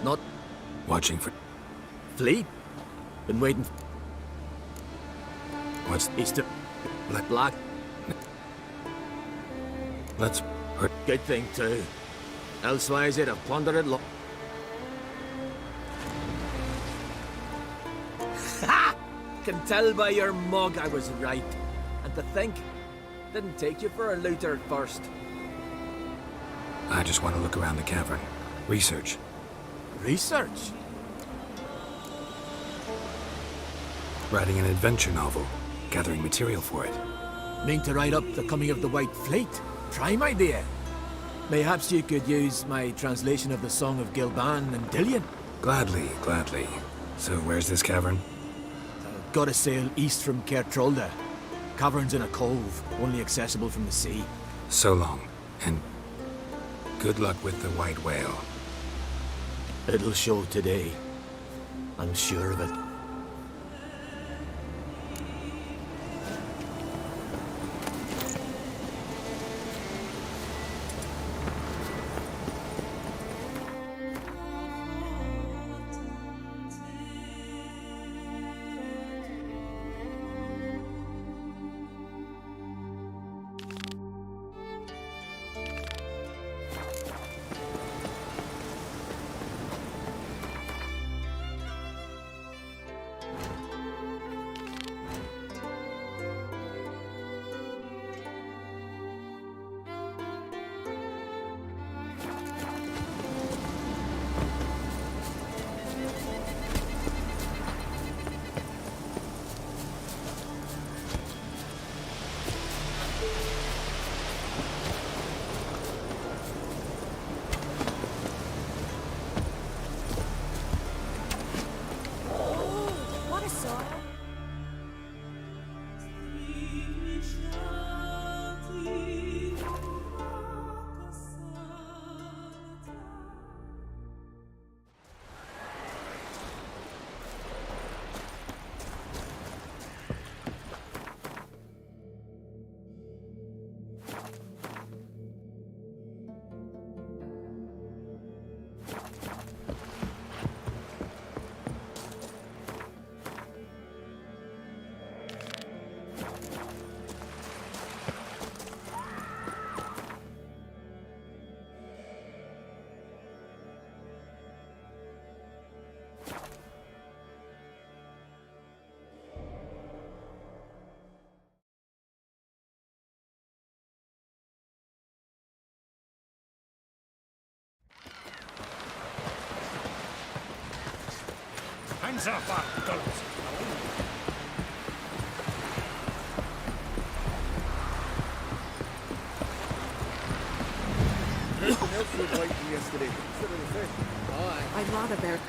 Not Watching for... fleet. Been waiting. What's... Easter. Black. Let's... Good thing too. Elsewise they'd have plundered it Ha! Can tell by your mug I was right. And to think, didn't take you for a looter at first. I just want to look around the cavern. Research. Research? Writing an adventure novel. Gathering material for it. Mean to write up the coming of the White Fleet? Prime idea. Mayhaps you could use my translation of the Song of Gilban and Dillion. Gladly, gladly. So where's this cavern? Gotta sail east from Kertrolda. Cavern's in a cove, only accessible from the sea. So long, and good luck with the white whale. It'll show today. I'm sure of it. Hands up, Bartolomeo. Anything else you'd like from yesterday? I'd rather bear...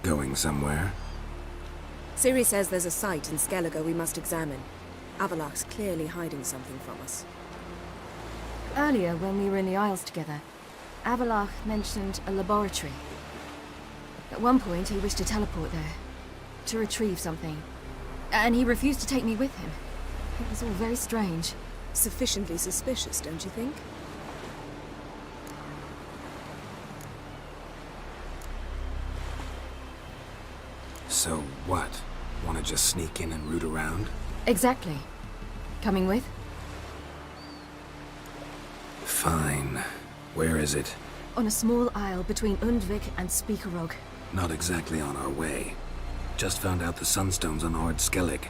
Going somewhere? Siri says there's a site in Skellige we must examine. Avalok's clearly hiding something from us. Earlier, when we were in the Isles together, Avalok mentioned a laboratory. At one point, he wished to teleport there, to retrieve something. And he refused to take me with him. It was all very strange. Sufficiently suspicious, don't you think? So what? Want to just sneak in and root around? Exactly. Coming with? Fine. Where is it? On a small isle between Undvik and Speakerog. Not exactly on our way. Just found out the sunstones on Ord Skellig.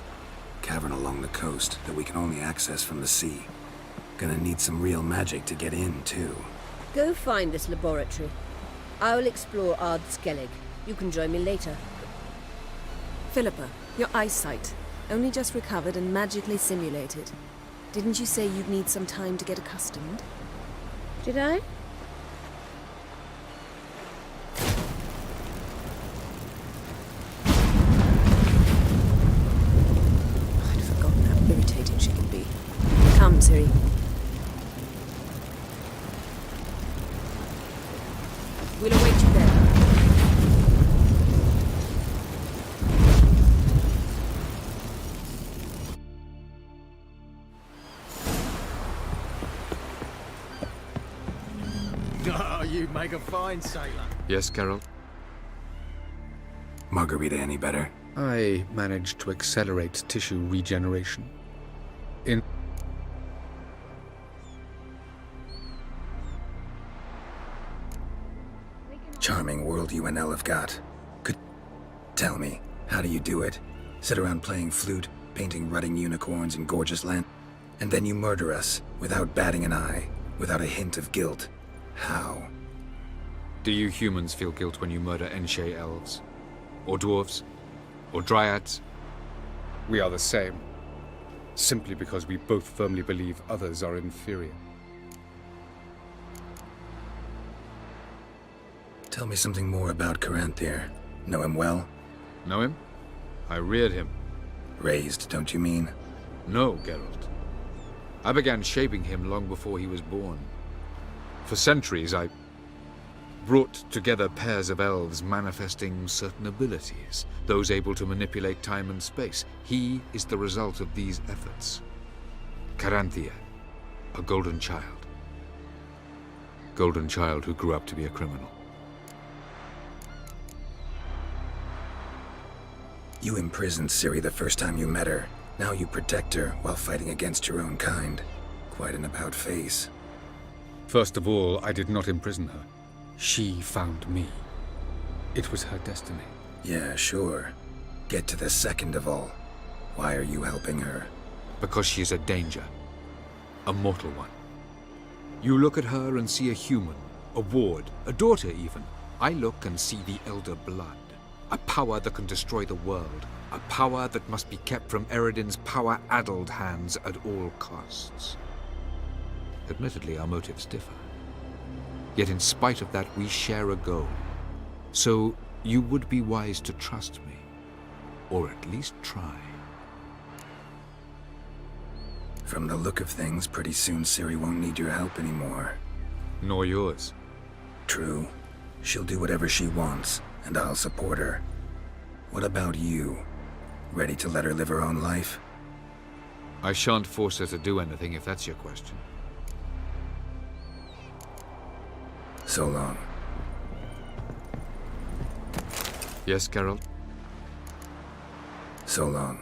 Cavern along the coast that we can only access from the sea. Gonna need some real magic to get in, too. Go find this laboratory. I will explore Ard Skellig. You can join me later. Philippa, your eyesight. Only just recovered and magically simulated. Didn't you say you'd need some time to get accustomed? Did I? I'd forgotten how irritating she can be. Come, Siri. We'll await you there. Oh, you make a fine sailor. Yes, Carol? Margarita any better? I managed to accelerate tissue regeneration. In Charming world you and Elle have got. Could tell me, how do you do it? Sit around playing flute, painting rutting unicorns in gorgeous land, and then you murder us without batting an eye, without a hint of guilt. How? Do you humans feel guilt when you murder Enshe elves? Or dwarves? Or dryads? We are the same. Simply because we both firmly believe others are inferior. Tell me something more about Caranthir. Know him well? Know him? I reared him. Raised, don't you mean? No, Geralt. I began shaping him long before he was born. For centuries, I brought together pairs of elves manifesting certain abilities, those able to manipulate time and space. He is the result of these efforts. Caranthir, a golden child. Golden child who grew up to be a criminal. You imprisoned Ciri the first time you met her. Now you protect her while fighting against your own kind. Quite an about-face. First of all, I did not imprison her. She found me. It was her destiny. Yeah, sure. Get to the second of all. Why are you helping her? Because she is a danger. A mortal one. You look at her and see a human, a ward, a daughter even. I look and see the Elder Blood. A power that can destroy the world. A power that must be kept from Eredin's power-addled hands at all costs. Admittedly, our motives differ. Yet in spite of that, we share a goal. So you would be wise to trust me. Or at least try. From the look of things, pretty soon Ciri won't need your help anymore. Nor yours. True. She'll do whatever she wants, and I'll support her. What about you? Ready to let her live her own life? I shan't force her to do anything, if that's your question. So long. Yes, Geralt? So long.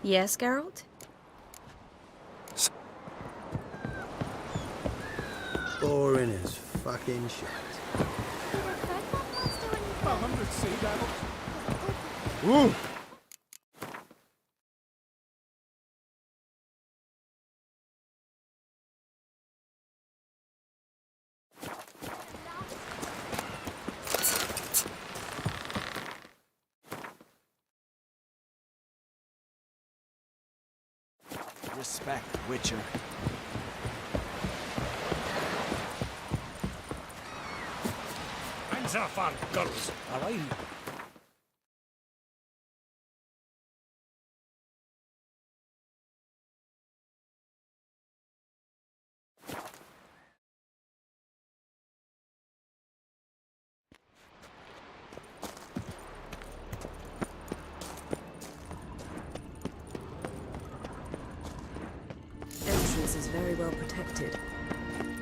Yes, Geralt? Boring as fucking shit. 100 sea devils. Woo! Respect, Witcher. Hands off our girls, all right? Entrance is very well protected.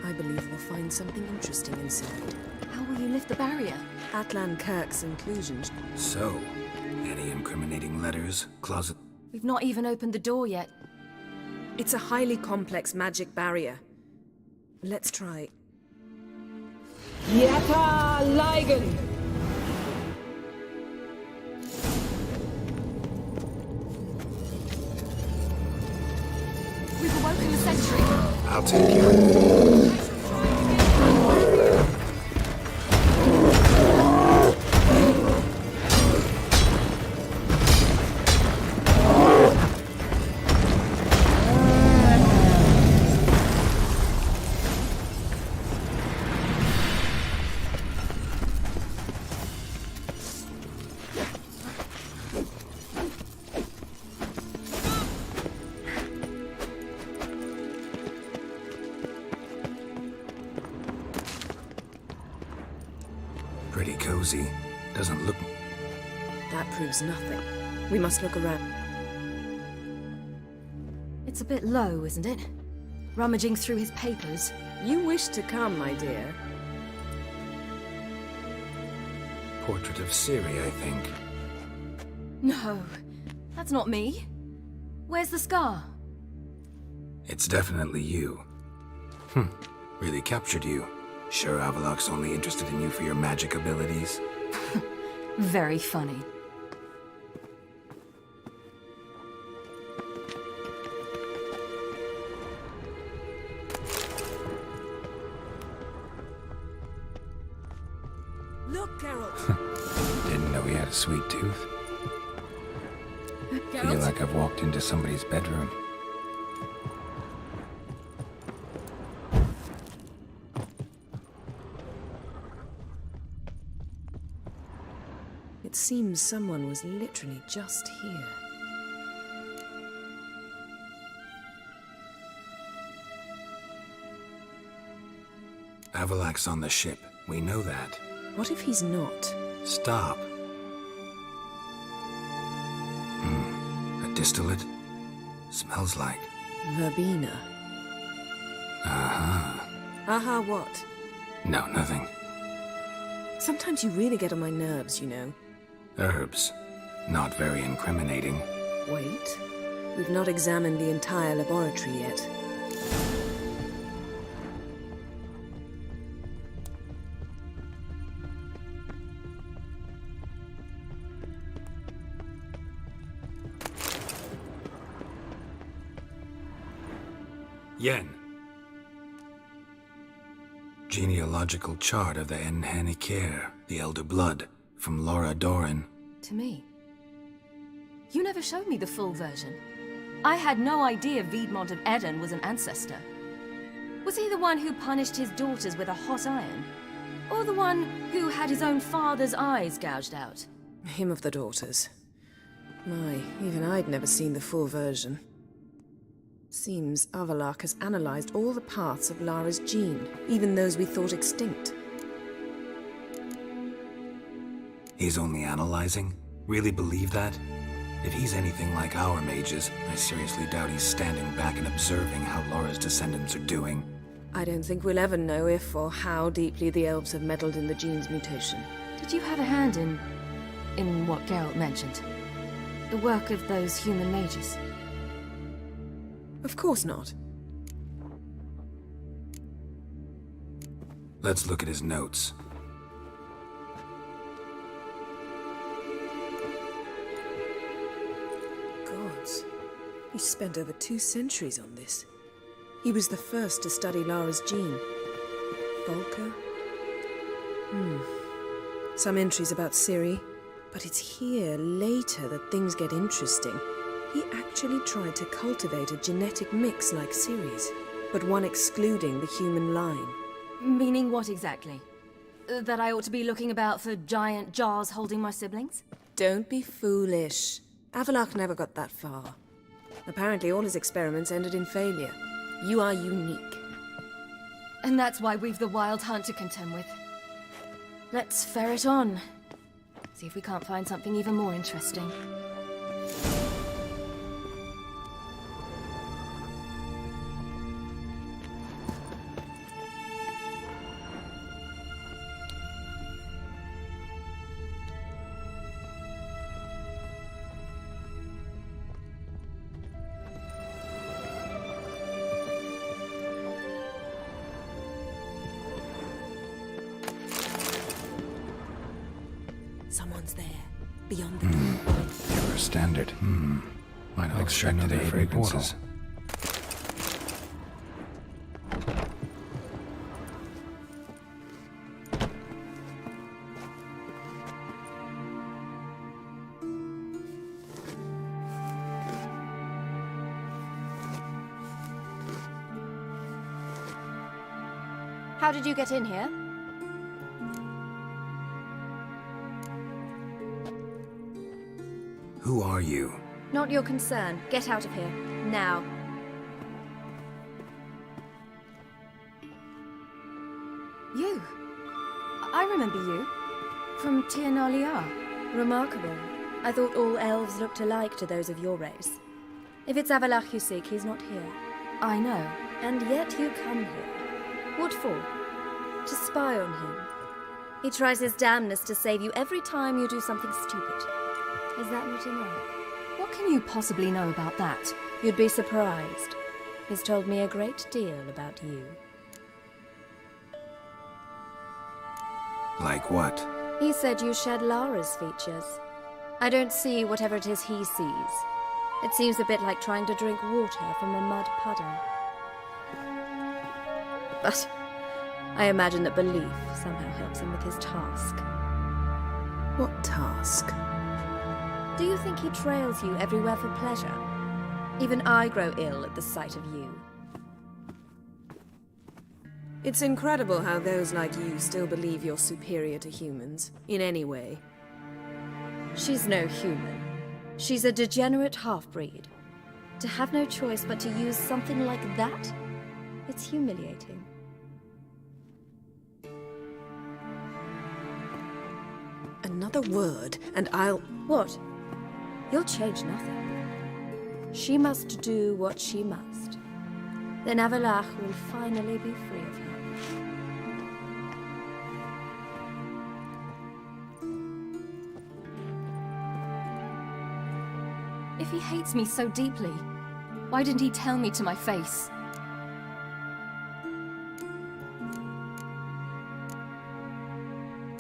I believe we'll find something interesting inside. How will you lift the barrier? Atlan Kirk's inclusions. So, any incriminating letters, closet... We've not even opened the door yet. It's a highly complex magic barrier. Let's try. Yata Ligen! We've awoken the sentry. I'll take care of it. Pretty cozy. Doesn't look... That proves nothing. We must look around. It's a bit low, isn't it? Rummaging through his papers. You wish to come, my dear. Portrait of Ciri, I think. No, that's not me. Where's the scar? It's definitely you. Really captured you. Sure Avalok's only interested in you for your magic abilities? Very funny. Look, Geralt! Didn't know he had a sweet tooth. Feel Geralt? like I've walked into somebody's bedroom. It seems someone was literally just here. Avalok's on the ship. We know that. What if he's not? Stop. A distillate? Smells like. Verbena. Uh-huh. Aha, what? No, nothing. Sometimes you really get on my nerves, you know. Herbs. Not very incriminating. Wait. We've not examined the entire laboratory yet. Yen. Genealogical chart of the Enhanikir, the Elder Blood, from Laura Doran. To me. You never showed me the full version. I had no idea Viedmont of Eden was an ancestor. Was he the one who punished his daughters with a hot iron? Or the one who had his own father's eyes gouged out? Him of the daughters. My, even I'd never seen the full version. Seems Avalok has analyzed all the parts of Lara's gene, even those we thought extinct. He's only analyzing? Really believe that? If he's anything like our mages, I seriously doubt he's standing back and observing how Laura's descendants are doing. I don't think we'll ever know if or how deeply the elves have meddled in the gene's mutation. Did you have a hand in what Geralt mentioned? The work of those human mages? Of course not. Let's look at his notes. Gods. He spent over 2 centuries on this. He was the first to study Lara's gene. Volker? Some entries about Ciri, but it's here, later, that things get interesting. He actually tried to cultivate a genetic mix like Ciri's, but one excluding the human line. Meaning what exactly? That I ought to be looking about for giant jars holding my siblings? Don't be foolish. Avalok never got that far. Apparently all his experiments ended in failure. You are unique. And that's why we've the Wild Hunt to contend with. Let's ferret on. See if we can't find something even more interesting. Someone's there, beyond the Pure standard. Might not extract any fragrances. How did you get in here? Who are you? Not your concern. Get out of here. Now. You? I remember you. From Tir Nalia. Remarkable. I thought all elves looked alike to those of your race. If it's Avalok you seek, he's not here. I know. And yet you come here. What for? To spy on him? He tries his damnedest to save you every time you do something stupid. Is that not enough? What can you possibly know about that? You'd be surprised. He's told me a great deal about you. Like what? He said you shared Lara's features. I don't see whatever it is he sees. It seems a bit like trying to drink water from a mud puddle. But I imagine that belief somehow helps him with his task. What task? Do you think he trails you everywhere for pleasure? Even I grow ill at the sight of you. It's incredible how those like you still believe you're superior to humans, in any way. She's no human. She's a degenerate half-breed. To have no choice but to use something like that? It's humiliating. Another word, and I'll... What? You'll change nothing. She must do what she must. Then Avalach will finally be free of her. If he hates me so deeply, why didn't he tell me to my face?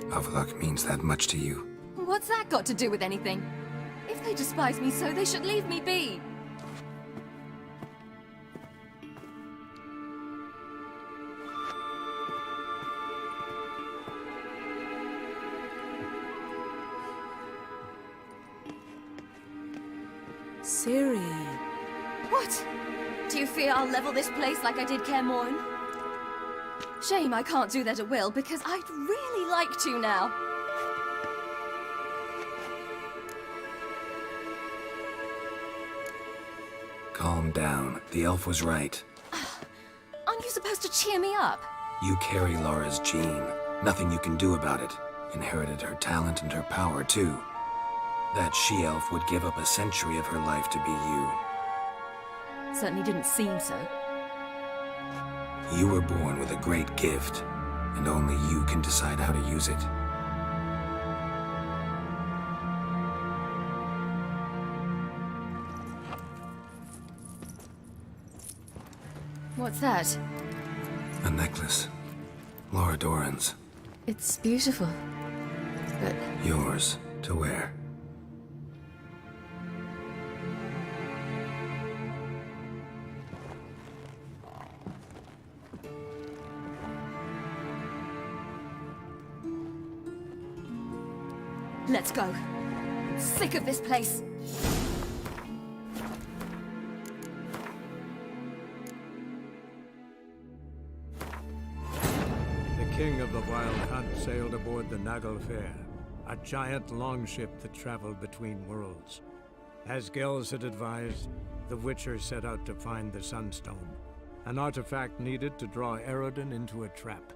Avalok means that much to you. What's that got to do with anything? If they despise me so, they should leave me be. Ciri. What? Do you fear I'll level this place like I did Kaer Morhen? Shame I can't do that at will, because I'd really like to now. Calm down. The elf was right. Aren't you supposed to cheer me up? You carry Lara's gene. Nothing you can do about it. Inherited her talent and her power, too. That she-elf would give up a century of her life to be you. Certainly didn't seem so. You were born with a great gift, and only you can decide how to use it. What's that? A necklace. Lara Doran's. It's beautiful, but... Yours to wear. Let's go. I'm sick of this place. The king of the Wild Hunt sailed aboard the Naglfar, a giant longship that traveled between worlds. As Gels had advised, the Witcher set out to find the Sunstone, an artifact needed to draw Eredin into a trap.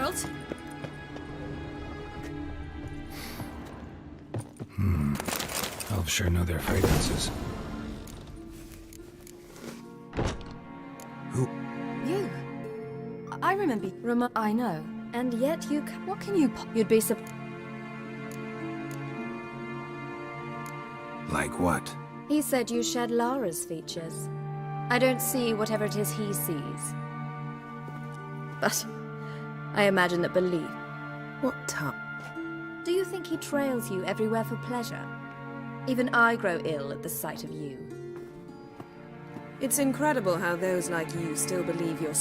Geralt. Elves sure know their fragrances. Who? You. I remember. I know. And yet you What can you you'd be Like what? He said you shared Lara's features. I don't see whatever it is he sees. But I imagine that belief. What time? Do you think he trails you everywhere for pleasure? Even I grow ill at the sight of you. It's incredible how those like you still believe you're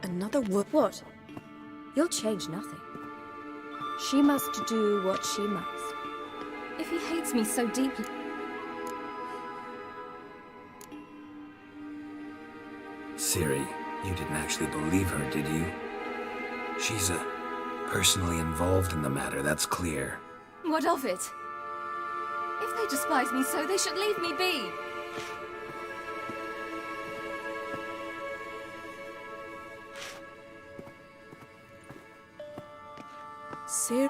Another What? You'll change nothing. She must do what she must. If he hates me so deeply... Ciri, you didn't actually believe her, did you? She's, personally involved in the matter, that's clear. What of it? If they despise me so, they should leave me be. Ciri.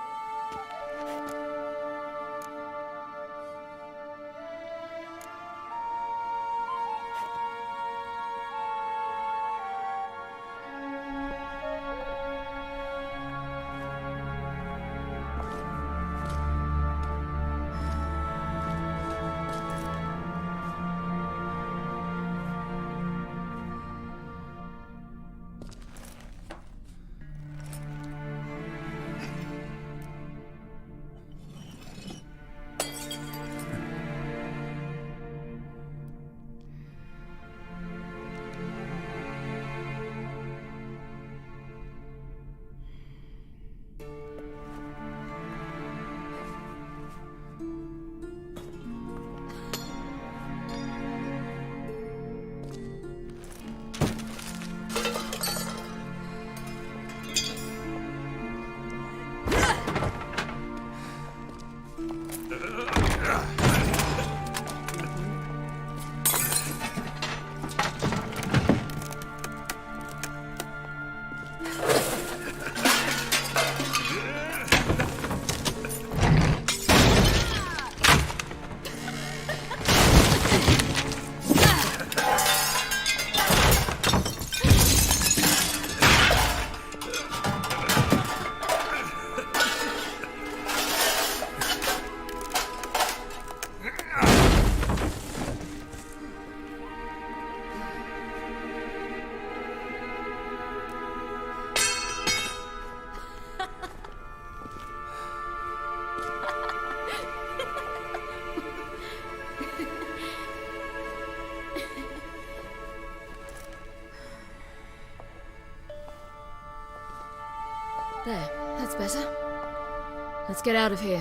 There, that's better. Let's get out of here.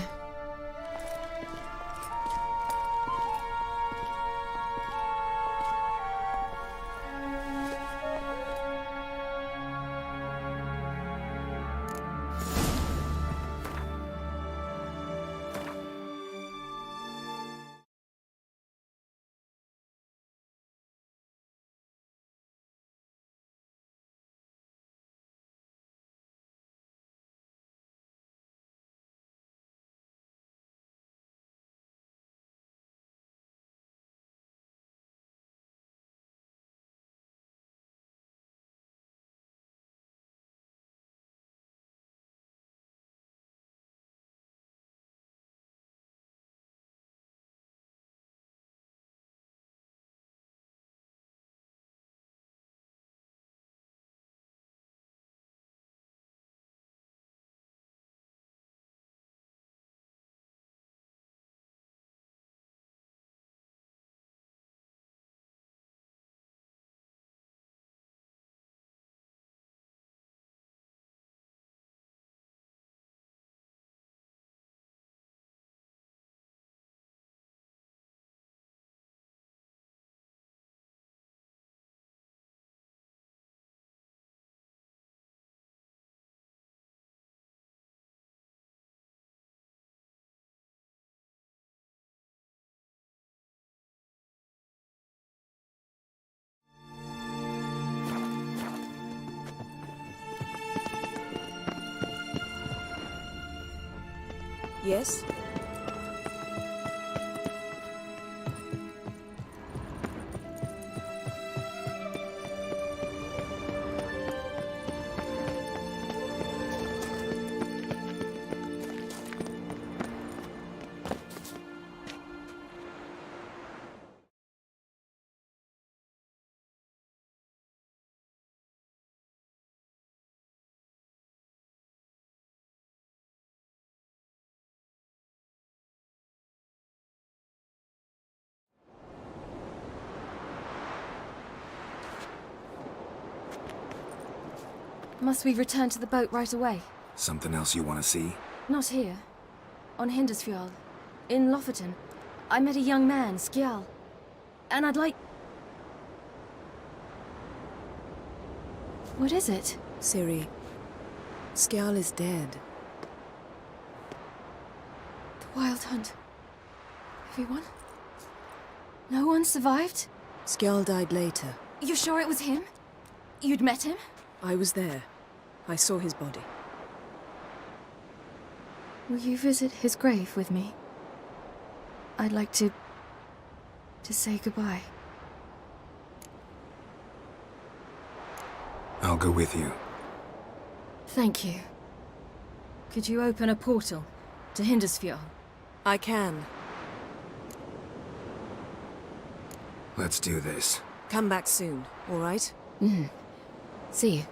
Yes? Must we return to the boat right away? Something else you want to see? Not here. On Hindisfjord. In Lofoten. I met a young man, Skjal. And I'd like... What is it? Ciri, Skjal is dead. The Wild Hunt. Everyone? No one survived? Skjal died later. You're sure it was him? You'd met him? I was there. I saw his body. Will you visit his grave with me? I'd like to say goodbye. I'll go with you. Thank you. Could you open a portal to Hindisfjord? I can. Let's do this. Come back soon, all right? See you.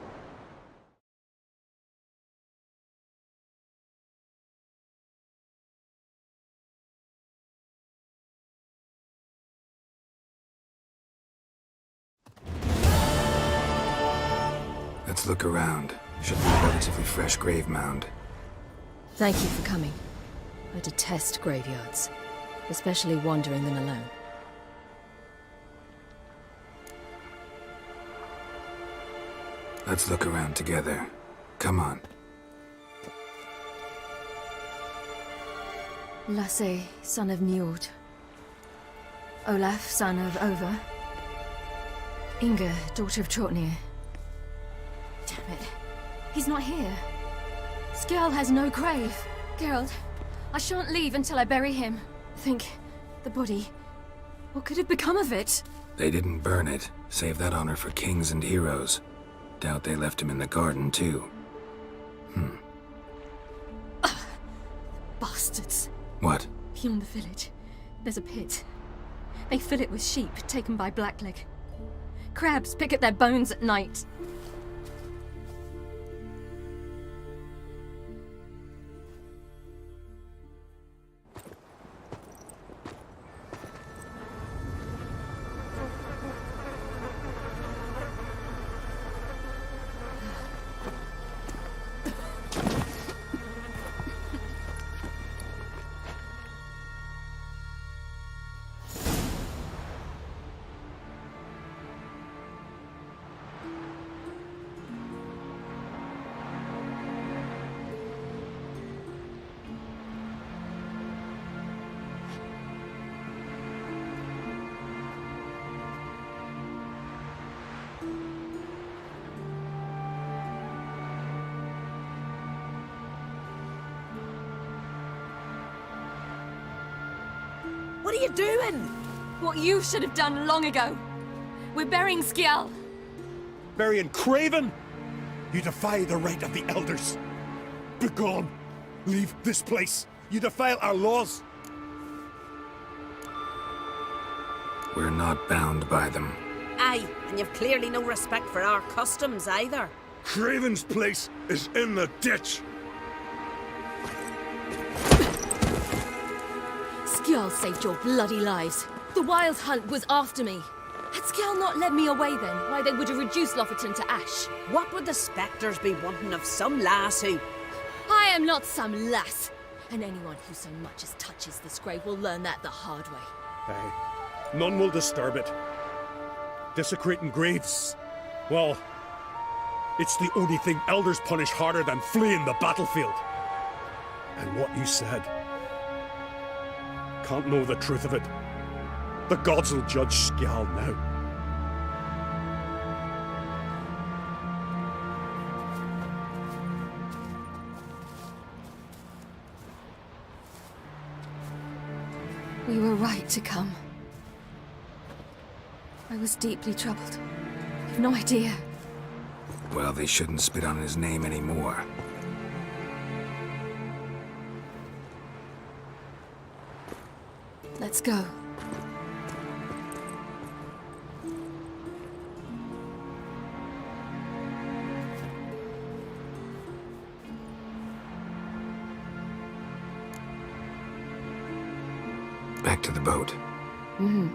Let's look around. Should be a relatively fresh grave mound. Thank you for coming. I detest graveyards, especially wandering them alone. Let's look around together. Come on. Lasse, son of Njord. Olaf, son of Over. Inga, daughter of Trotnir. Damn it. He's not here. Skjal has no grave. Geralt, I shan't leave until I bury him. Think, the body. What could have become of it? They didn't burn it. Save that honor for kings and heroes. Doubt they left him in the garden, too. Bastards. What? Beyond the village, there's a pit. They fill it with sheep taken by Blackleg. Crabs pick at their bones at night. What are you doing? What you should have done long ago. We're burying Skjal. Burying Craven? You defy the right of the elders. Begone. Leave this place. You defile our laws. We're not bound by them. Aye, and you've clearly no respect for our customs either. Craven's place is in the ditch. Skjal saved your bloody lives. The Wild Hunt was after me. Had Skjal not led me away then, why they would have reduced Lofoten to ash. What would the spectres be wanting of some lass who... I am not some lass. And anyone who so much as touches this grave will learn that the hard way. Aye. None will disturb it. Desecrating graves. Well, it's the only thing elders punish harder than fleeing the battlefield. And what you said. Can't know the truth of it. The gods will judge Skjal now. We were right to come. I was deeply troubled. You've no idea. Well, they shouldn't spit on his name anymore. Let's go. Back to the boat. Mm-hmm.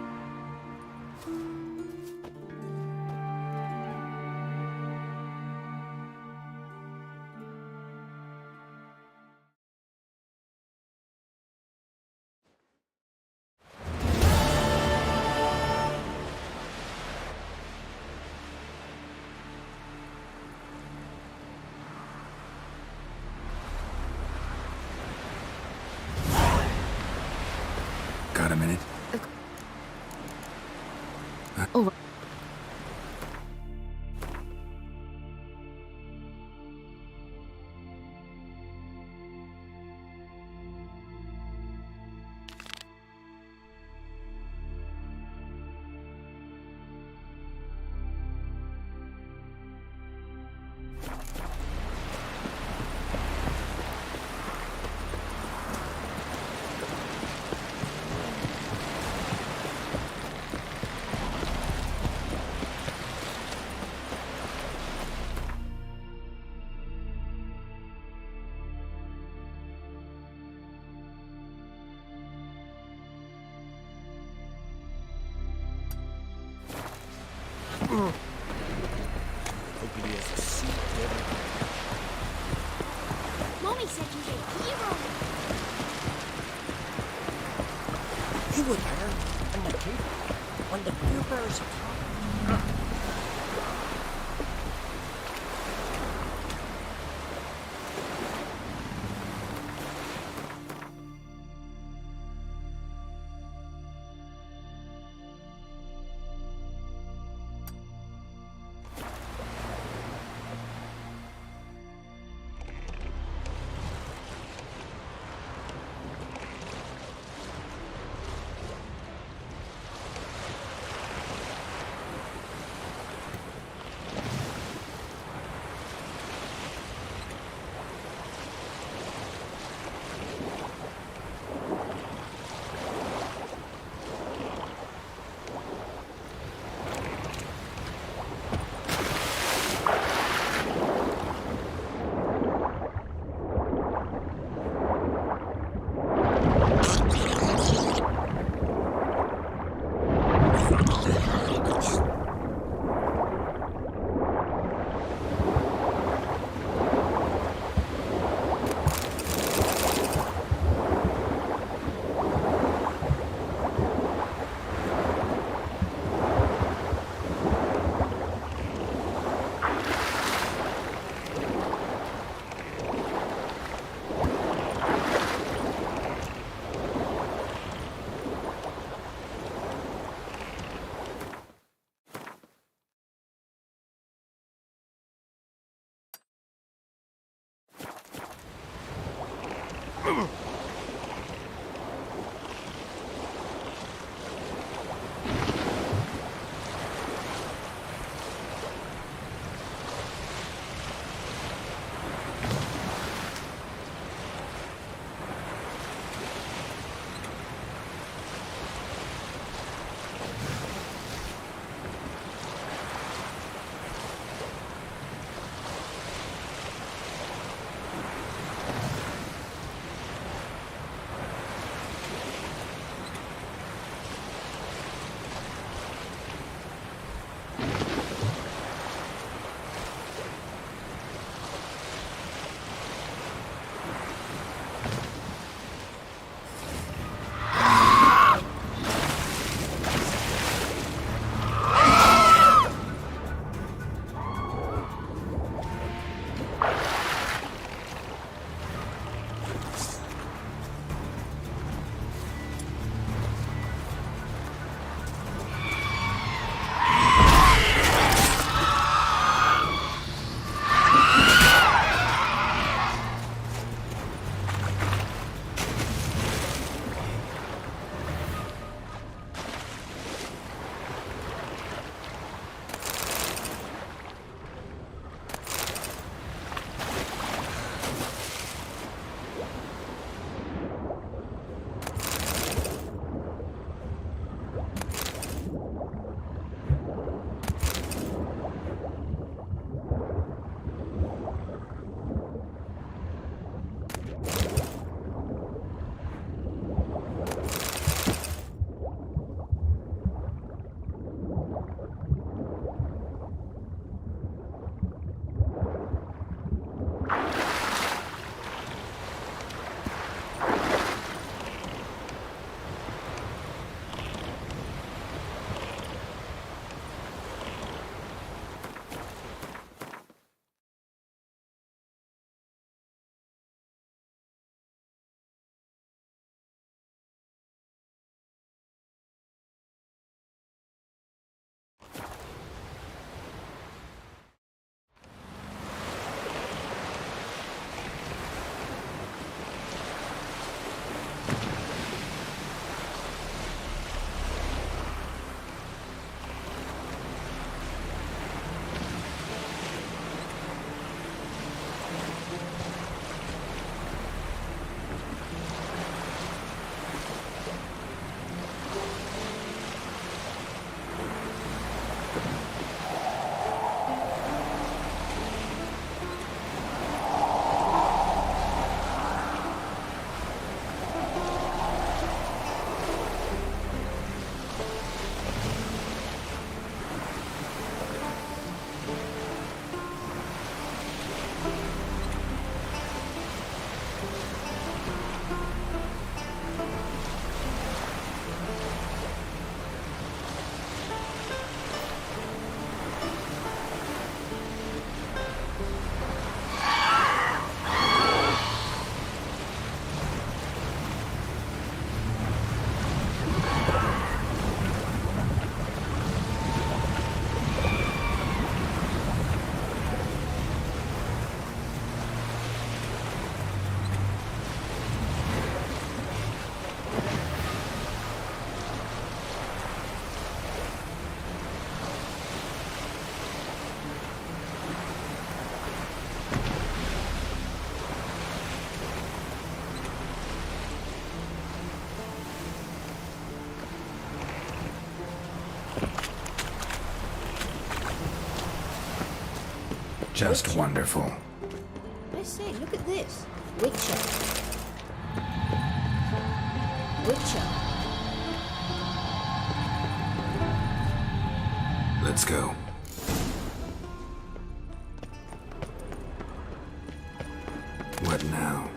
Got a minute? All right. Mommy said you were a hero. You were there on the tree when the bluebirds attacked. Just Witcher. wonderful. I say, look at this. Witcher. Witcher. Let's go. What now?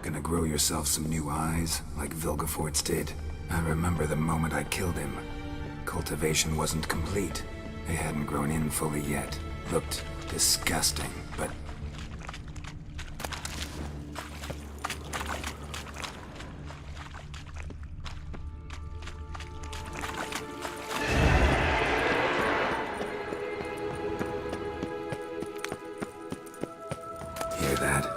Gonna grow yourself some new eyes, like Vilgefortz did? I remember the moment I killed him. Cultivation wasn't complete. They hadn't grown in fully yet. Looked disgusting, but... Hear that?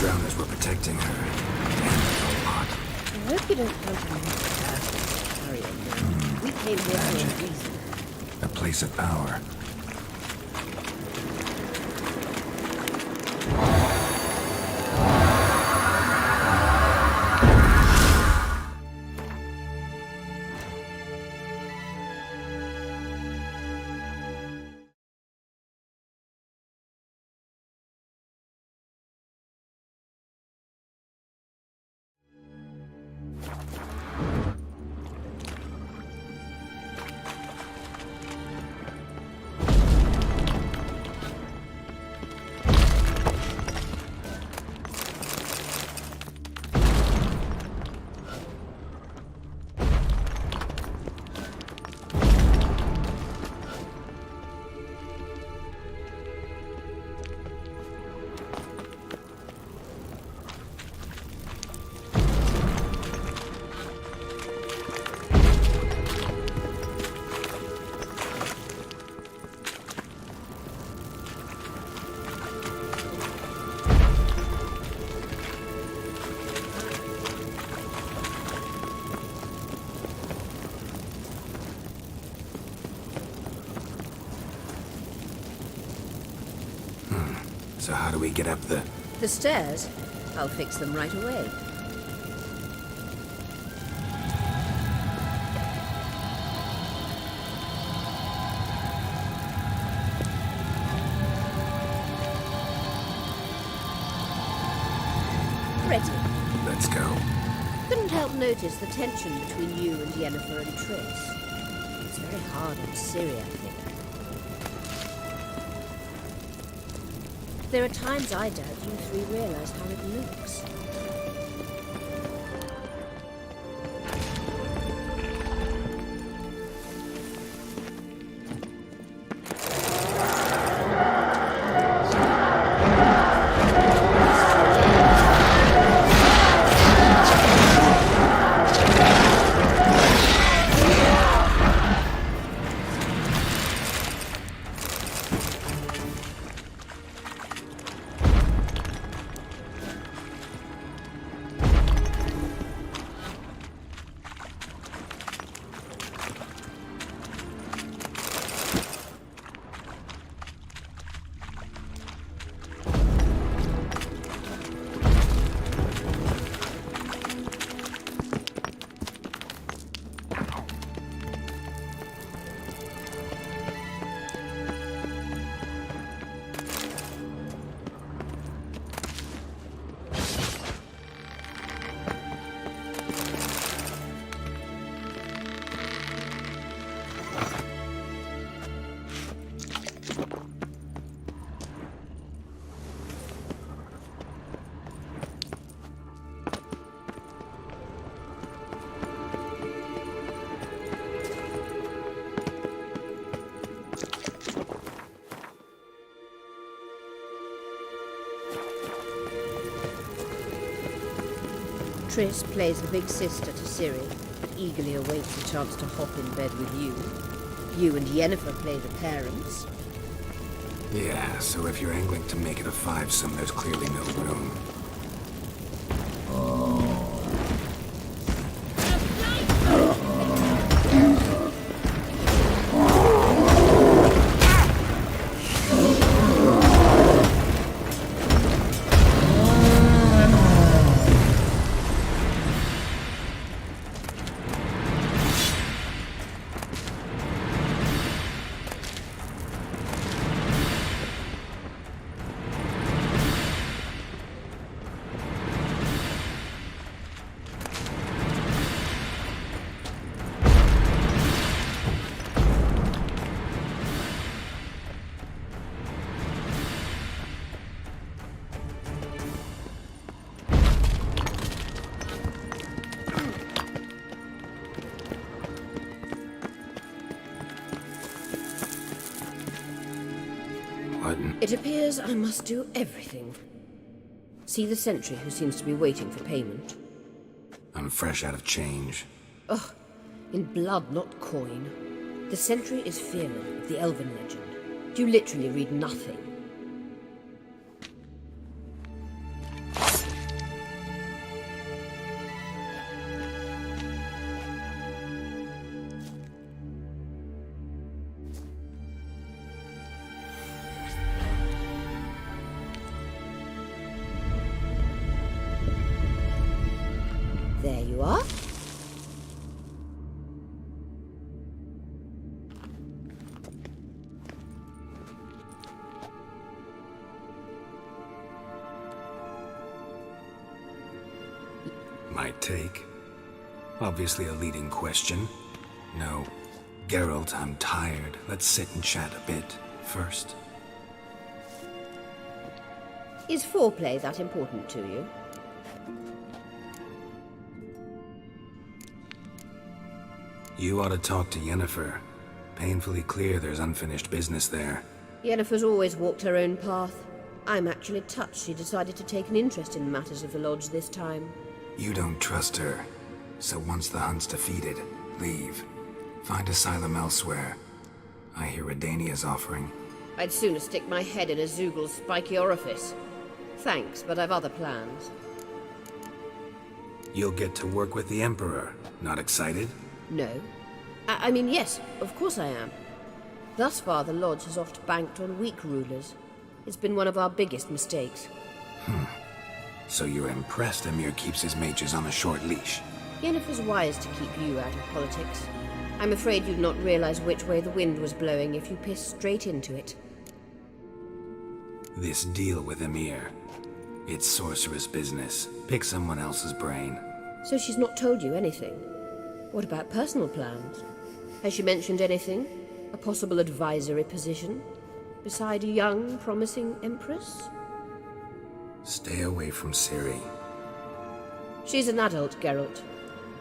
Drowners were protecting her. A lot. I hope you don't come to me to carry it. We came here for a reason. A place of power. So how do we get up the... The stairs? I'll fix them right away. Ready. Let's go. Couldn't help notice the tension between you and Yennefer and Triss. It's very hard on Ciri, I think. There are times I doubt you three realize how it looks. Triss plays the big sister to Ciri, but eagerly awaits a chance to hop in bed with you. You and Yennefer play the parents. Yeah, so if you're angling to make it a fivesome, there's clearly no room. It appears I must do everything. See the sentry who seems to be waiting for payment? I'm fresh out of change. Ugh, in blood, not coin. The sentry is Fearman of the Elven legend. You literally read nothing. There you are. My take? Obviously a leading question. No. Geralt, I'm tired. Let's sit and chat a bit first. Is foreplay that important to you? You ought to talk to Yennefer. Painfully clear there's unfinished business there. Yennefer's always walked her own path. I'm actually touched she decided to take an interest in matters of the Lodge this time. You don't trust her. So once the hunt's defeated, leave. Find asylum elsewhere. I hear Redania's offering. I'd sooner stick my head in a Zoogl's spiky orifice. Thanks, but I've other plans. You'll get to work with the Emperor. Not excited? No. I mean, yes, of course I am. Thus far, the Lodge has oft banked on weak rulers. It's been one of our biggest mistakes. So you're impressed Emir keeps his mages on a short leash? Yennefer's wise to keep you out of politics. I'm afraid you'd not realize which way the wind was blowing if you pissed straight into it. This deal with Emir. It's sorceress business. Pick someone else's brain. So she's not told you anything? What about personal plans? Has she mentioned anything? A possible advisory position? Beside a young, promising empress? Stay away from Ciri. She's an adult, Geralt.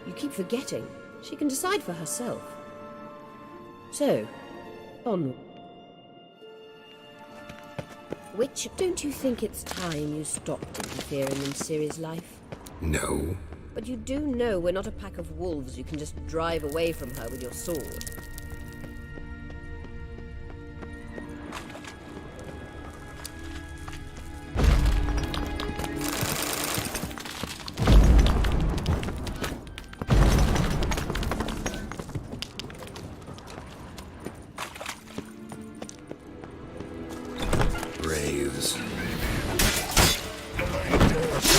You keep forgetting. She can decide for herself. So, onward. Which, don't you think it's time you stopped interfering in Ciri's life? No. But you do know we're not a pack of wolves you can just drive away from her with your sword. Braves.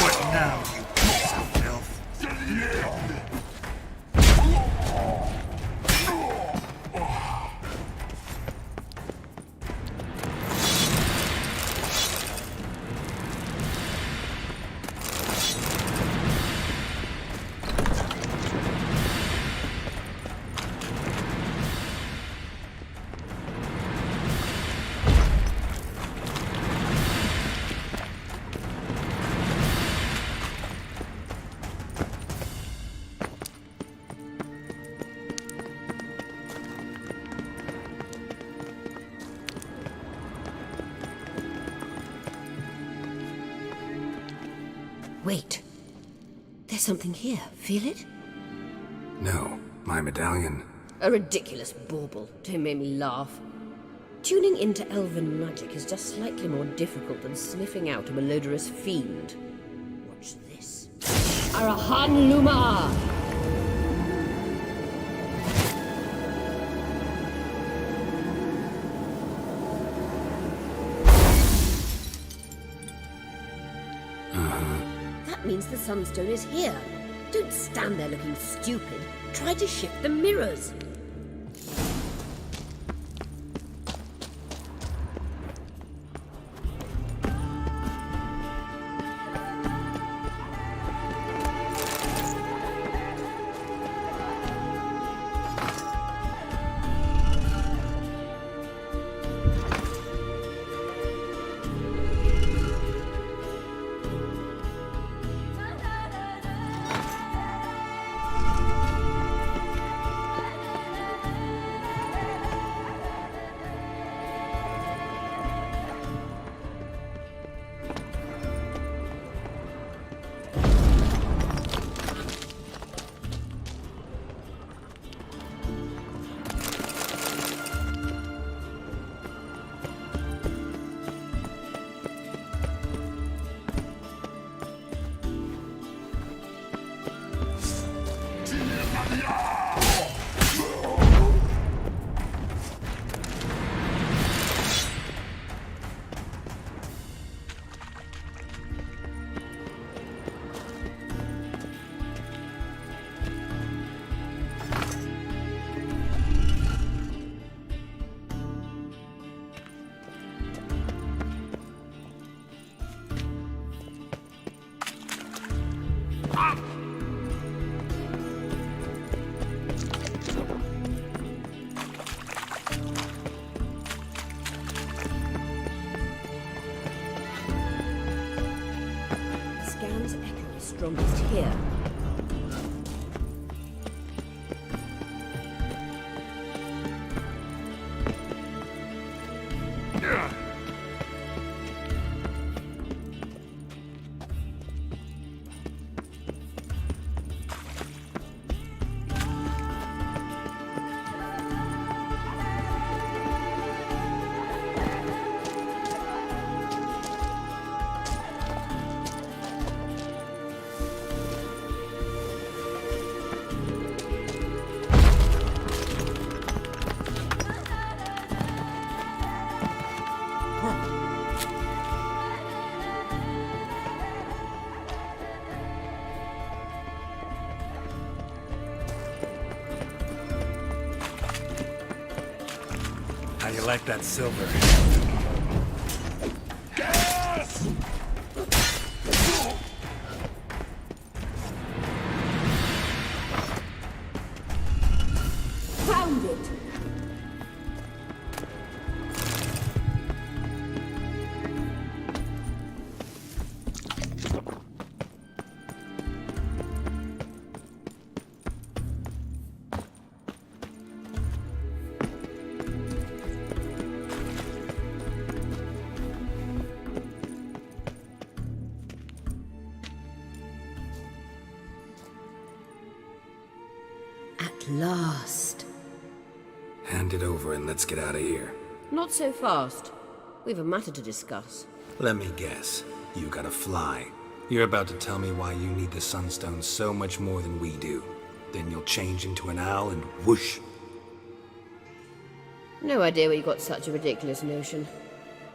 What now, you piece of filth? Wait. There's There's something here. Feel it? No, my medallion. A ridiculous bauble. Don't make me laugh. Tuning into elven magic is just slightly more difficult than sniffing out a malodorous fiend. Watch this. Arahan Luma! That means the Sunstone is here. Don't stand there looking stupid. Try to shift the mirrors. Scan's echo is strongest here. How you like that silver? Found it! At last. Hand it over and let's get out of here. Not so fast. We've a matter to discuss. Let me guess. You gotta fly. You're about to tell me why you need the Sunstone so much more than we do. Then you'll change into an owl and whoosh. No idea where you got such a ridiculous notion.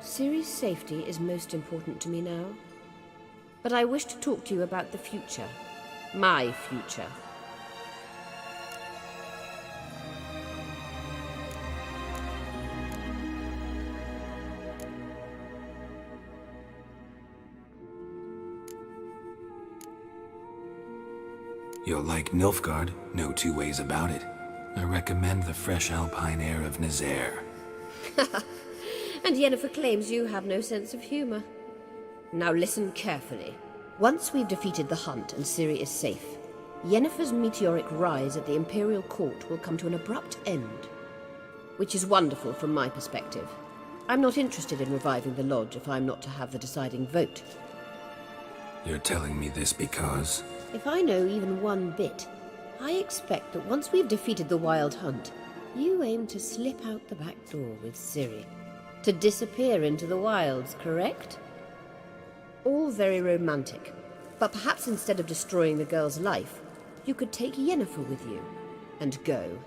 Ciri's safety is most important to me now. But I wish to talk to you about the future. My future. You'll like Nilfgaard, no two ways about it. I recommend the fresh alpine air of Nazaire. And Yennefer claims you have no sense of humor. Now listen carefully. Once we've defeated the hunt and Ciri is safe, Yennefer's meteoric rise at the Imperial Court will come to an abrupt end. Which is wonderful from my perspective. I'm not interested in reviving the Lodge if I'm not to have the deciding vote. You're telling me this because... If I know even one bit, I expect that once we've defeated the Wild Hunt, you aim to slip out the back door with Ciri. To disappear into the wilds, correct? All very romantic. But perhaps instead of destroying the girl's life, you could take Yennefer with you and go.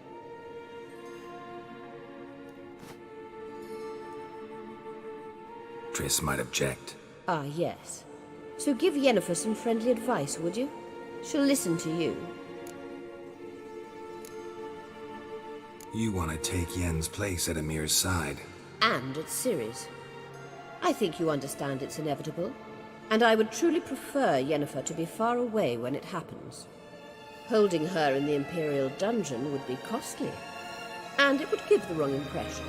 Triss might object. Ah, yes. So give Yennefer some friendly advice, would you? She'll listen to you. You want to take Yen's place at Amir's side. And at Ciri's. I think you understand it's inevitable, and I would truly prefer Yennefer to be far away when it happens. Holding her in the Imperial dungeon would be costly, and it would give the wrong impression.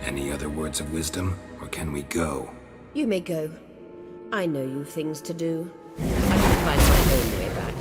Any other words of wisdom, or can we go? You may go. I know you've things to do. I can find my own way back.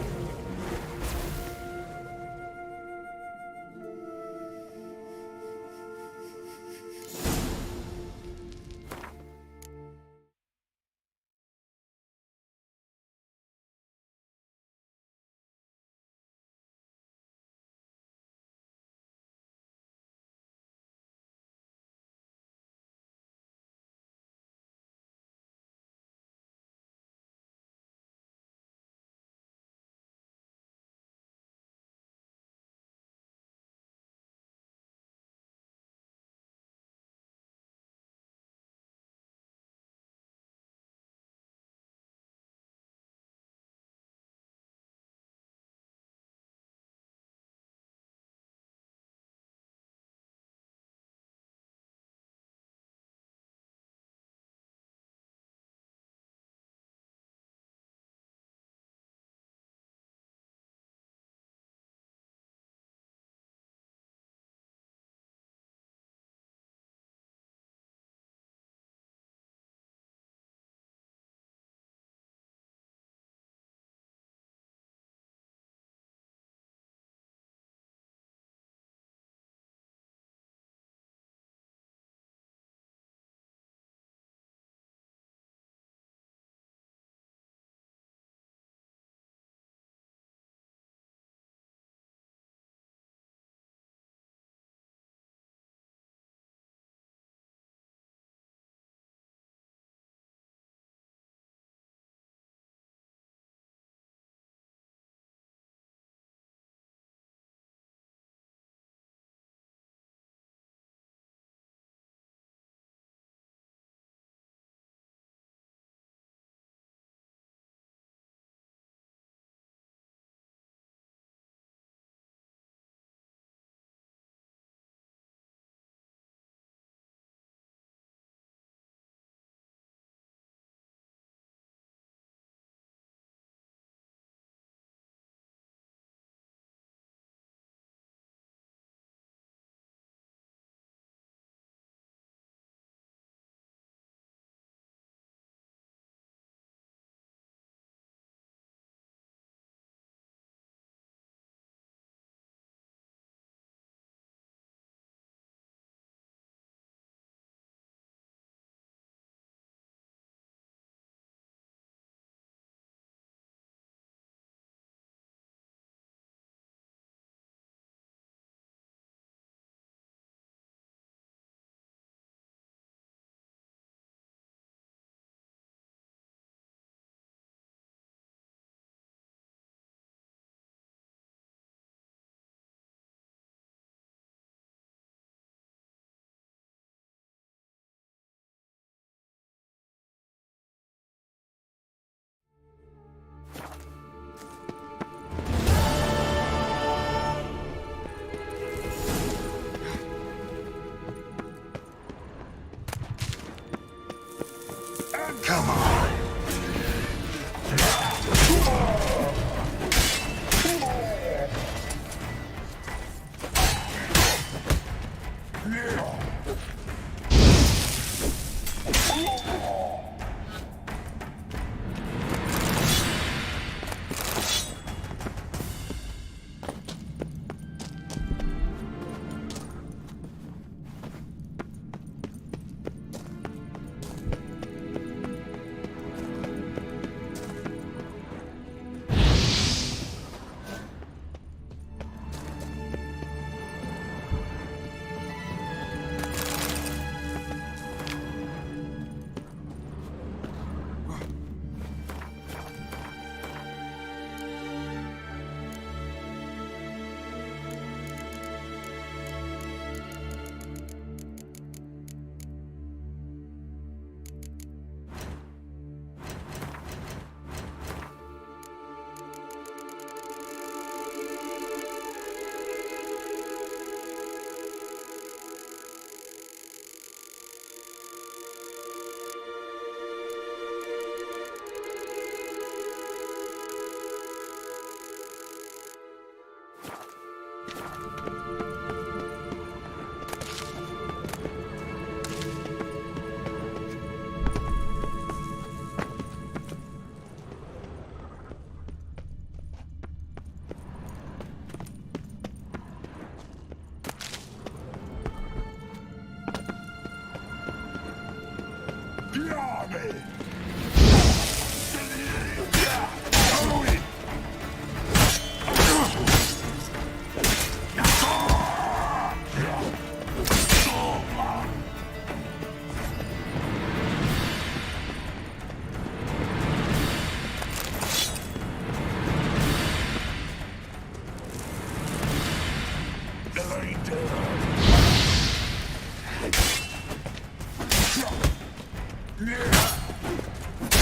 Come on.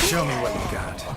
Show me what you got.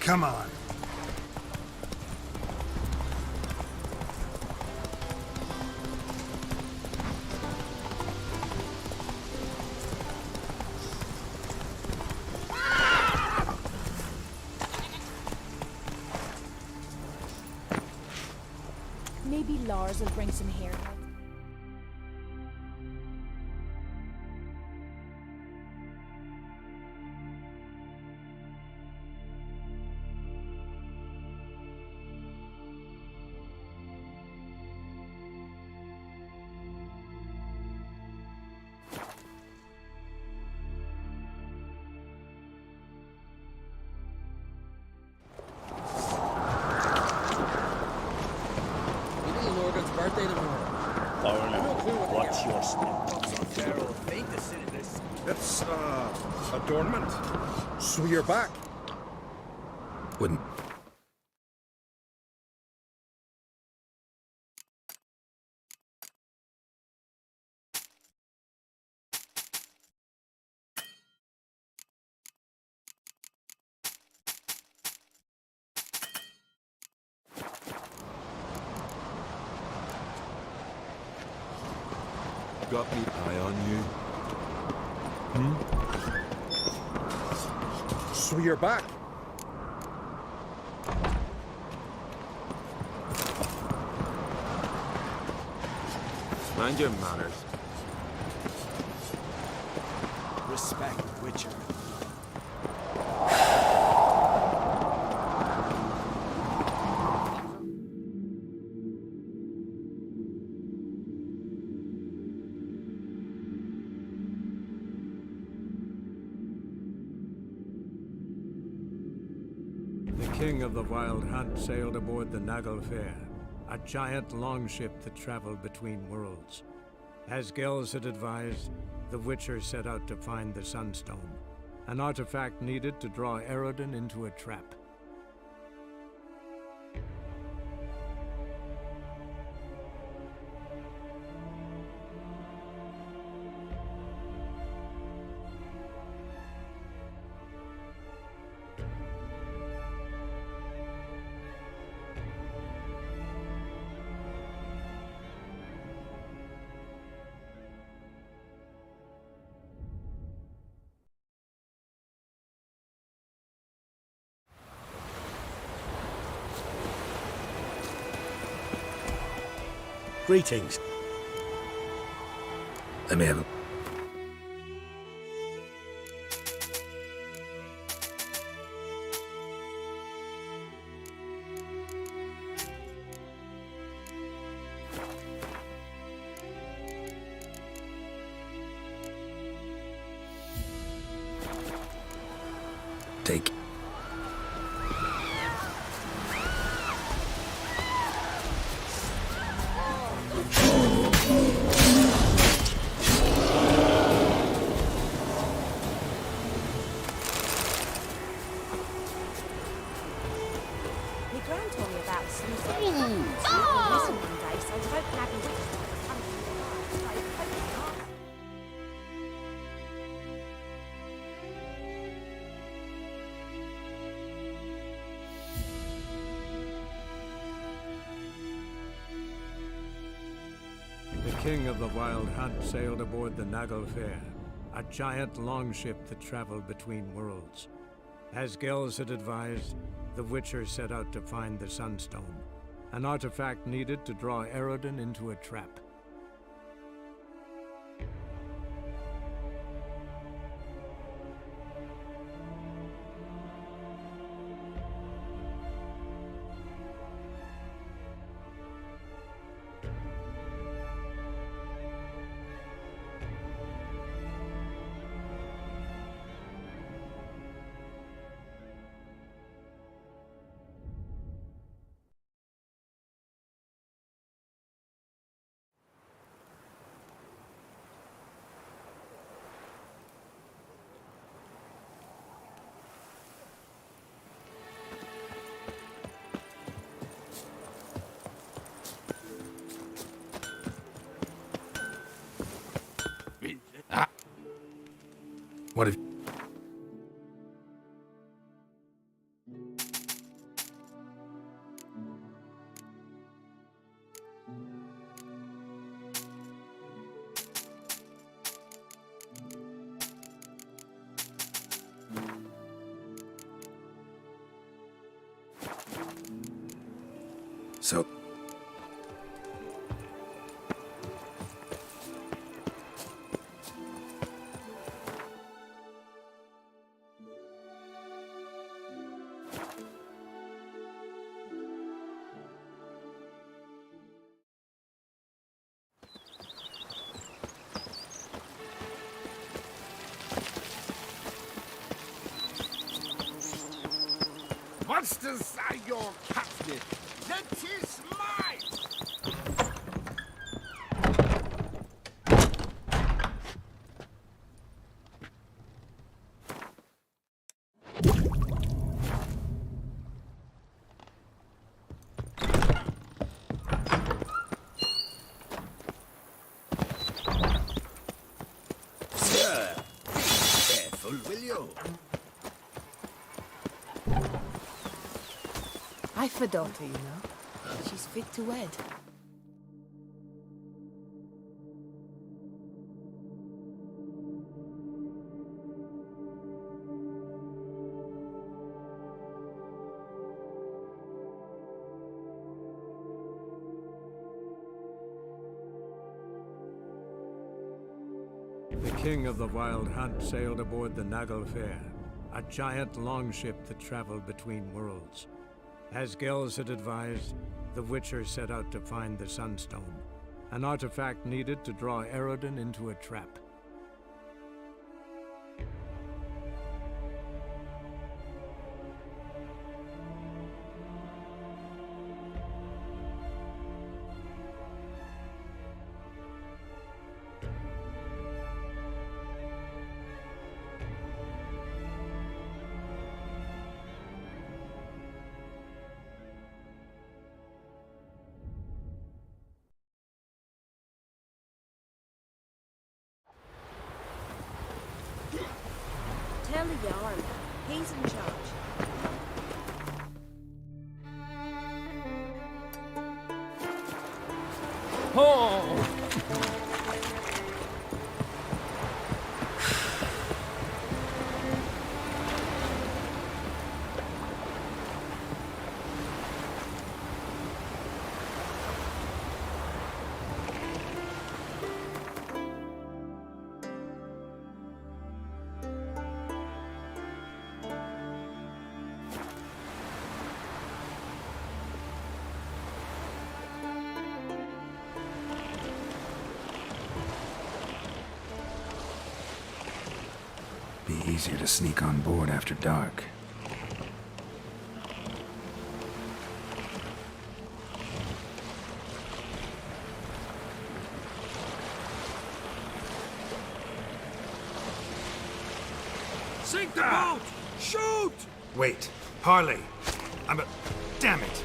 Come on. Maybe Lars will bring some hair. Birthday tomorrow. What's your step? It's, adornment. So you're back. Wouldn't. Got me eye on you? So you're back. Mind your manners. Respect, Witcher. The king of the Wild Hunt sailed aboard the Naglfare, a giant longship that traveled between worlds. As Gels had advised, the Witcher set out to find the Sunstone, an artifact needed to draw Eredin into a trap. Greetings. Let me have a... Take... My gran told me about some listen one day, so I was hoping Abby Witch would come to the so hopefully not. The king of the Wild Hunt sailed aboard the Naglfar, a giant longship that traveled between worlds. As Gels had advised, the Witcher set out to find the Sunstone, an artifact needed to draw Eredin into a trap. What if... So... Monsters are your captive. That is mine. Sir, be careful, will you? I've a daughter, you know. She's fit to wed. The king of the Wild Hunt sailed aboard the Naglfar, a giant longship that traveled between worlds. As Gels had advised, the Witcher set out to find the Sunstone, an artifact needed to draw Eredin into a trap. Tell the Jarl. He's in charge. Oh! Easier to sneak on board after dark. Sink the boat! Shoot! Wait, Harley. Damn it.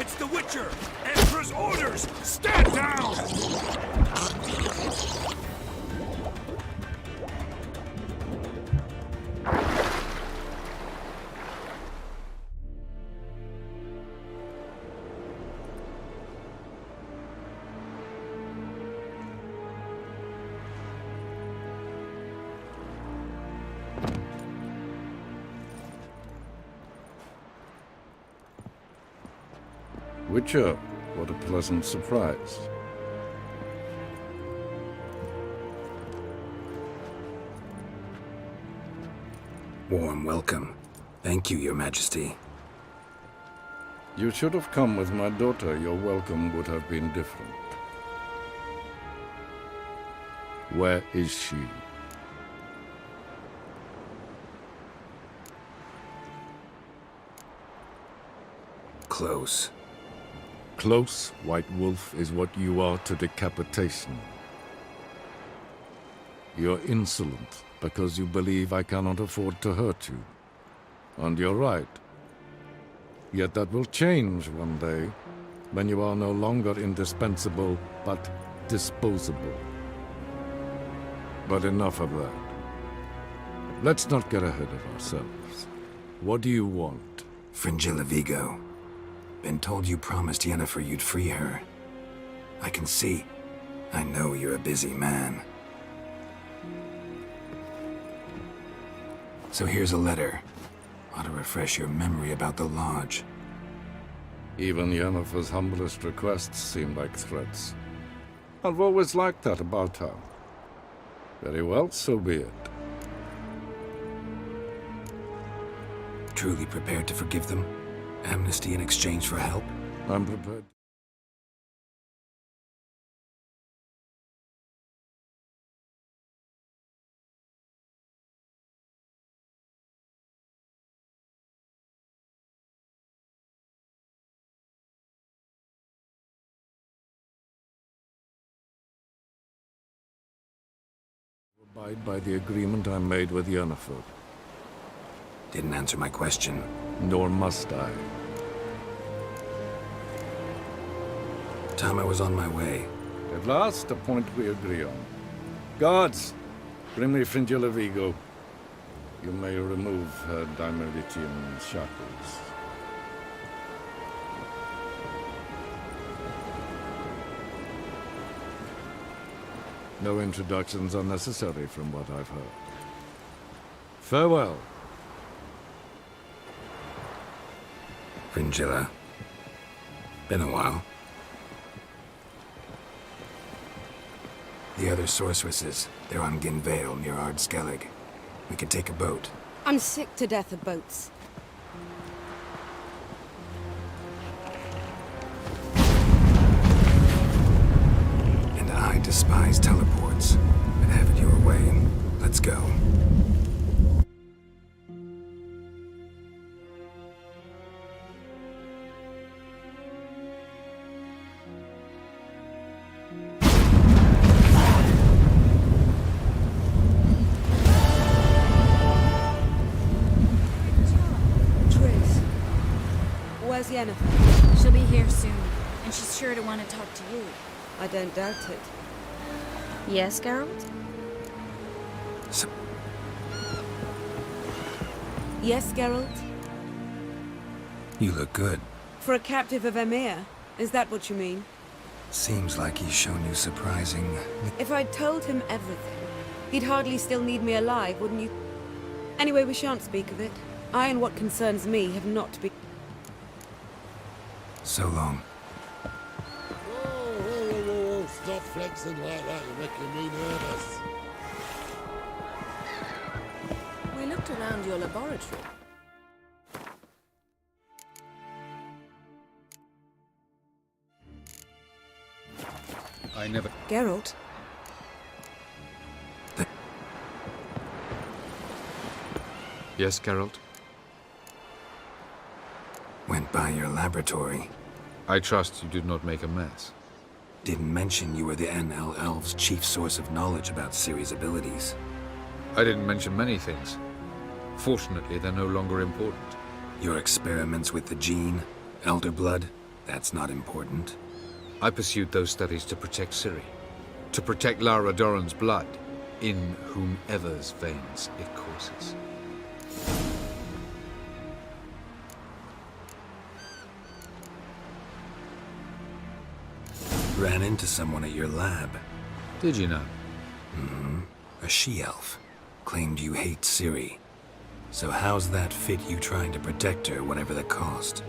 It's the Witcher! Emperor's orders! Stand down! Witcher, what a pleasant surprise. Warm welcome. Thank you, Your Majesty. You should have come with my daughter. Your welcome would have been different. Where is she? Close. Close, White Wolf, is what you are to decapitation. You're insolent because you believe I cannot afford to hurt you. And you're right. Yet that will change one day, when you are no longer indispensable, but disposable. But enough of that. Let's not get ahead of ourselves. What do you want? Fringilla Vigo. Been told you promised Yennefer you'd free her. I can see. I know you're a busy man. So here's a letter. Ought to refresh your memory about the Lodge. Even Yennefer's humblest requests seem like threats. I've always liked that about her. Very well, so be it. Truly prepared to forgive them? Amnesty in exchange for help? I'm prepared. Abide by the agreement I made with Yennefer. Didn't answer my question. Nor must I. Time I was on my way. At last, a point we agree on. Guards, bring me Fringilla Vigo. You may remove her Dimeritian shackles. No introductions are necessary from what I've heard. Farewell. Fringilla. Been a while. The other sorceresses, they're on Ginvale near Ard Skellig. We could take a boat. I'm sick to death of boats. And I despise teleports. But have it your way. Let's go. Yennefer? She'll be here soon, and she's sure to want to talk to you. I don't doubt it. Yes, Geralt? Yes, Geralt? You look good. For a captive of Emir? Is that what you mean? Seems like he's shown you surprising... If I'd told him everything, he'd hardly still need me alive, wouldn't you? Anyway, we shan't speak of it. I and what concerns me have not been... So long. Whoa, stop flexing like that, you're making me nervous. We looked around your laboratory. I never... Geralt? Yes, Geralt? Went by your laboratory. I trust you did not make a mess. Didn't mention you were the NL Elves' chief source of knowledge about Ciri's abilities. I didn't mention many things. Fortunately, they're no longer important. Your experiments with the gene, Elder Blood, that's not important. I pursued those studies to protect Ciri. To protect Lara Doran's blood, in whomever's veins it courses. Ran into someone at your lab. Did you know? Mm-hmm. A she-elf. Claimed you hate Ciri. So how's that fit you trying to protect her, whatever the cost?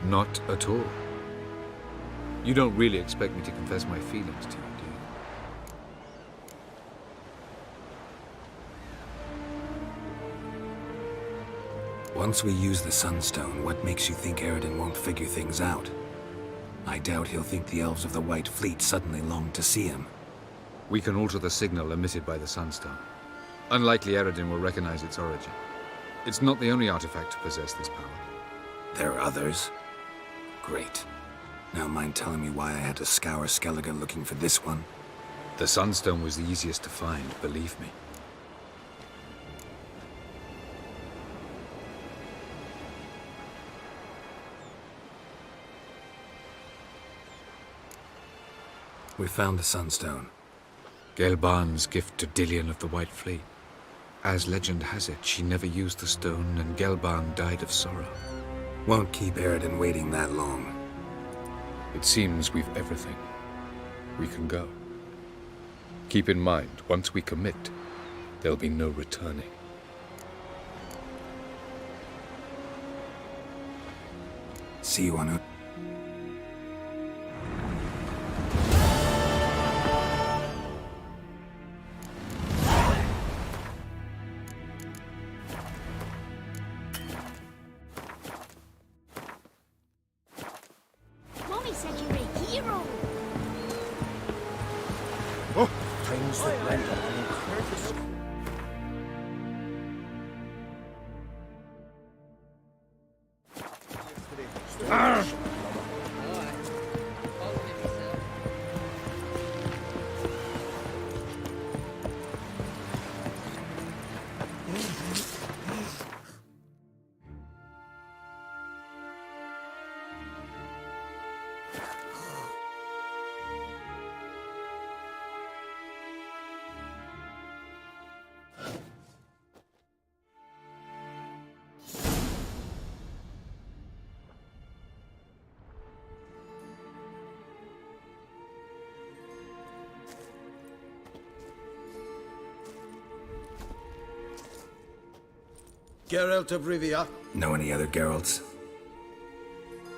Not at all. You don't really expect me to confess my feelings to you, do you? Once we use the Sunstone, what makes you think Eredin won't figure things out? I doubt he'll think the Elves of the White Fleet suddenly long to see him. We can alter the signal emitted by the Sunstone. Unlikely Eredin will recognize its origin. It's not the only artifact to possess this power. There are others? Great. Now mind telling me why I had to scour Skellige looking for this one? The Sunstone was the easiest to find, believe me. We found the Sunstone. Gelban's gift to Dillion of the White Fleet. As legend has it, she never used the stone, and Gelban died of sorrow. Won't keep Eredin waiting that long. It seems we've everything. We can go. Keep in mind, once we commit, there'll be no returning. See you on... Mommy said you were a hero. Oh, times that went on courtesy. Geralt of Rivia. Know any other Geralts?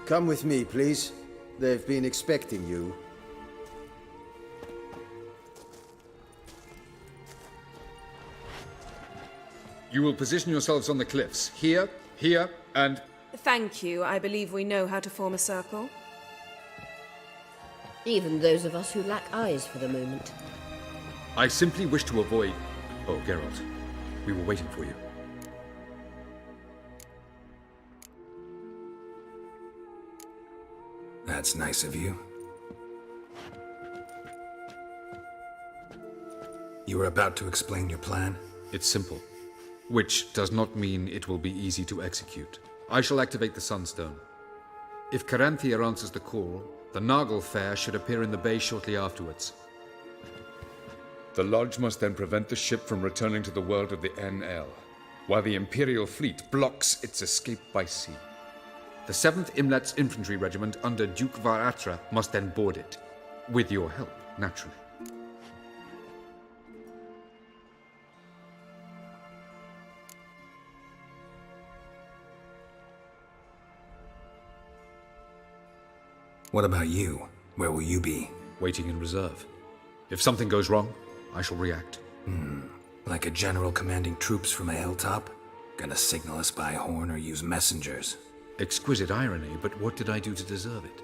Come with me, please. They've been expecting you. You will position yourselves on the cliffs. Here, here, and... Thank you. I believe we know how to form a circle. Even those of us who lack eyes for the moment. I simply wish to avoid... Oh, Geralt. We were waiting for you. That's nice of you. You were about to explain your plan? It's simple. Which does not mean it will be easy to execute. I shall activate the Sunstone. If Caranthia answers the call, the Nagle Fair should appear in the bay shortly afterwards. The Lodge must then prevent the ship from returning to the world of the NL, while the Imperial fleet blocks its escape by sea. The 7th Imlet's infantry regiment under Duke Varatra must then board it. With your help, naturally. What about you? Where will you be? Waiting in reserve. If something goes wrong, I shall react. Like a general commanding troops from a hilltop? Gonna signal us by horn or use messengers? Exquisite irony, but what did I do to deserve it?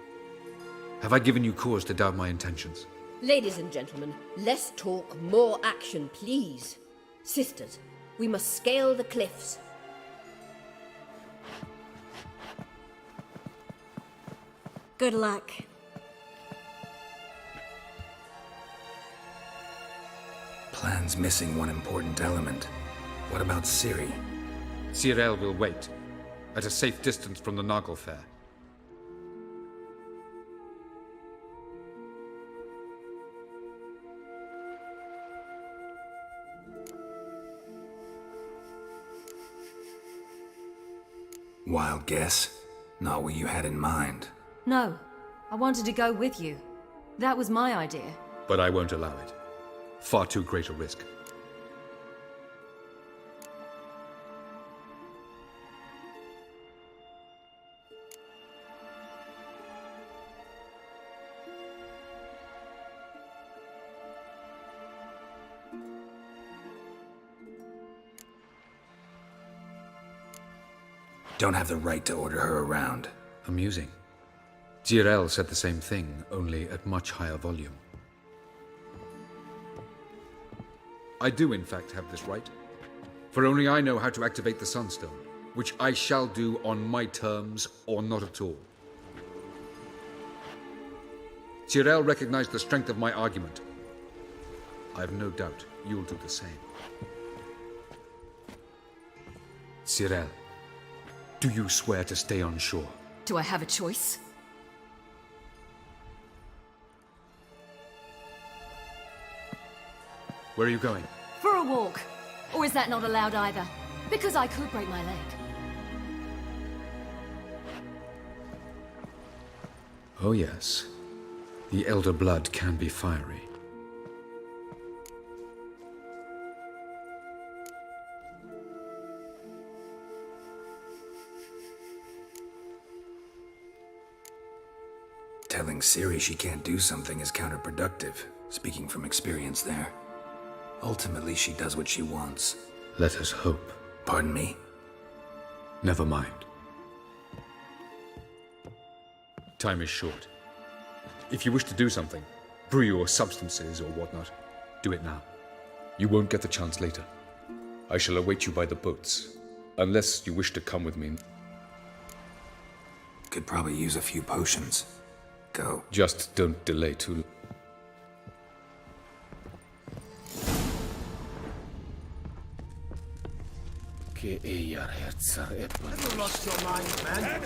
Have I given you cause to doubt my intentions? Ladies and gentlemen, less talk, more action, please. Sisters, we must scale the cliffs. Good luck. Plan's missing one important element. What about Ciri? Cyril will wait, at a safe distance from the Nagle Fair. Wild guess? Not what you had in mind. No, I wanted to go with you. That was my idea. But I won't allow it. Far too great a risk. Don't have the right to order her around. Amusing. Tyrell said the same thing, only at much higher volume. I do, in fact, have this right. For only I know how to activate the Sunstone, which I shall do on my terms or not at all. Tyrell recognized the strength of my argument. I have no doubt you'll do the same. Tyrell, do you swear to stay on shore? Do I have a choice? Where are you going? For a walk. Or is that not allowed either? Because I could break my leg. Oh yes. The Elder Blood can be fiery. Telling Ciri she can't do something is counterproductive, speaking from experience there. Ultimately, she does what she wants. Let us hope. Pardon me? Never mind. Time is short. If you wish to do something, brew your substances or whatnot, do it now. You won't get the chance later. I shall await you by the boats, unless you wish to come with me. Could probably use a few potions. Go. Just don't delay too long. Have you lost your mind, man?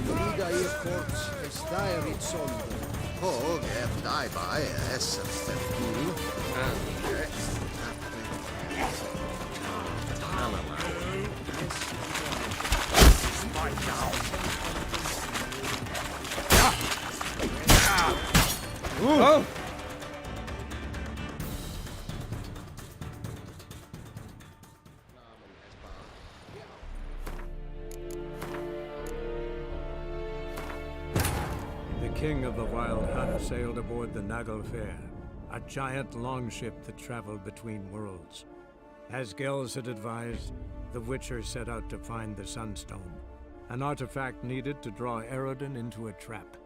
Vida i kort stær i sånden. Og deg bare SFU. Oh! The king of the Wild Hunt sailed aboard the Nagle Fair, a giant longship that traveled between worlds. As Gels had advised, the Witcher set out to find the Sunstone, an artifact needed to draw Eredin into a trap.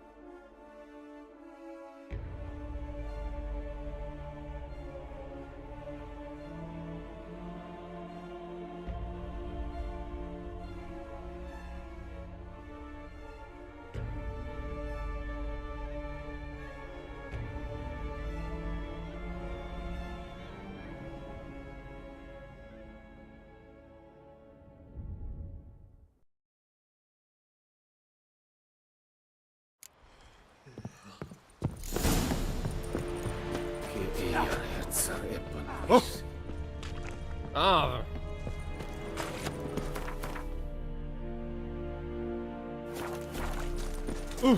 Nice. Ah. To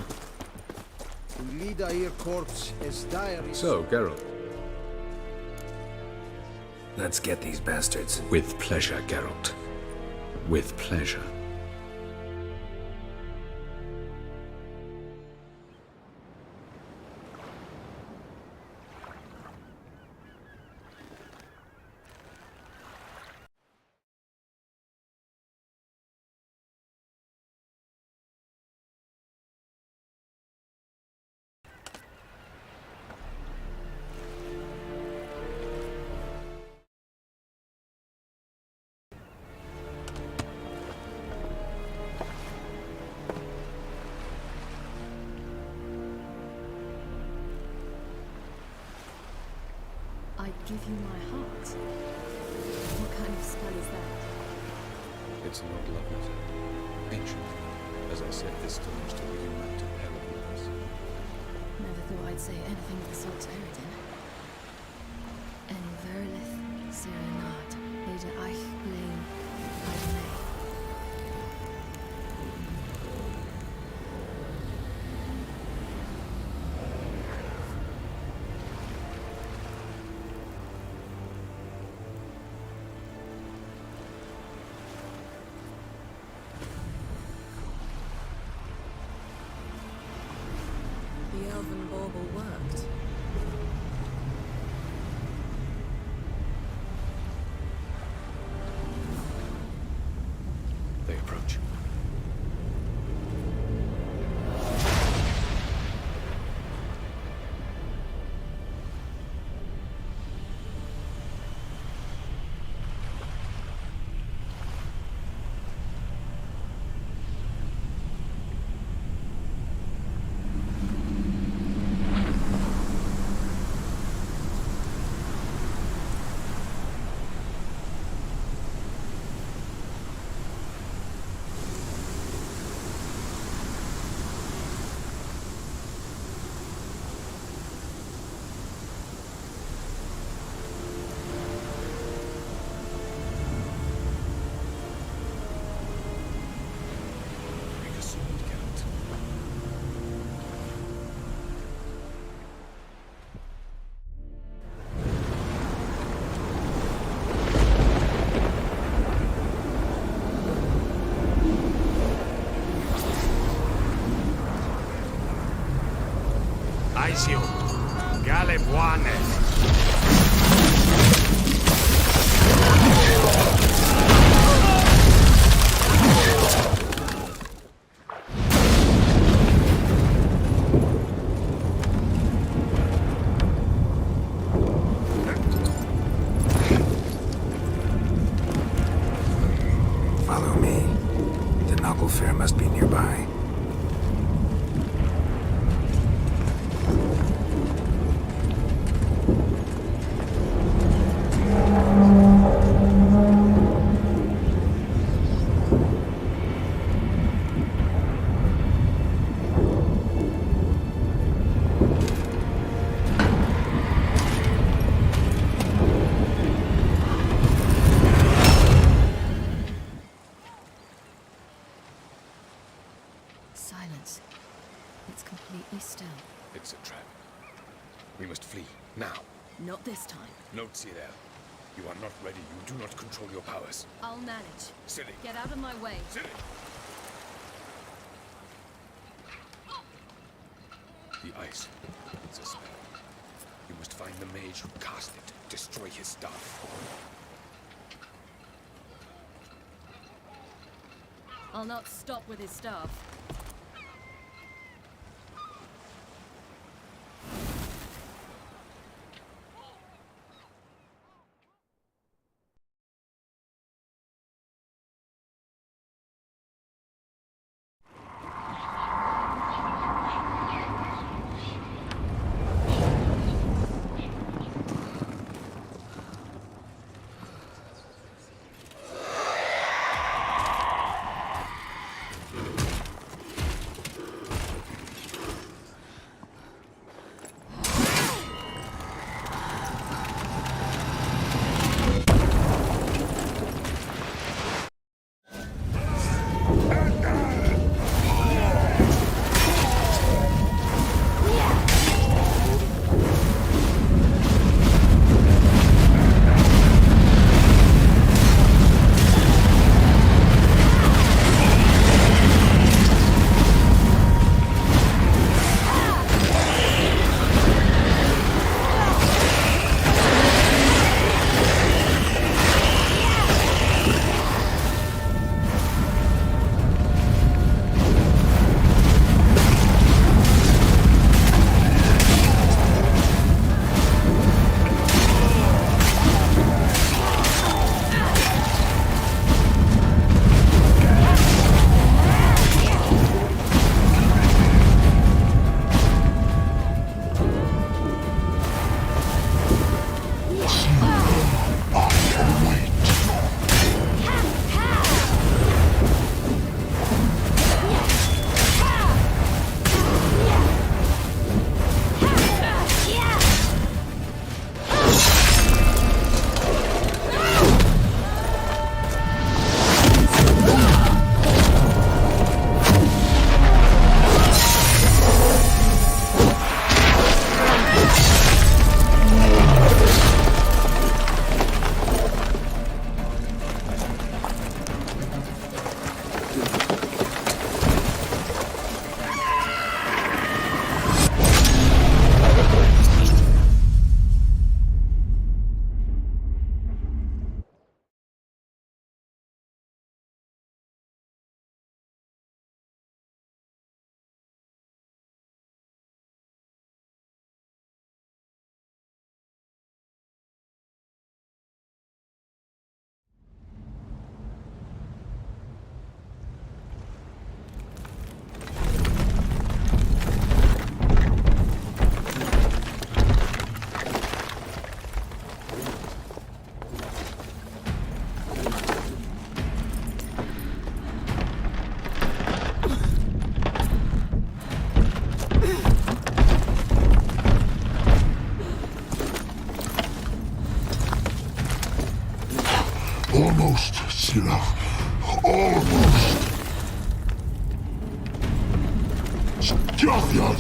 lead a corpse as dire as... So, Geralt. Let's get these bastards. With pleasure, Geralt. With pleasure. I'd give you my heart. What kind of spell is that? It's an old love letter. Ancient. As I said, this belongs to the united pair of lovers. Never thought I'd say anything of the sort to Eridan. En verlith serenade, Ada eich blame, Adonai. The elven bauble worked. They approach. Make a sword, Geralt. Aisio, Gale Buane. Follow me. The Knuckle Fair must be nearby. Silence. It's completely still. It's a trap. We must flee, now. Not this time. Note, Cyril. You are not ready. You do not control your powers. I'll manage. Silly. Get out of my way. Silly. The ice. It's a spell. You must find the mage who cast it. Destroy his staff. I'll not stop with his staff. Almost. Stafjad!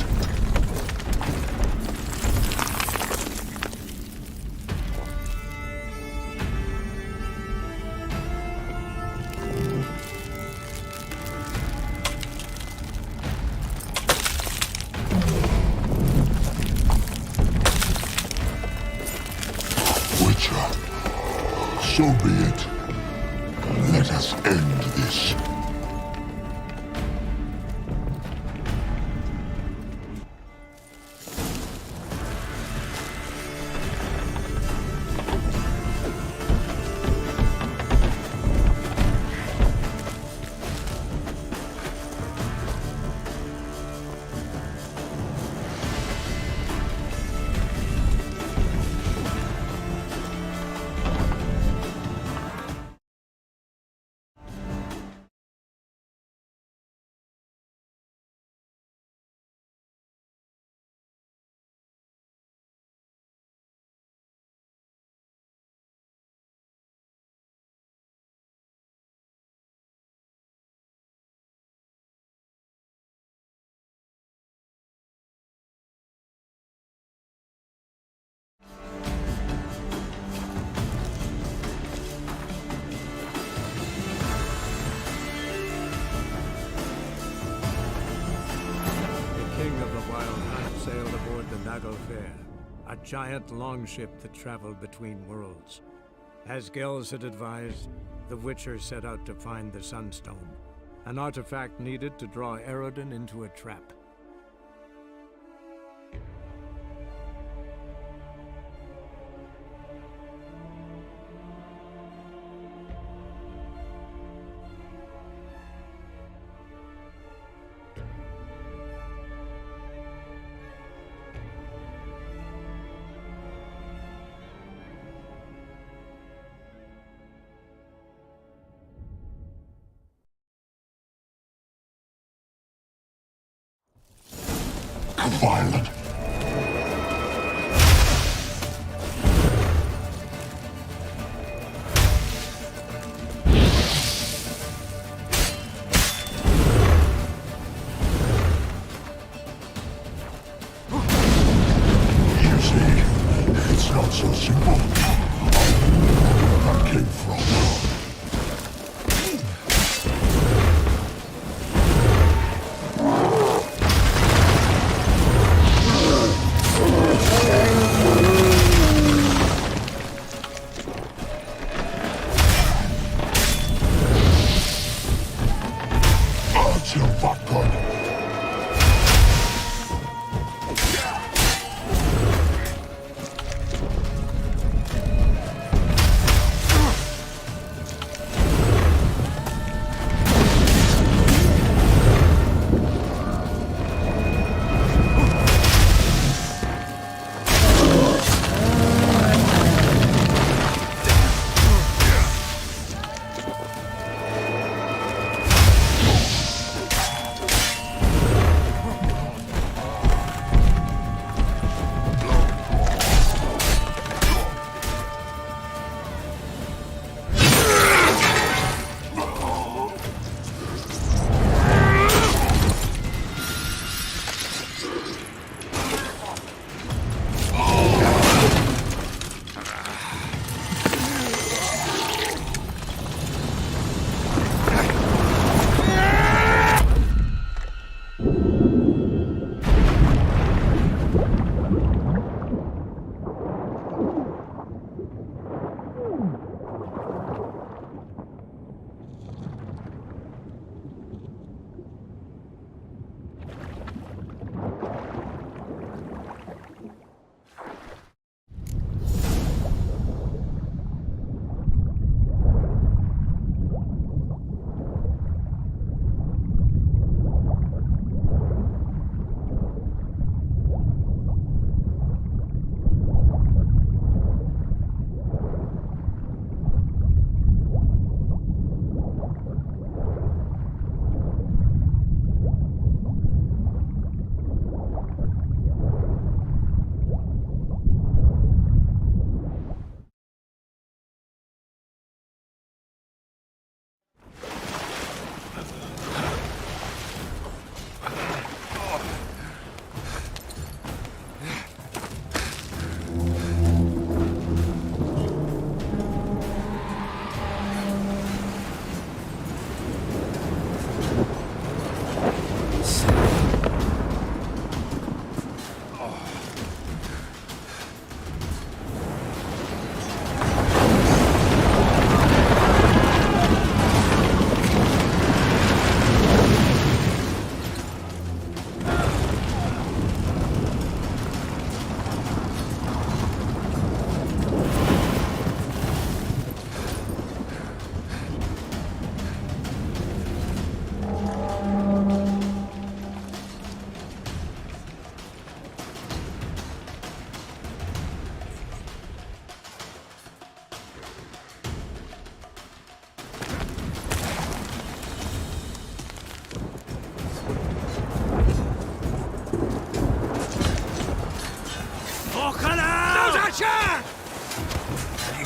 Witcher, so be it. Let us end this. A giant longship that traveled between worlds. As Gels had advised, the Witcher set out to find the Sunstone, an artifact needed to draw Eredin into a trap. Violent. You see, it's not so simple. Where that came from.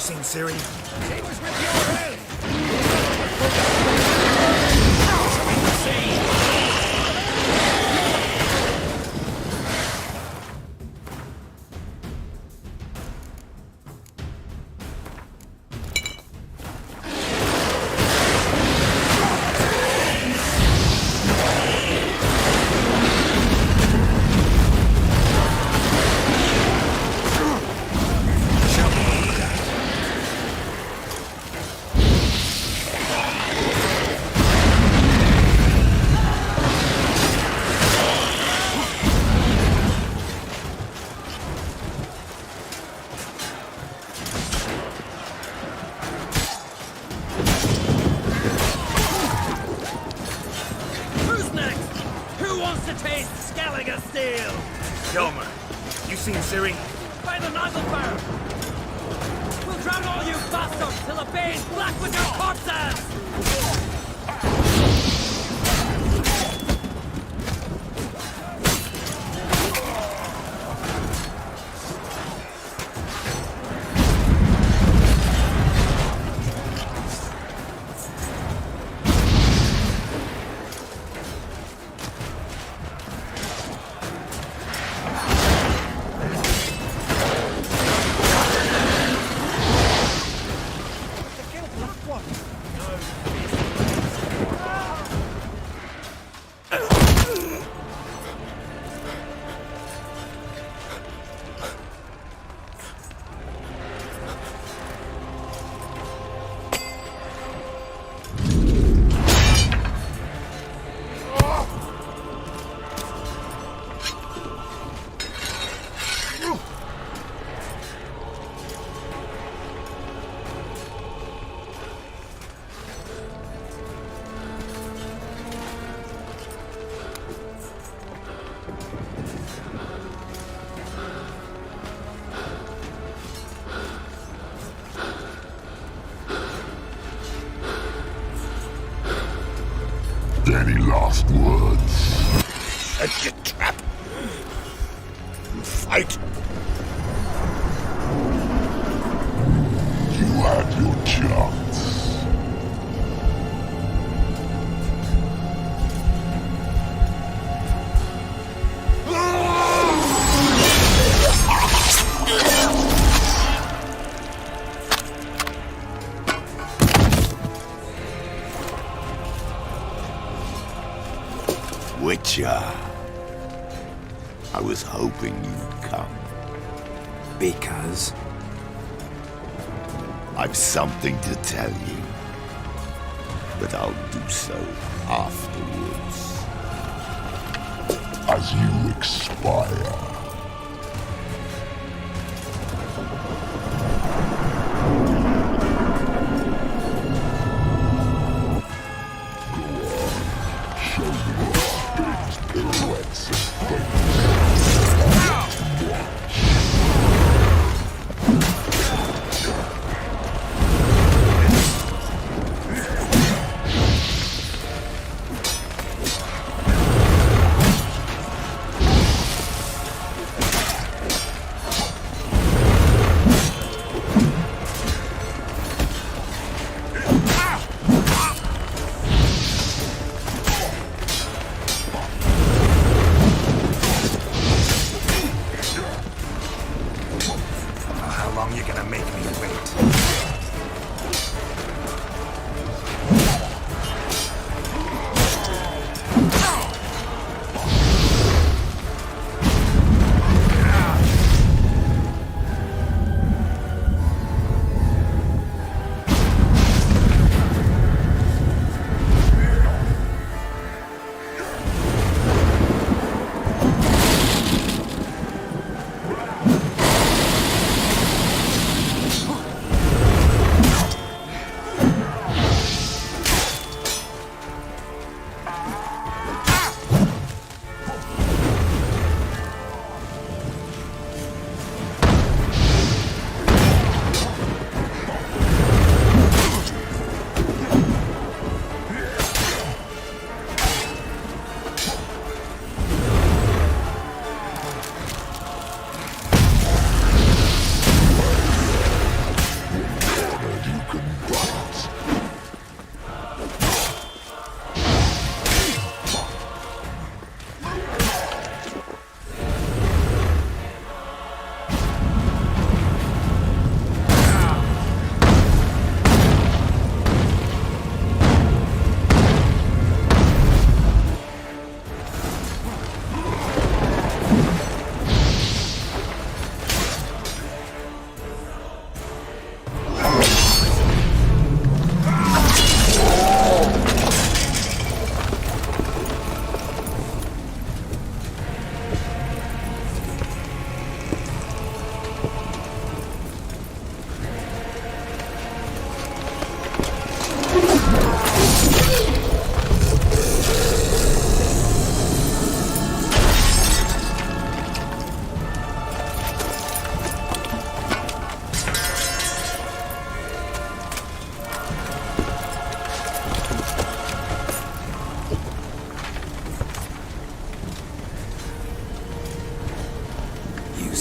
seen Ciri? She was with your help. Who's next? Who wants to taste Skellige steel? Hjalmar, you seen Ciri? By the Nagelfire! We'll drown all you bastards till the bay's black with your corpses! Any last words? Set your trap. And fight. You had your chance. Witcher. I was hoping you'd come. Because? I've something to tell you. But I'll do so afterwards. As you expire.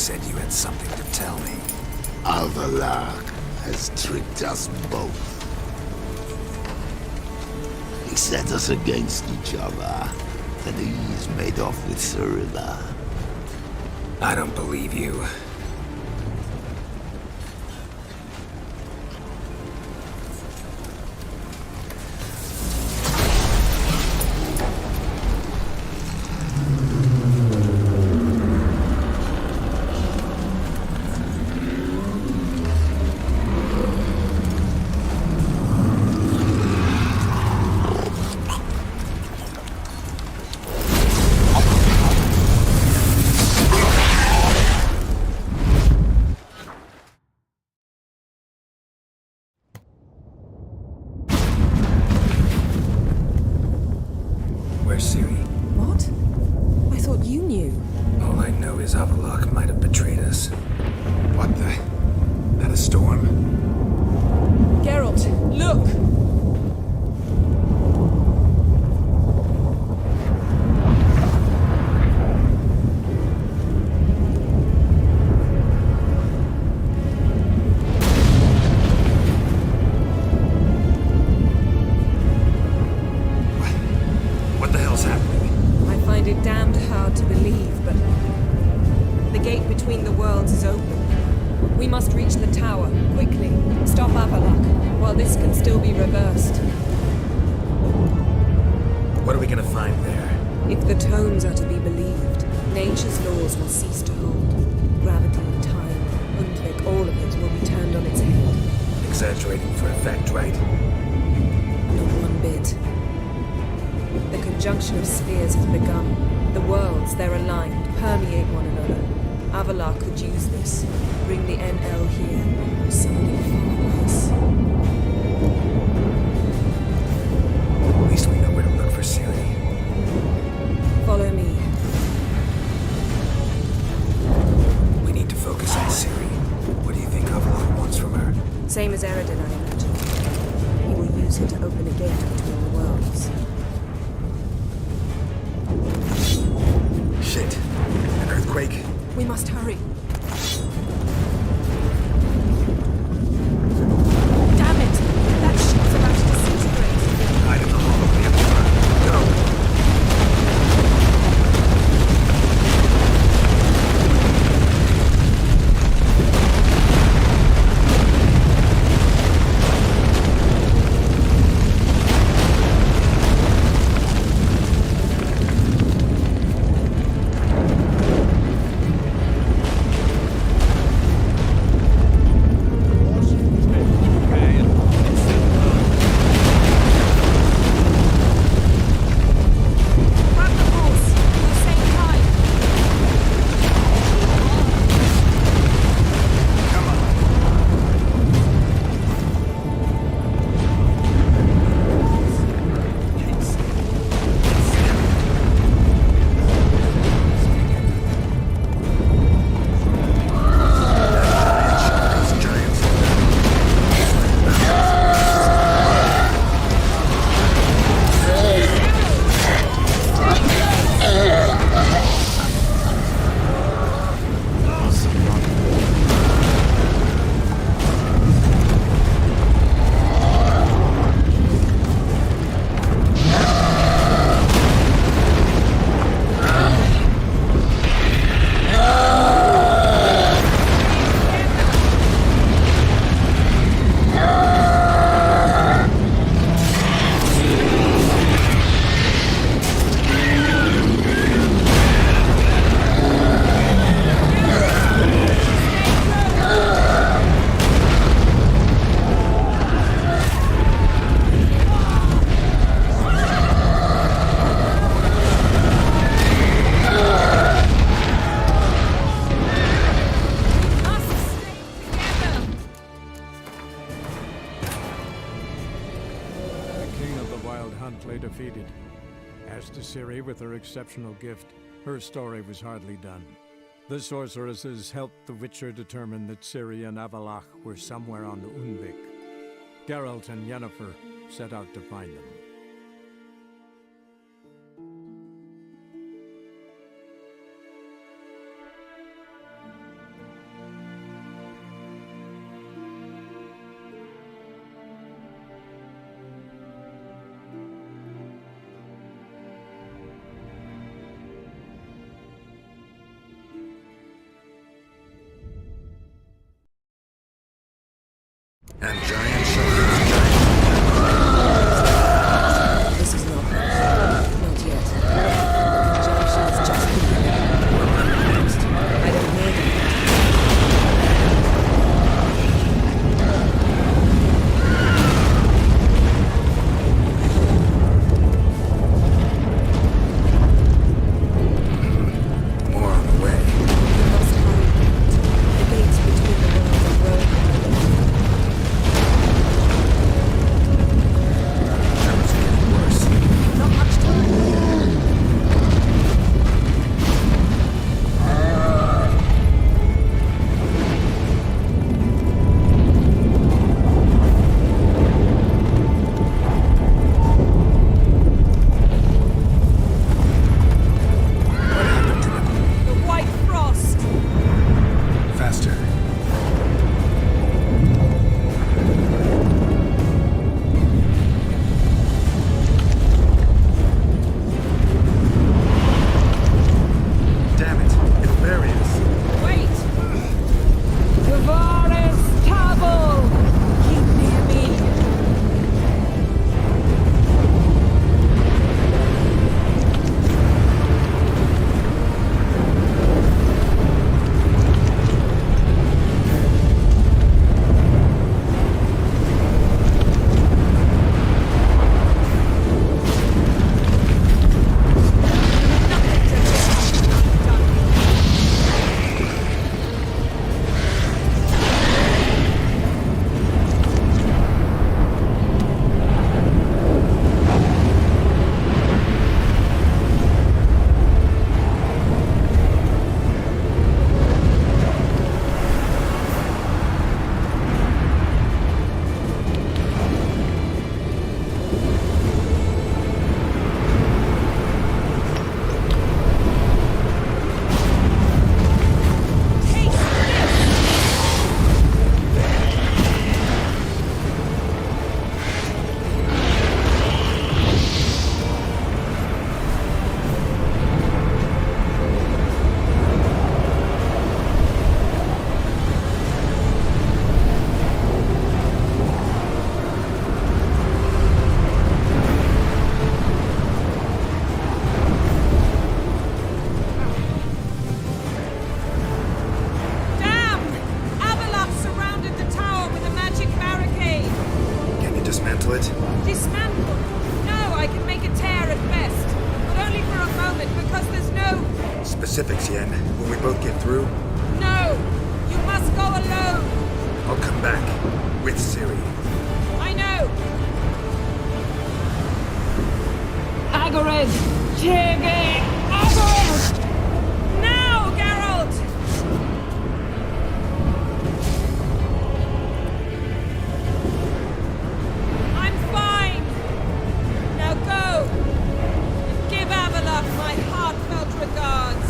said you had something to tell me. Alvalar has tricked us both. He set us against each other, and he's made off with Cirilla. I don't believe you. Where's Ciri? What? I thought you knew. All I know is Avallac'h might have betrayed us. What the? That a storm? Geralt, look! What the hell's happening? I find it damned hard to believe, but the gate between the worlds is open. We must reach the tower, quickly. Stop Avallac'h, while this can still be reversed. What are we gonna find there? If the tomes are to be believed, nature's laws will cease to hold. Gravity, time, Undvik, all of it will be turned on its head. Exaggerating for effect, right? Not one bit. The conjunction of spheres has begun. The worlds, they're aligned, permeate one another. Avallac'h could use this. Bring the NL here, or something far worse. At least we know where to look for Ciri. Follow me. We need to focus on Ciri. What do you think Avallac'h wants from her? Same as Eredin, I imagine. He will use it to open a gate between the worlds. Shit. An earthquake? We must hurry. Damn it! That ship's about to disintegrate. Hide in the hollow of the Empire. Go! defeated. As to Ciri with her exceptional gift, her story was hardly done. The sorceresses helped the Witcher determine that Ciri and Avallac'h were somewhere on Undvik. Geralt and Yennefer set out to find them. And giant shoulders, giant. This is not not yet. The conjunction is just beginning. Next. I don't know them. More on the way. You must hurry. The gates between the worlds are growing. That was getting worse. Not much time. The White Frost! Faster. Damn it. It'll bury us. Wait! Tavares Tabel! Keep near me! Damn! Avalok surrounded the tower with a magic barricade! Can you dismantle it? Dismantle? No, I can make a tear at best. But only for a moment, because there's no... Specifics, Yen. When we both get through, No! You must go alone! I'll come back. With Ciri. I know! Agarid! Tige! Agarid! Now, Geralt! I'm fine! Now go! And give Avalok my heartfelt regards!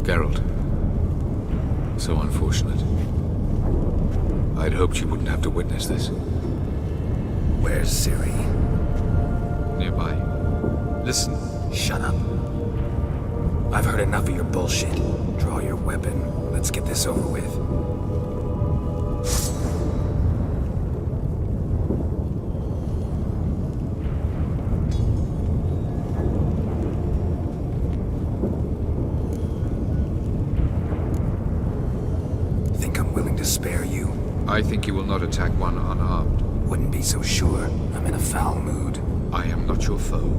Geralt. So unfortunate. I'd hoped you wouldn't have to witness this. Where's Ciri? Nearby. Listen. Shut up. I've heard enough of your bullshit. Draw your weapon. Let's get this over with. Think I'm willing to spare you? I think you will not attack one unarmed. Wouldn't be so sure. I'm in a foul mood. I am not your foe.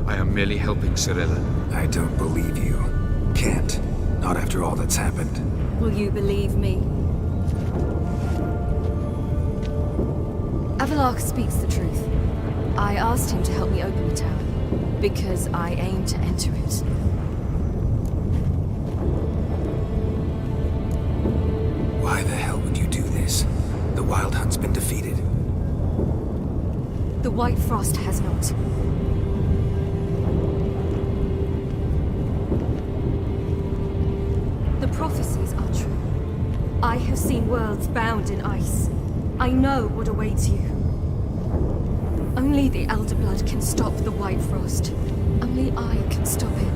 I am merely helping Cirilla. I don't believe you. Can't. Not after all that's happened. Will you believe me? Avalok speaks the truth. I asked him to help me open the tower, because I aim to enter it. Why the hell would you do this? The Wild Hunt's been defeated. The White Frost has not. The prophecies are true. I have seen worlds bound in ice. I know what awaits you. Only the Elder Blood can stop the White Frost. Only I can stop it.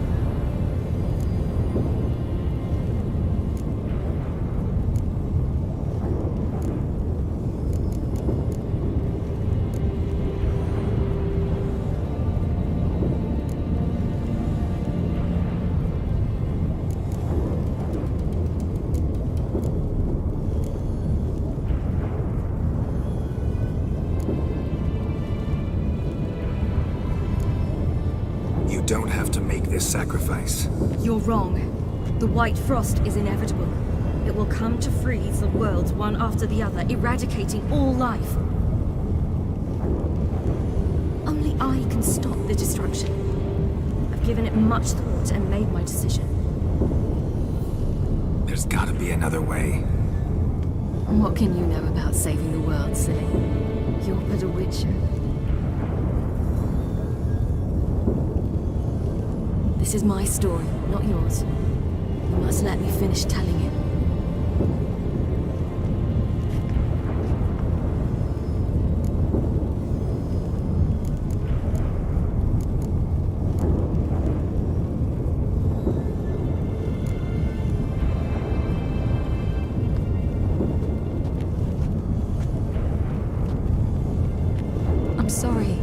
You don't have to make this sacrifice. You're wrong. The White Frost is inevitable. It will come to freeze the worlds one after the other, eradicating all life. Only I can stop the destruction. I've given it much thought and made my decision. There's gotta be another way. What can you know about saving the world, silly? You're but a witcher. This is my story, not yours. You must let me finish telling it. I'm sorry.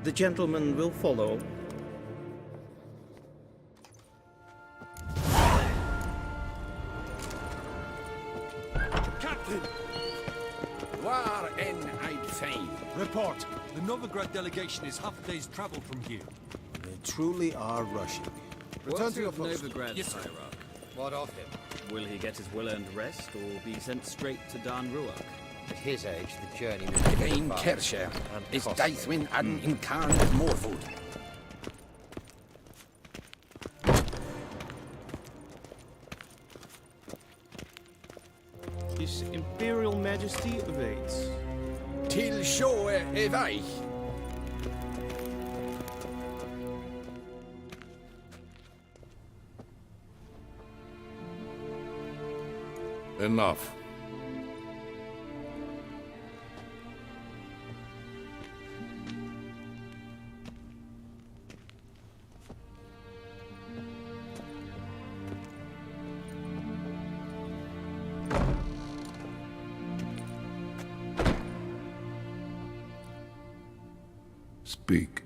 The gentleman will follow. Captain! War en I'd fain. Report. The Novigrad delegation is half a day's travel from here. They truly are rushing. Return to your post. Novigrad, Yes, sir. Hierarch. What of him? Will he get his well-earned rest, or be sent straight to Dan Ruach? At his age, the journey may be Ein far Kersher. and Is costly. Daithwin an incarnate Morwood? His Imperial Majesty awaits. Til sjåe vei. Enough. Speak.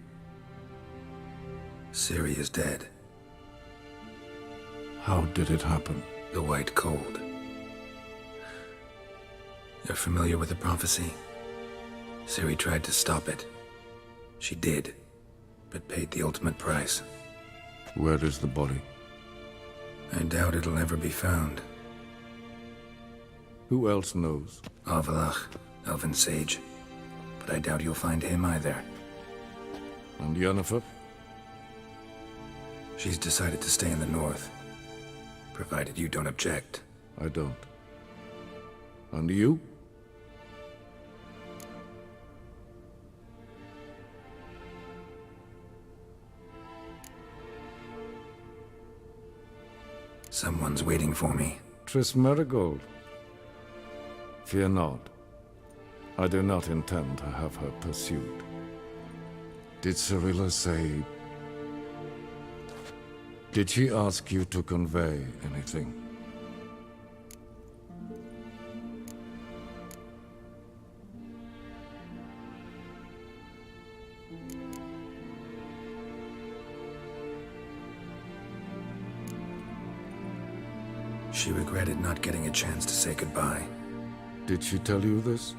Ciri is dead. How did it happen? The White Cold. You're familiar with the prophecy? Ciri tried to stop it. She did, but paid the ultimate price. Where is the body? I doubt it'll ever be found. Who else knows? Avalach, Elven Sage. But I doubt you'll find him either. And Yennefer? She's decided to stay in the north. Provided you don't object. I don't. And you? Someone's waiting for me. Triss Merigold. Fear not. I do not intend to have her pursued. Did Cirilla say... Did she ask you to convey anything? She regretted not getting a chance to say goodbye. Did she tell you this?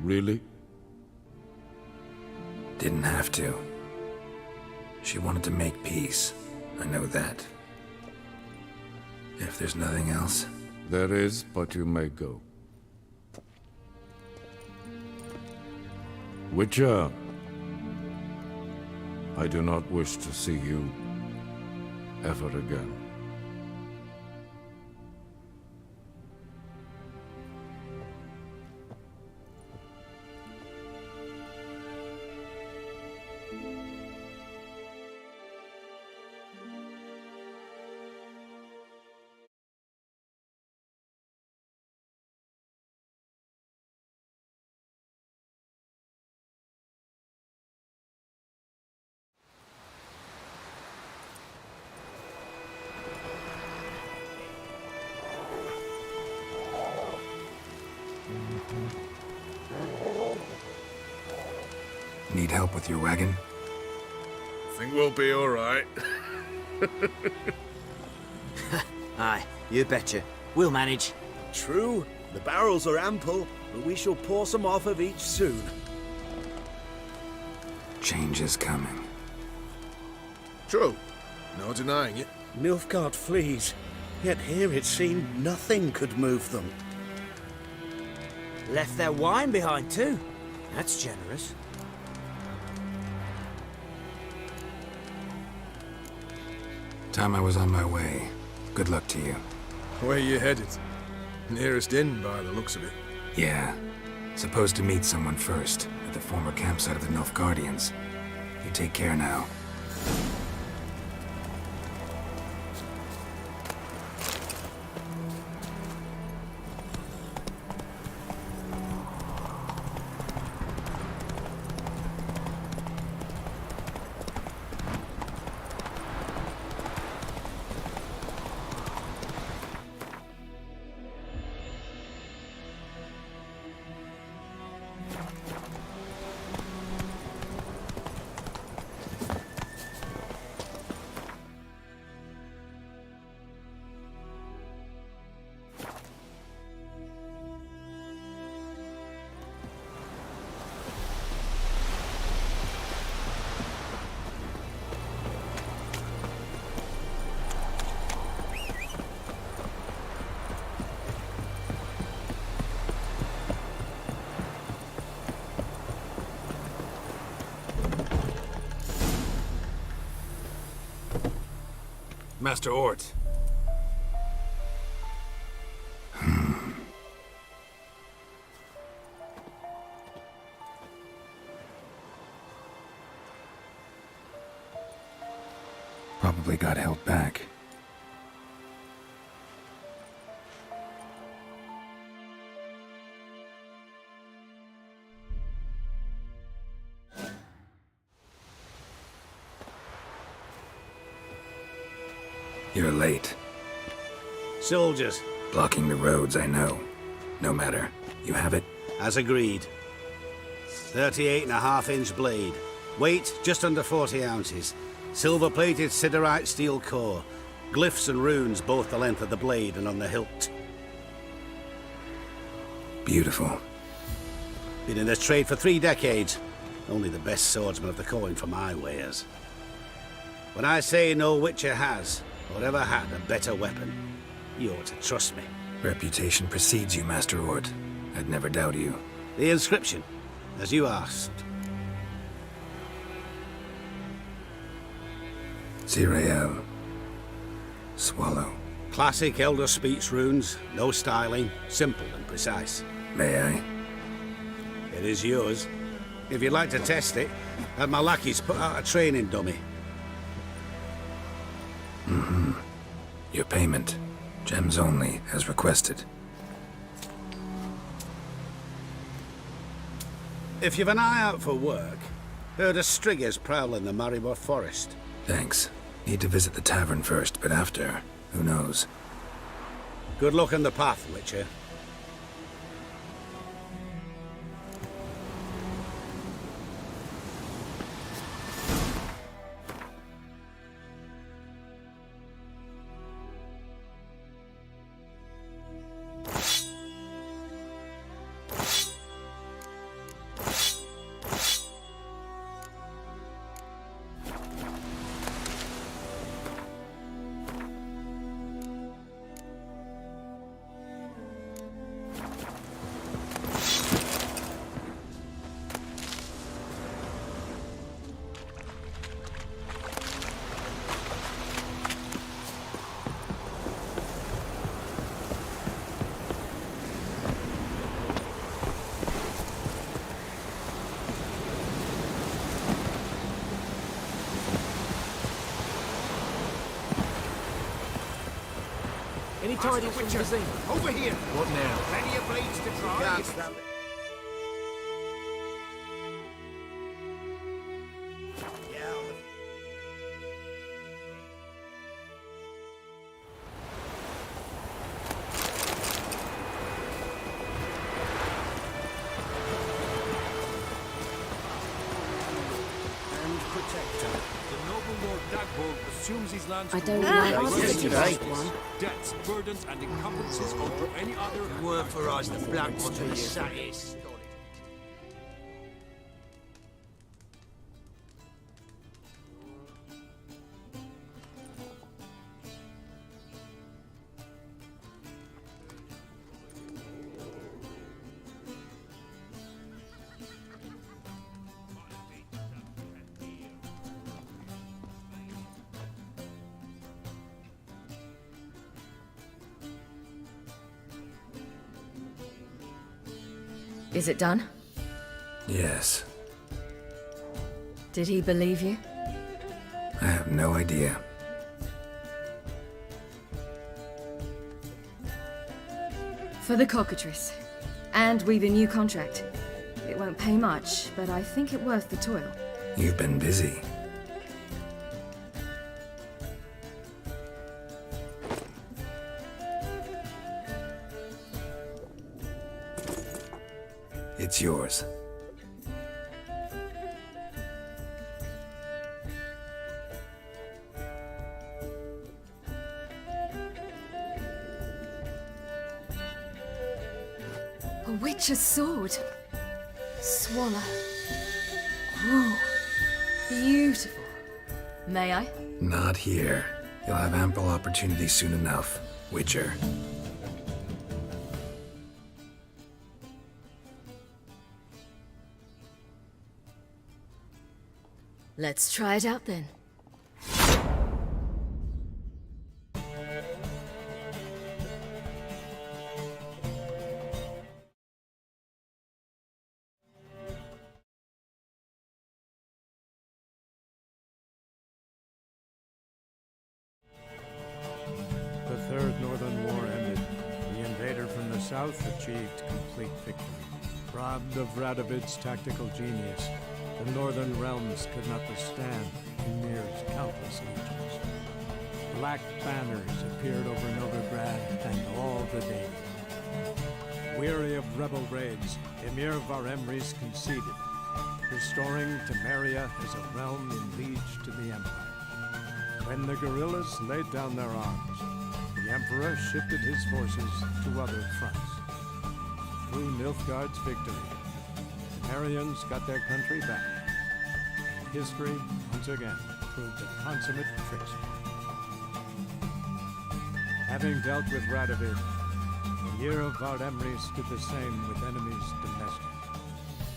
Really? Didn't have to. She wanted to make peace. I know that. If there's nothing else... There is, but you may go. Witcher, I do not wish to see you ever again. Need help with your wagon? Think we'll be all right. Aye, you betcha. We'll manage. True. The barrels are ample, but we shall pour some off of each soon. Change is coming. True. No denying it. Nilfgaard flees, yet here it seemed nothing could move them. Left their wine behind too. That's generous. Time I was on my way. Good luck to you. Where you headed? Nearest inn by the looks of it. Yeah. Supposed to meet someone first, at the former campsite of the Nilfgaardians. You take care now. Master Ort. Probably got held back. You're late. Soldiers. Blocking the roads, I know. No matter. You have it? As agreed. 38.5-inch blade. Weight just under 40 ounces. Silver-plated siderite steel core. Glyphs and runes both the length of the blade and on the hilt. Beautiful. Been in this trade for 3 decades. Only the best swordsman of the coin for my wares. When I say no Witcher has, or ever had, a better weapon, you ought to trust me. Reputation precedes you, Master Ort. I'd never doubt you. The inscription, as you asked. Zirael. Swallow. Classic Elder Speech runes, no styling, simple and precise. May I? It is yours. If you'd like to test it, have my lackeys put out a training dummy. Mm-hmm. Your payment. Gems only, as requested. If you've an eye out for work, heard of striggers prowling the Maribor forest. Thanks. Need to visit the tavern first, but after, who knows? Good luck on the path, Witcher. Any tidings from the scene? Over here! What now? Plenty of blades to try. Can't stand it. I don't like Yesterday. Debts, burdens, and encumbrances onto any other. Word for us, the black ones will satis. Is it done? Yes. Did he believe you? I have no idea. For the cockatrice. And we've a new contract. It won't pay much, but I think it worth the toil. You've been busy. It's yours. A witch's sword. Swallow. Whoa. Beautiful. May I? Not here. You'll have ample opportunity soon enough, Witcher. Let's try it out then. south achieved complete victory. Robbed of Radovid's tactical genius, the northern realms could not withstand Ymir's countless legions. Black banners appeared over Novigrad and all the Danes. Weary of rebel raids, Ymir Varemrys conceded, restoring Temeria as a realm in liege to the Empire. When the guerrillas laid down their arms, the Emperor shifted his forces to other fronts. Through Nilfgaard's victory, the Temerians got their country back. And history, once again, proved a consummate trickster. Having dealt with Radovid, Ymir of Varemrys did the same with enemies domestic.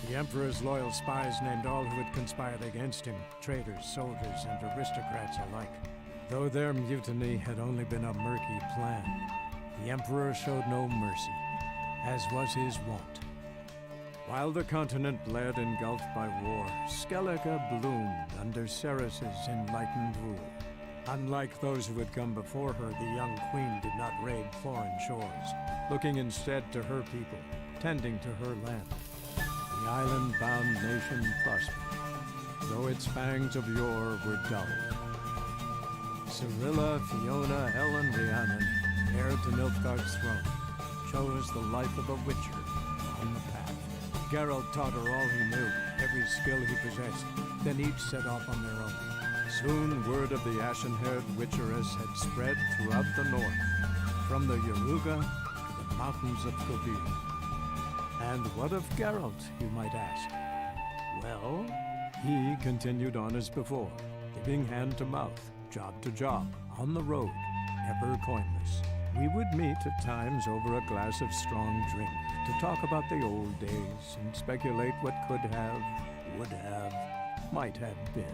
The Emperor's loyal spies named all who had conspired against him, traitors, soldiers, and aristocrats alike. Though their mutiny had only been a murky plan, the Emperor showed no mercy, as was his wont. While the continent bled engulfed by war, Skellige bloomed under Ceres's enlightened rule. Unlike those who had come before her, the young queen did not raid foreign shores, looking instead to her people, tending to her land. The island-bound nation prospered, though its fangs of yore were dulled. Cyrilla, Fiona, Helen, Rhiannon, heir to Nilfgaard's throne, chose the life of a witcher on the path. Geralt taught her all he knew, every skill he possessed, then each set off on their own. Soon word of the ashen-haired witcheress had spread throughout the north, from the Yaruga to the mountains of Kovir. And what of Geralt, you might ask? Well, he continued on as before, giving hand to mouth, job to job, on the road, ever coinless. We would meet at times over a glass of strong drink to talk about the old days and speculate what could have, would have, might have been.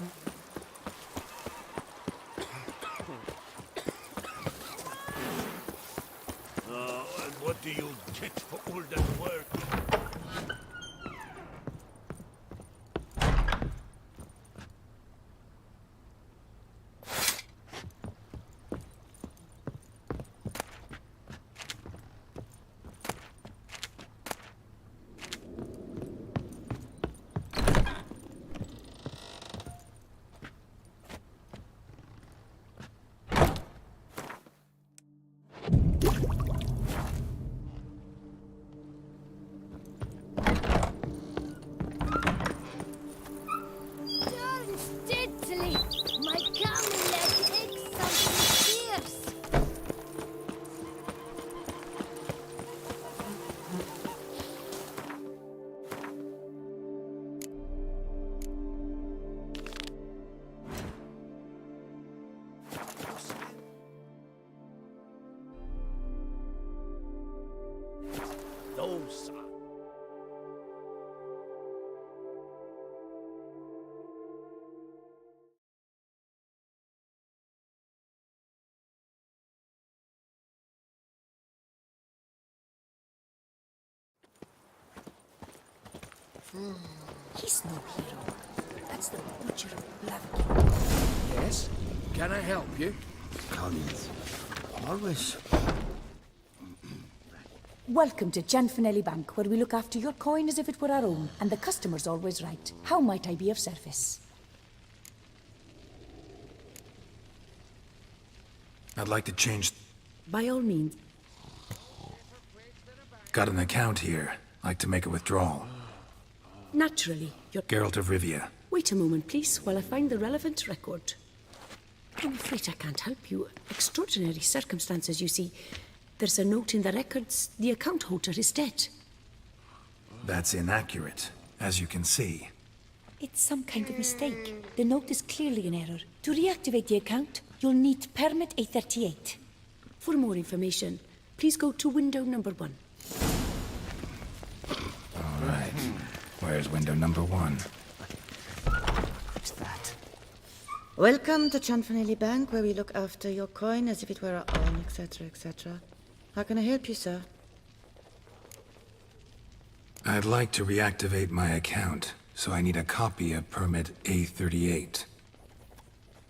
And what do you get for all that work? Steadily, my coming leg aches something fierce. Those He's no hero. That's the butcher of Blaviken. Yes? Can I help you? Collins. Always. Welcome to Gianfinelli Bank, where we look after your coin as if it were our own, and the customer's always right. How might I be of service? I'd like to change... By all means. Got an account here. Like to make a withdrawal. Naturally, you're... Geralt of Rivia. Wait a moment, please, while I find the relevant record. I'm afraid I can't help you. Extraordinary circumstances, you see. There's a note in the records. The account holder is dead. That's inaccurate, as you can see. It's some kind of mistake. The note is clearly in error. To reactivate the account, you'll need permit A38. For more information, please go to window number 1. All right. Where's window number 1? What's that? Welcome to Gianfinelli Bank, where we look after your coin as if it were our own, etc., etc. How can I help you, sir? I'd like to reactivate my account, so I need a copy of permit A38.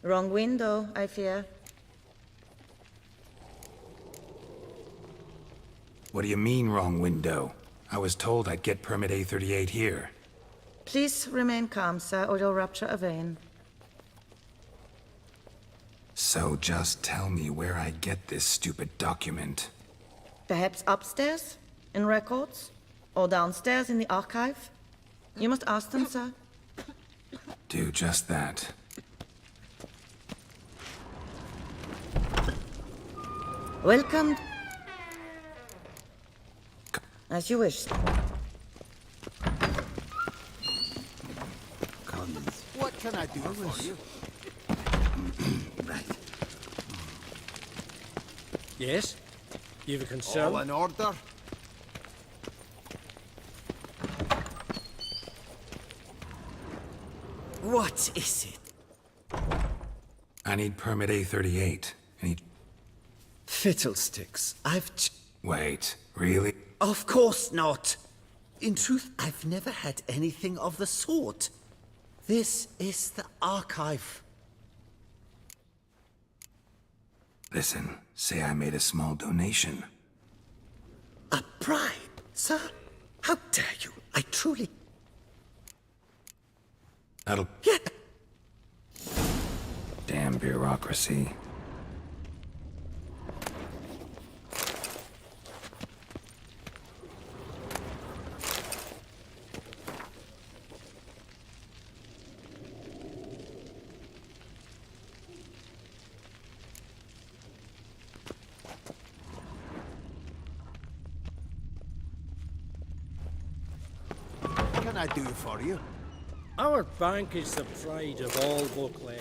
Wrong window, I fear. What do you mean, wrong window? I was told I'd get permit A38 here. Please remain calm, sir, or you'll rupture a vein. So just tell me where I get this stupid document. Perhaps upstairs, in records, or downstairs in the archive? You must ask them, sir. Do just that. Welcome. As you wish. Collins. What can I do for you? Right. Yes? You've a concern? All in order? What is it? I need permit A38. Fiddlesticks. Wait, really? Of course not. In truth, I've never had anything of the sort. This is the archive. Listen, say I made a small donation. A bribe, sir? How dare you? I truly... That'll... Yeah. Damn bureaucracy. What can I do for you? Our bank is the pride of all Beauclair.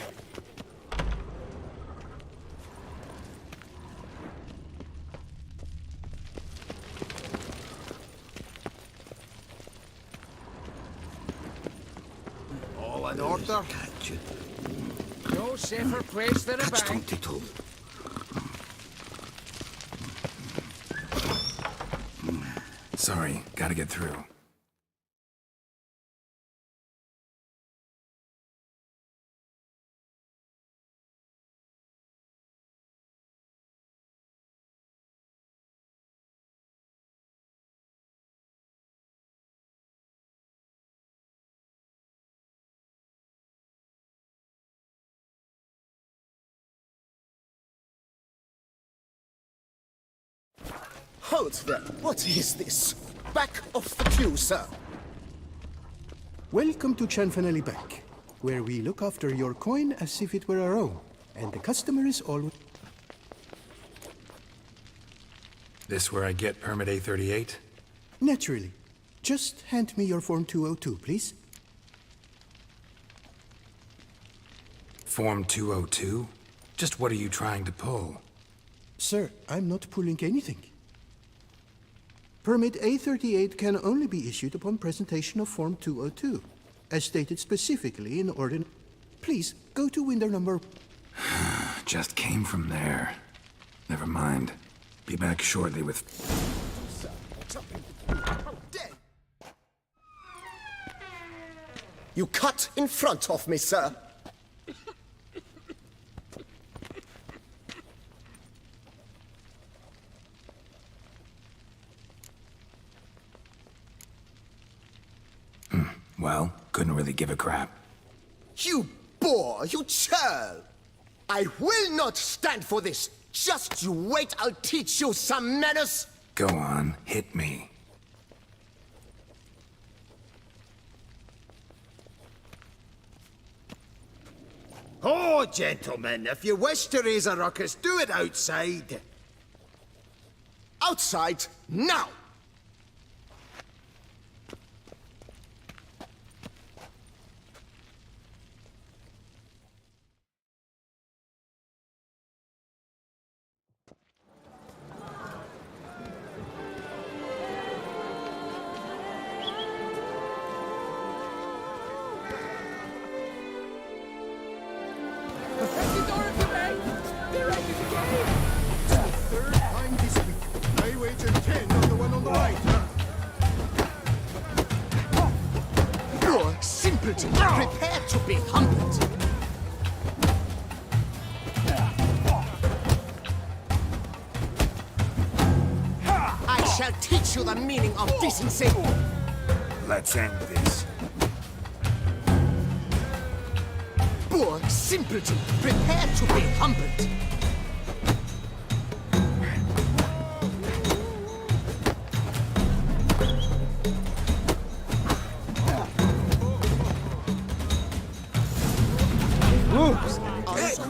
All in order? you? No safer place than a Catch bank. tight, Tito. Sorry, gotta get through. Halt there! What is this? Back off the queue, sir! Welcome to Chanfanelli Bank, where we look after your coin as if it were our own, and the customer is always... This where I get permit A38? Naturally. Just hand me your Form 202, please. Form 202? Just what are you trying to pull? Sir, I'm not pulling anything. Permit A38 can only be issued upon presentation of Form 202, as stated specifically in Ordin... Please, go to window number... Just came from there. Never mind. Be back shortly with... You cut in front of me, sir! Well, couldn't really give a crap. You boor! You churl! I will not stand for this! Just you wait, I'll teach you some manners! Go on, hit me. Oh, gentlemen, if you wish to raise a ruckus, do it outside. Outside, now! Third time this week. I wager 10 on the one on the right. Poor simpleton! Prepare to be humbled! I shall teach you the meaning of decency! Let's end this. Poor simpleton! Prepare to be humbled!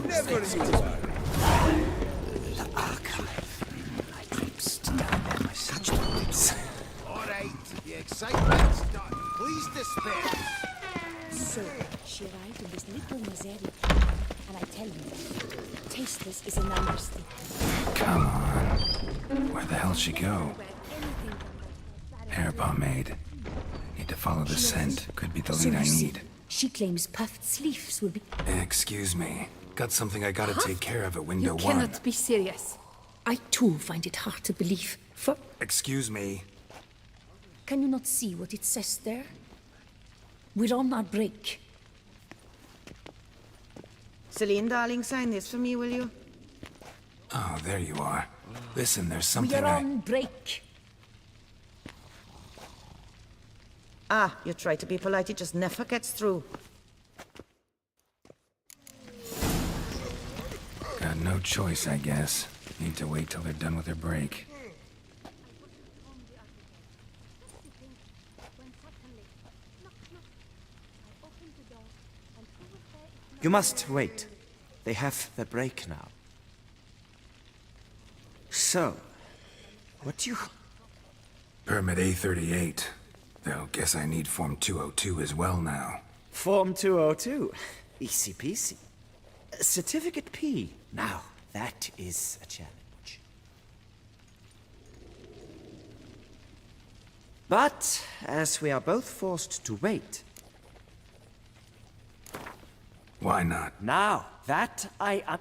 Never you The archive. My lips down on my such lips. Alright, the excitement's done. Please disperse. So, she arrived in this little Mazeri, and I tell you, tasteless is an understatement. Come on. Where the hell she go? Hair pomade. Need to follow the scent. Could be the lead I need. She claims puffed sleeves will be... Excuse me. Got something I gotta take care of at window You one. cannot be serious. I too find it hard to believe. For... Excuse me. Can you not see what it says there? We're on our break. Celine, darling, sign this for me, will you? Oh, there you are. Listen, there's something We are on break. Ah, you try to be polite, it just never gets through. Got no choice, I guess. Need to wait till they're done with their break. You must wait. They have their break now. So, what do you... Permit A38. Though, guess I need Form 202 as well now. Form 202. Easy peasy. Certificate P. Now, that is a challenge. But, as we are both forced to wait... Why not? Now, that I...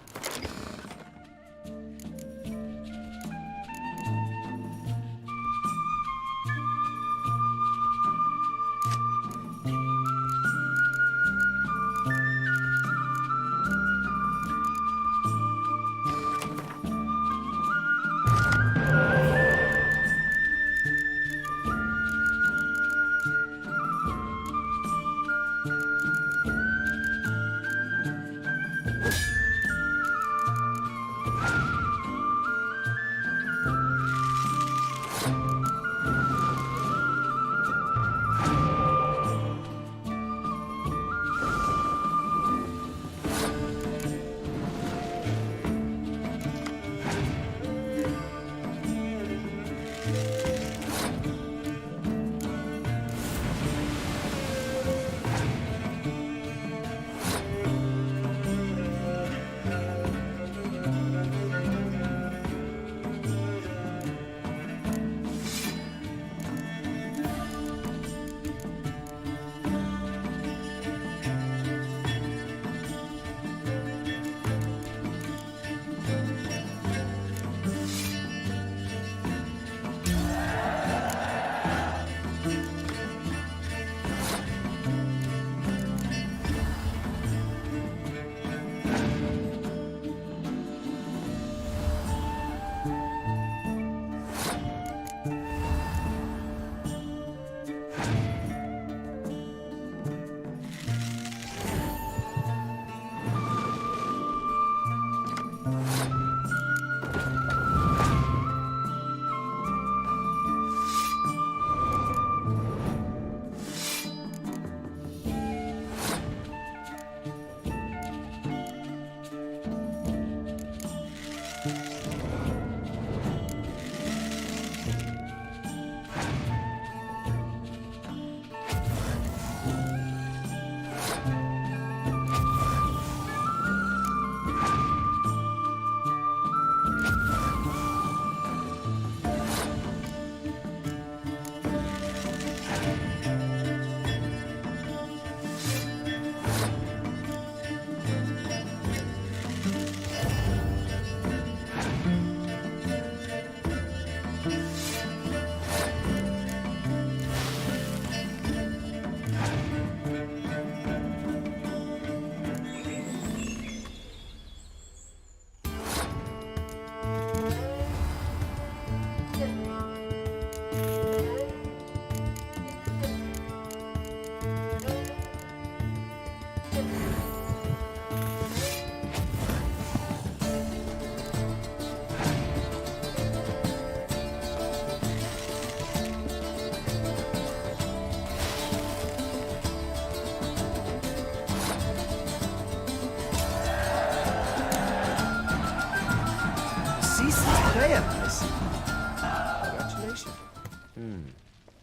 Congratulations.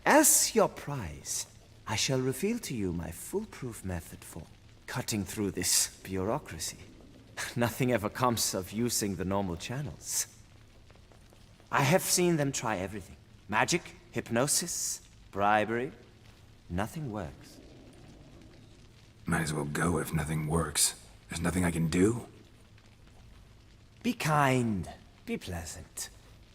As your prize, I shall reveal to you my foolproof method for cutting through this bureaucracy. Nothing ever comes of using the normal channels. I have seen them try everything. Magic, hypnosis, bribery. Nothing works. Might as well go if nothing works. There's nothing I can do. Be kind. Be pleasant.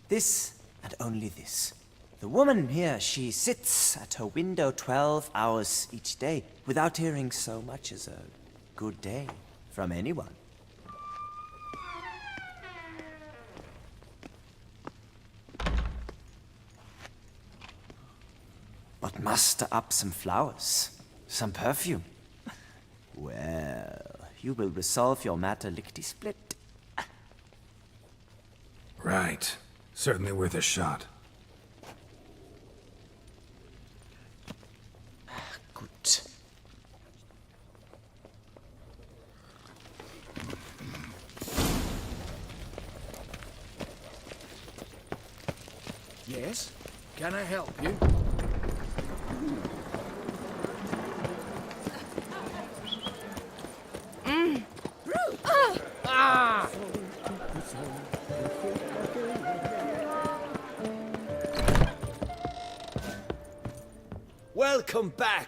This and only this. The woman here, she sits at her window 12 hours each day without hearing so much as a good day from anyone. But muster up some flowers, some perfume. Well, you will resolve your matter lickety-split. Right. Certainly worth a shot. Good. Yes? Can I help you? Ah! Welcome back.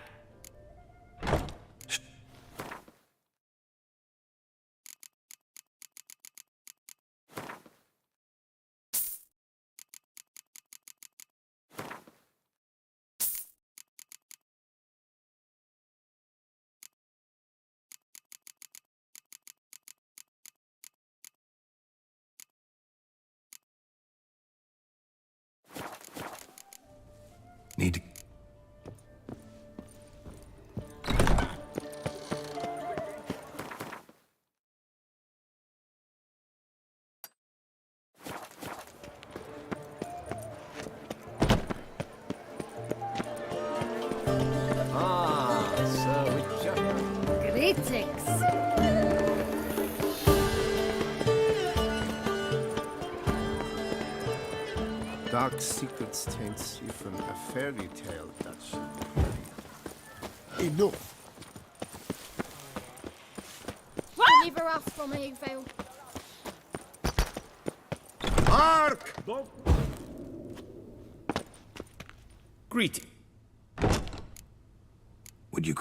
Need to... Sir Witcher. Greetings. Dark secrets taints you from a fairy tale, Dutch. Enough. Deliver us from Egvale. Hark! Greeting. Would you...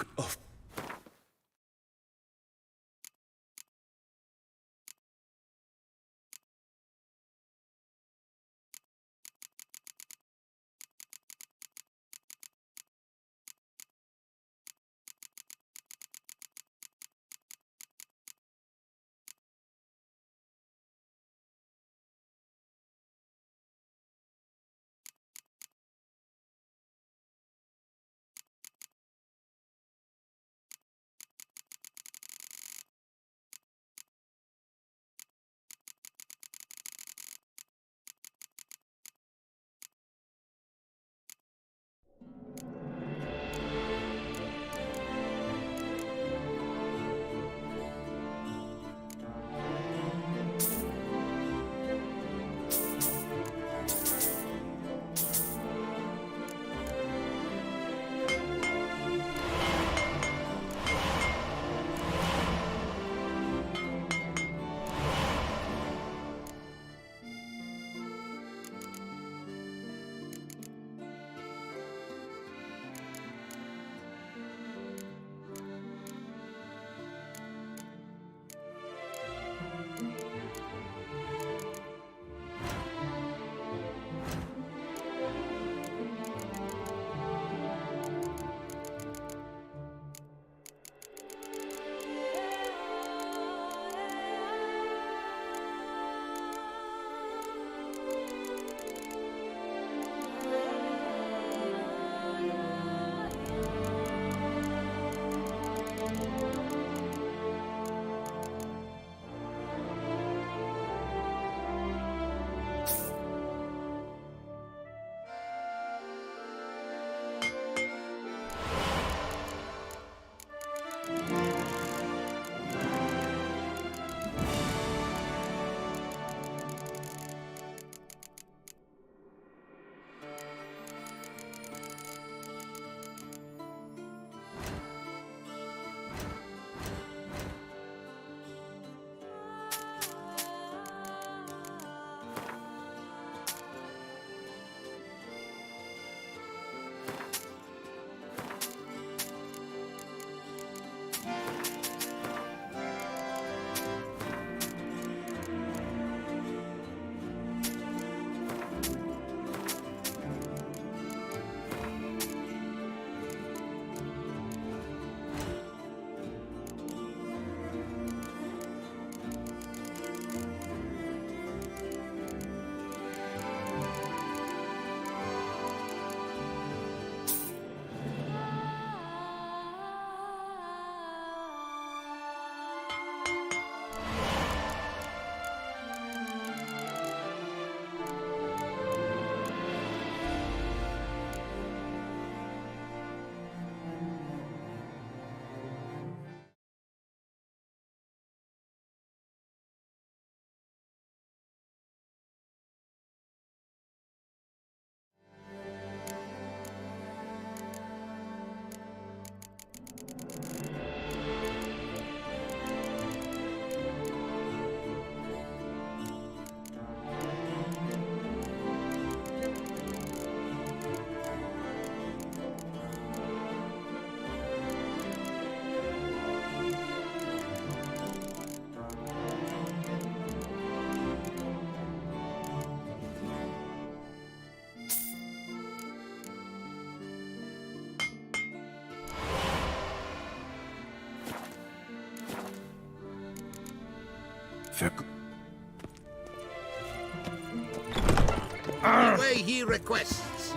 The way he requests.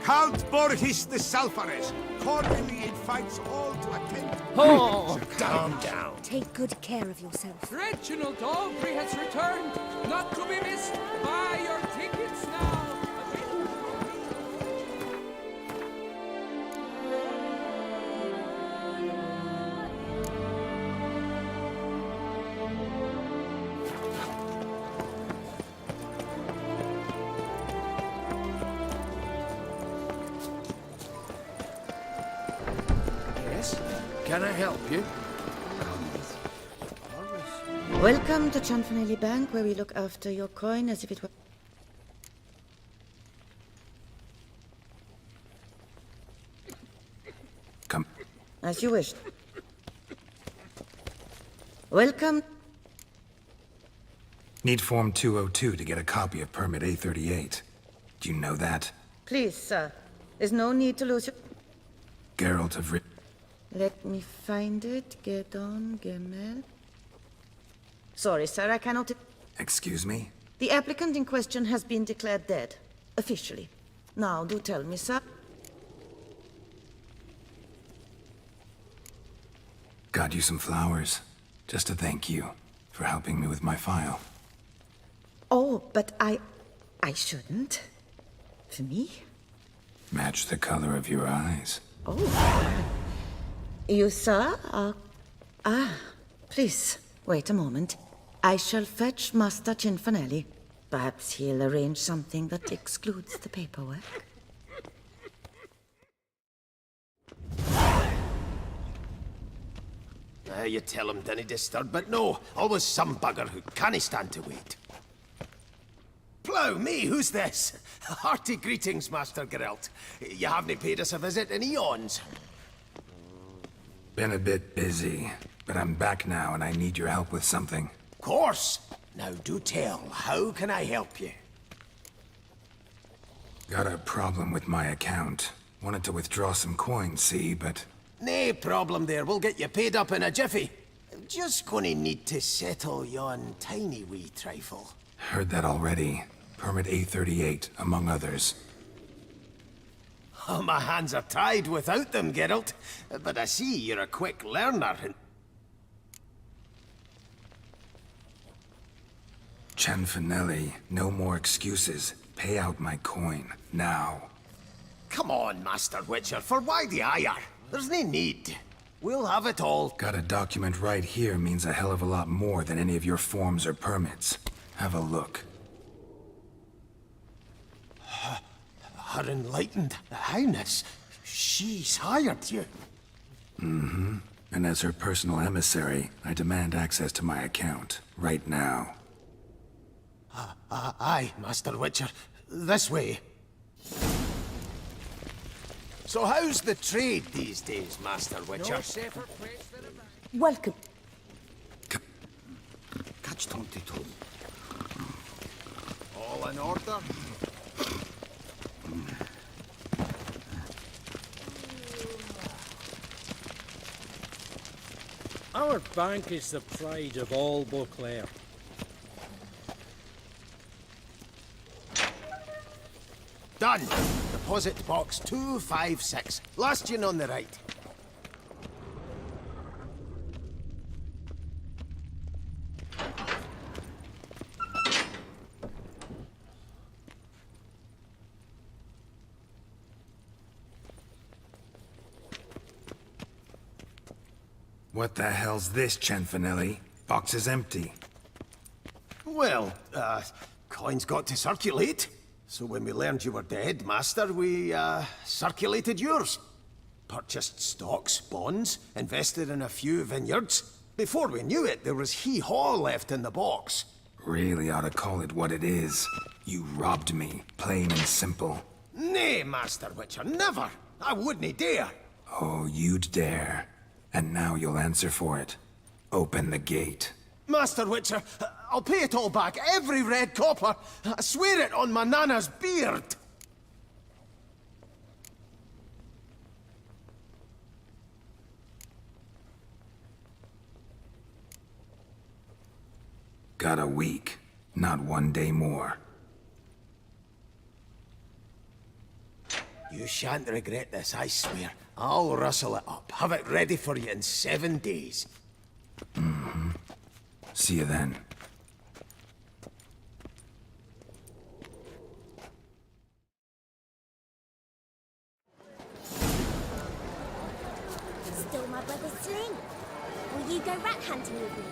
Count Borgis the Sulphurous. Cordially invites all to attend. Oh, calm down. Take good care of yourself. Reginald Aubrey has returned, not to be missed. Buy your tickets now. Yes? Can I help you? Welcome to Chanfanelli Bank, where we look after your coin as if it were... Come. As you wish. Welcome. Need Form 202 to get a copy of Permit A38. Do you know that? Please, sir. There's no need to lose your... Geralt of Riv... Let me find it. Get on, Gemel. Sorry, sir, I cannot... Excuse me? The applicant in question has been declared dead. Officially. Now, do tell me, sir. Got you some flowers. Just to thank you for helping me with my file. Oh, but I shouldn't. For me? Match the color of your eyes. Oh. You, sir, are... please, wait a moment. I shall fetch Master Cinfanelli. Perhaps he'll arrange something that excludes the paperwork. You tell him, dinna disturb, but no, always some bugger who can't stand to wait. Plough me, who's this? Hearty greetings, Master Geralt. You haven't paid us a visit in eons. Been a bit busy, but I'm back now and I need your help with something. Of course. Now do tell, how can I help you? Got a problem with my account. Wanted to withdraw some coins, see, but... Nae problem there, we'll get you paid up in a jiffy. Just gonna need to settle yon tiny wee trifle. Heard that already. Permit A38, among others. Oh, my hands are tied without them, Geralt. But I see you're a quick learner. Chanfanelli, no more excuses. Pay out my coin, now. Come on, Master Witcher, for why the ire? There's no need. We'll have it all. Got a document right here means a hell of a lot more than any of your forms or permits. Have a look. Her enlightened highness. She's hired you. Mm-hmm. And as her personal emissary, I demand access to my account, right now. Aye, Master Witcher. This way. So how's the trade these days, Master Witcher? No safer place than a man. Welcome. Catch 22. All in order? Our bank is the pride of all Beauclair. Done. Deposit box 256. Last one on the right. What the hell's this, Chanfanelli? Box is empty. Well, coins got to circulate. So when we learned you were dead, Master, we, circulated yours. Purchased stocks, bonds, invested in a few vineyards. Before we knew it, there was hee-haw left in the box. Really ought to call it what it is. You robbed me, plain and simple. Nay, Master Witcher, never! I wouldn't dare! Oh, you'd dare. And now you'll answer for it. Open the gate. Master Witcher, I'll pay it all back, every red copper. I swear it on my nana's beard. Got a week, not 1 day more. You shan't regret this, I swear. I'll rustle it up. Have it ready for you in 7 days. Mm-hmm. See you then. Stole my brother's sling. Will you go rat hunting with me?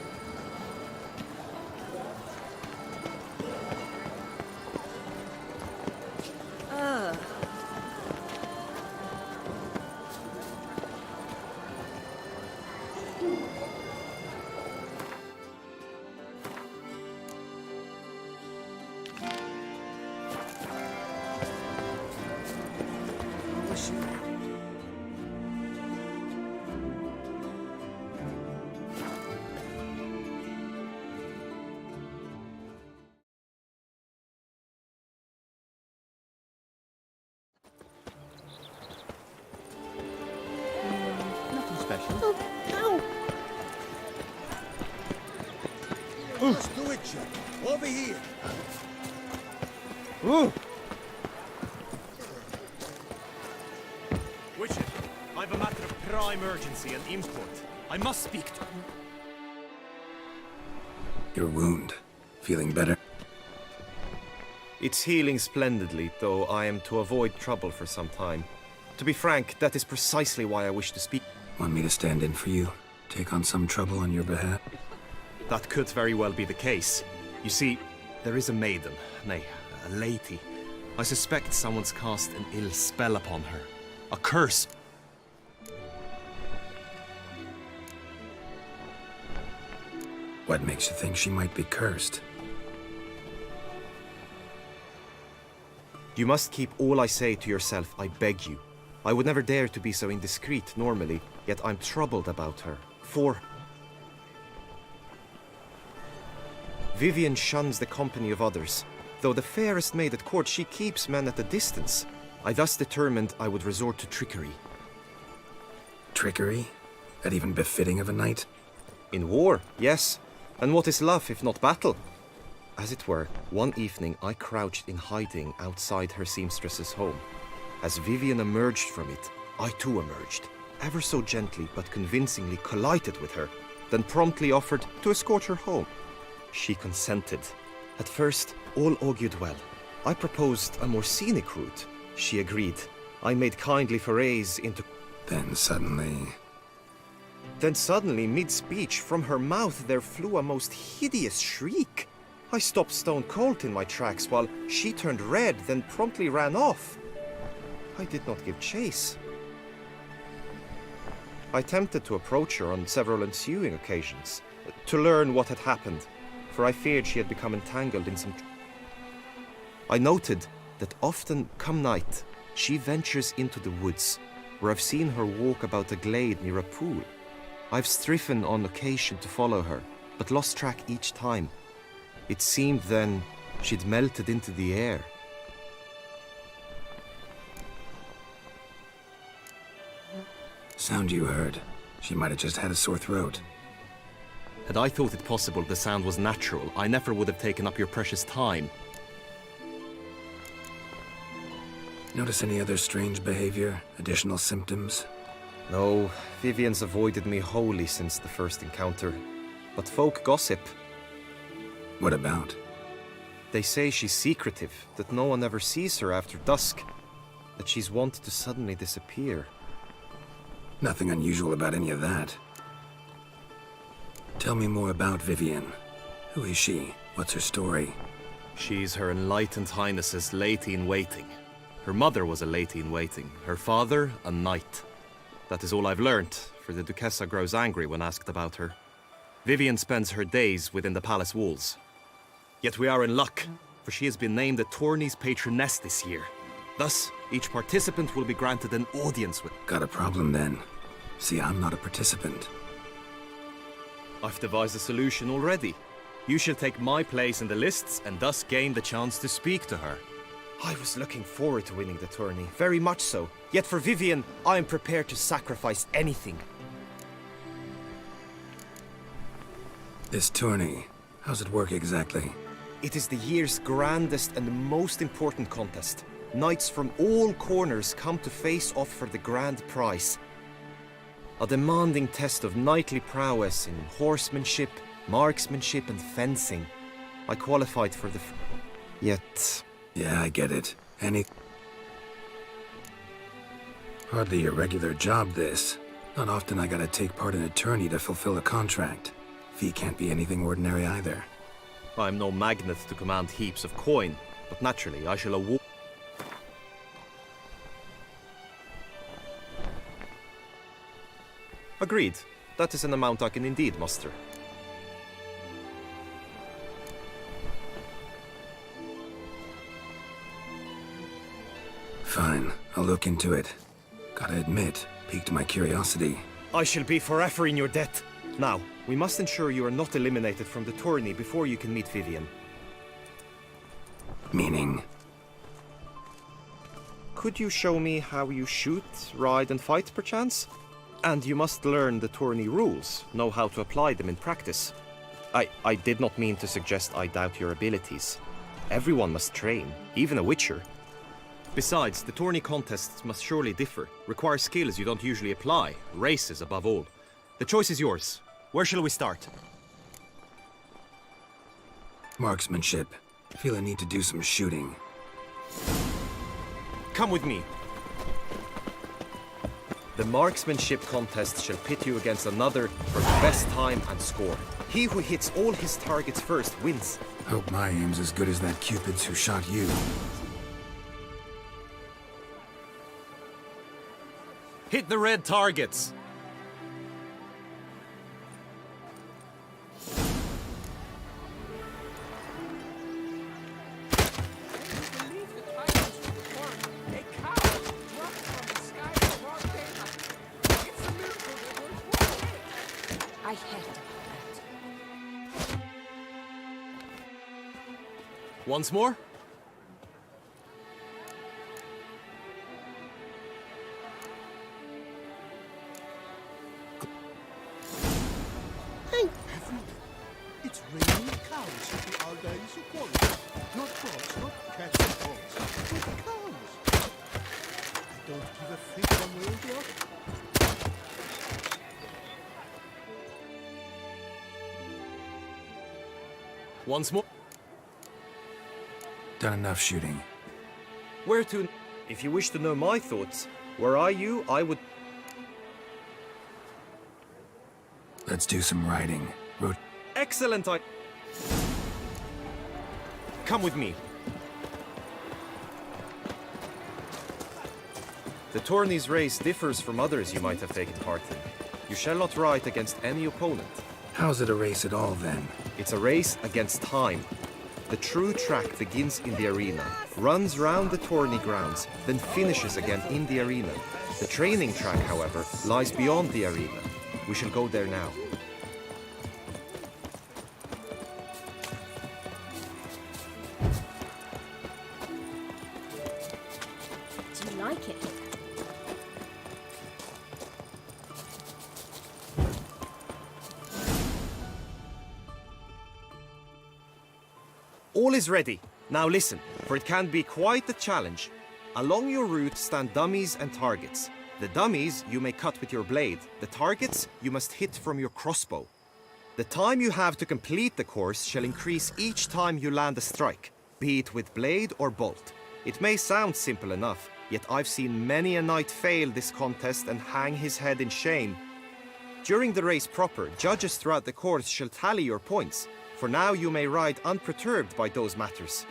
Nothing special. Oh, ow! Let's do it, Chuck. Over here. Ooh. Witcher, I've a matter of prime urgency and import. I must speak to you. Your wound. Feeling better? It's healing splendidly, though I am to avoid trouble for some time. To be frank, that is precisely why I wish to speak. Want me to stand in for you? Take on some trouble on your behalf? That could very well be the case. You see, there is a maiden, nay, a lady. I suspect someone's cast an ill spell upon her. A curse. What makes you think she might be cursed? You must keep all I say to yourself, I beg you. I would never dare to be so indiscreet normally, yet I'm troubled about her. For Vivian shuns the company of others. Though the fairest maid at court, she keeps men at a distance. I thus determined I would resort to trickery. Trickery? That even befitting of a knight? In war, yes. And what is love if not battle? As it were, one evening I crouched in hiding outside her seamstress's home. As Vivian emerged from it, I too emerged. Ever so gently but convincingly collided with her, then promptly offered to escort her home. She consented. At first, all augured well. I proposed a more scenic route. She agreed. I made kindly forays into... Then suddenly, mid-speech, from her mouth there flew a most hideous shriek. I stopped stone cold in my tracks while she turned red, then promptly ran off. I did not give chase. I attempted to approach her on several ensuing occasions, to learn what had happened, for I feared she had become entangled in some... I noted that often, come night, she ventures into the woods, where I've seen her walk about a glade near a pool. I've striven on occasion to follow her, but lost track each time. It seemed then she'd melted into the air. sound you heard. She might have just had a sore throat. Had I thought it possible the sound was natural, I never would have taken up your precious time. Notice any other strange behavior? Additional symptoms? No, Vivian's avoided me wholly since the first encounter. But folk gossip. What about? They say she's secretive, that no one ever sees her after dusk, that she's wont to suddenly disappear. Nothing unusual about any of that. Tell me more about Vivian. Who is she? What's her story? She's Her Enlightened Highness's lady-in-waiting. Her mother was a lady-in-waiting, her father a knight. That is all I've learnt, for the Duchessa grows angry when asked about her. Vivian spends her days within the palace walls. Yet we are in luck, for she has been named the tourney's patroness this year. Thus, each participant will be granted an audience with... Got a problem then. See, I'm not a participant. I've devised a solution already. You shall take my place in the lists and thus gain the chance to speak to her. I was looking forward to winning the tourney, very much so. Yet for Vivian, I am prepared to sacrifice anything. This tourney, how's it work exactly? It is the year's grandest and most important contest. knights from all corners come to face off for the grand prize. A demanding test of knightly prowess in horsemanship, marksmanship, and fencing. I qualified for the... Yet... Yeah, I get it. Hardly a regular job, this. Not often I gotta take part in a tourney to fulfill a contract. Fee can't be anything ordinary either. I'm no magnet to command heaps of coin, but naturally I shall award... Agreed. That is an amount I can indeed muster. Fine, I'll look into it. Gotta admit, piqued my curiosity. I shall be forever in your debt. Now, we must ensure you are not eliminated from the tourney before you can meet Vivian. Meaning? Could you show me how you shoot, ride and fight, perchance? And you must learn the tourney rules, know how to apply them in practice. I did not mean to suggest I doubt your abilities. Everyone must train, even a witcher. Besides, the tourney contests must surely differ, require skills you don't usually apply, races above all. The choice is yours. Where shall we start? Marksmanship. Feel a need to do some shooting. Come with me. The marksmanship contest shall pit you against another for the best time and score. He who hits all his targets first wins. Hope my aim's as good as that Cupid's who shot you. Hit the red targets! I heard about that. Once more? It's raining cows at the Aldain's equality. Not dogs, not cats and dogs, but cows. I don't give a fig one way or the other. Once more? Done enough shooting. Where to? If you wish to know my thoughts, were I you, I would... Let's do some riding. Excellent, Come with me. The tourney's race differs from others you might have taken part in. You shall not ride against any opponent. How's it a race at all, then? It's a race against time. The true track begins in the arena, runs round the tourney grounds, then finishes again in the arena. The training track, however, lies beyond the arena. We shall go there now. Do you like it? All is ready. Now listen, for it can be quite a challenge. Along your route stand dummies and targets. The dummies you may cut with your blade. The targets you must hit from your crossbow. The time you have to complete the course shall increase each time you land a strike, be it with blade or bolt. It may sound simple enough, yet I've seen many a knight fail this contest and hang his head in shame. During the race proper, judges throughout the course shall tally your points. For now you may ride unperturbed by those matters.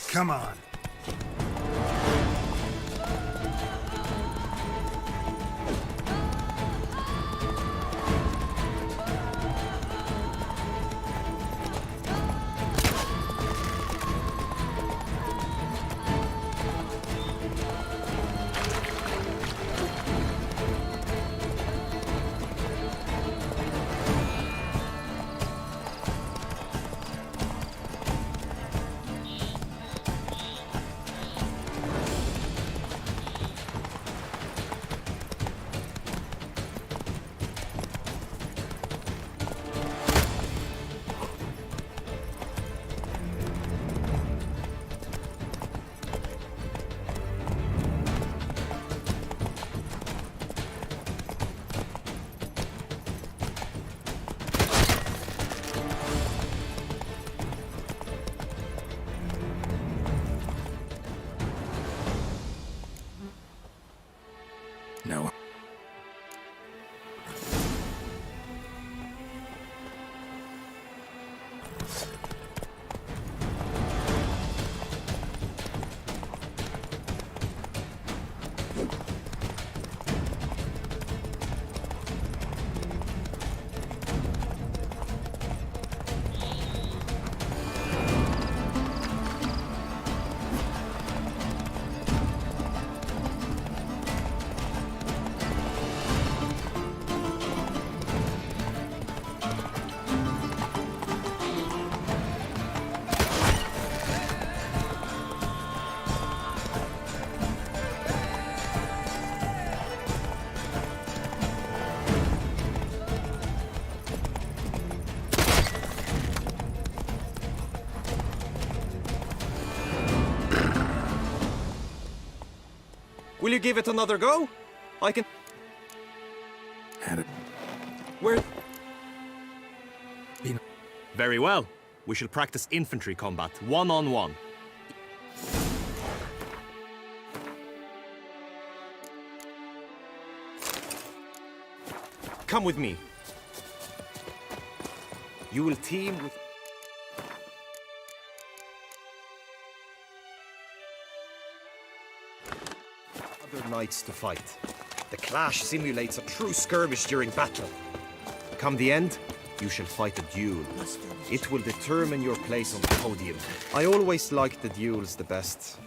Come on. Will you give it another go? I can... Had it. Where... Been... Very well. We shall practice infantry combat, one-on-one. Come with me. You will team with... other knights to fight. The clash simulates a true skirmish during battle. Come the end, you shall fight a duel. It will determine your place on the podium. I always liked the duels the best,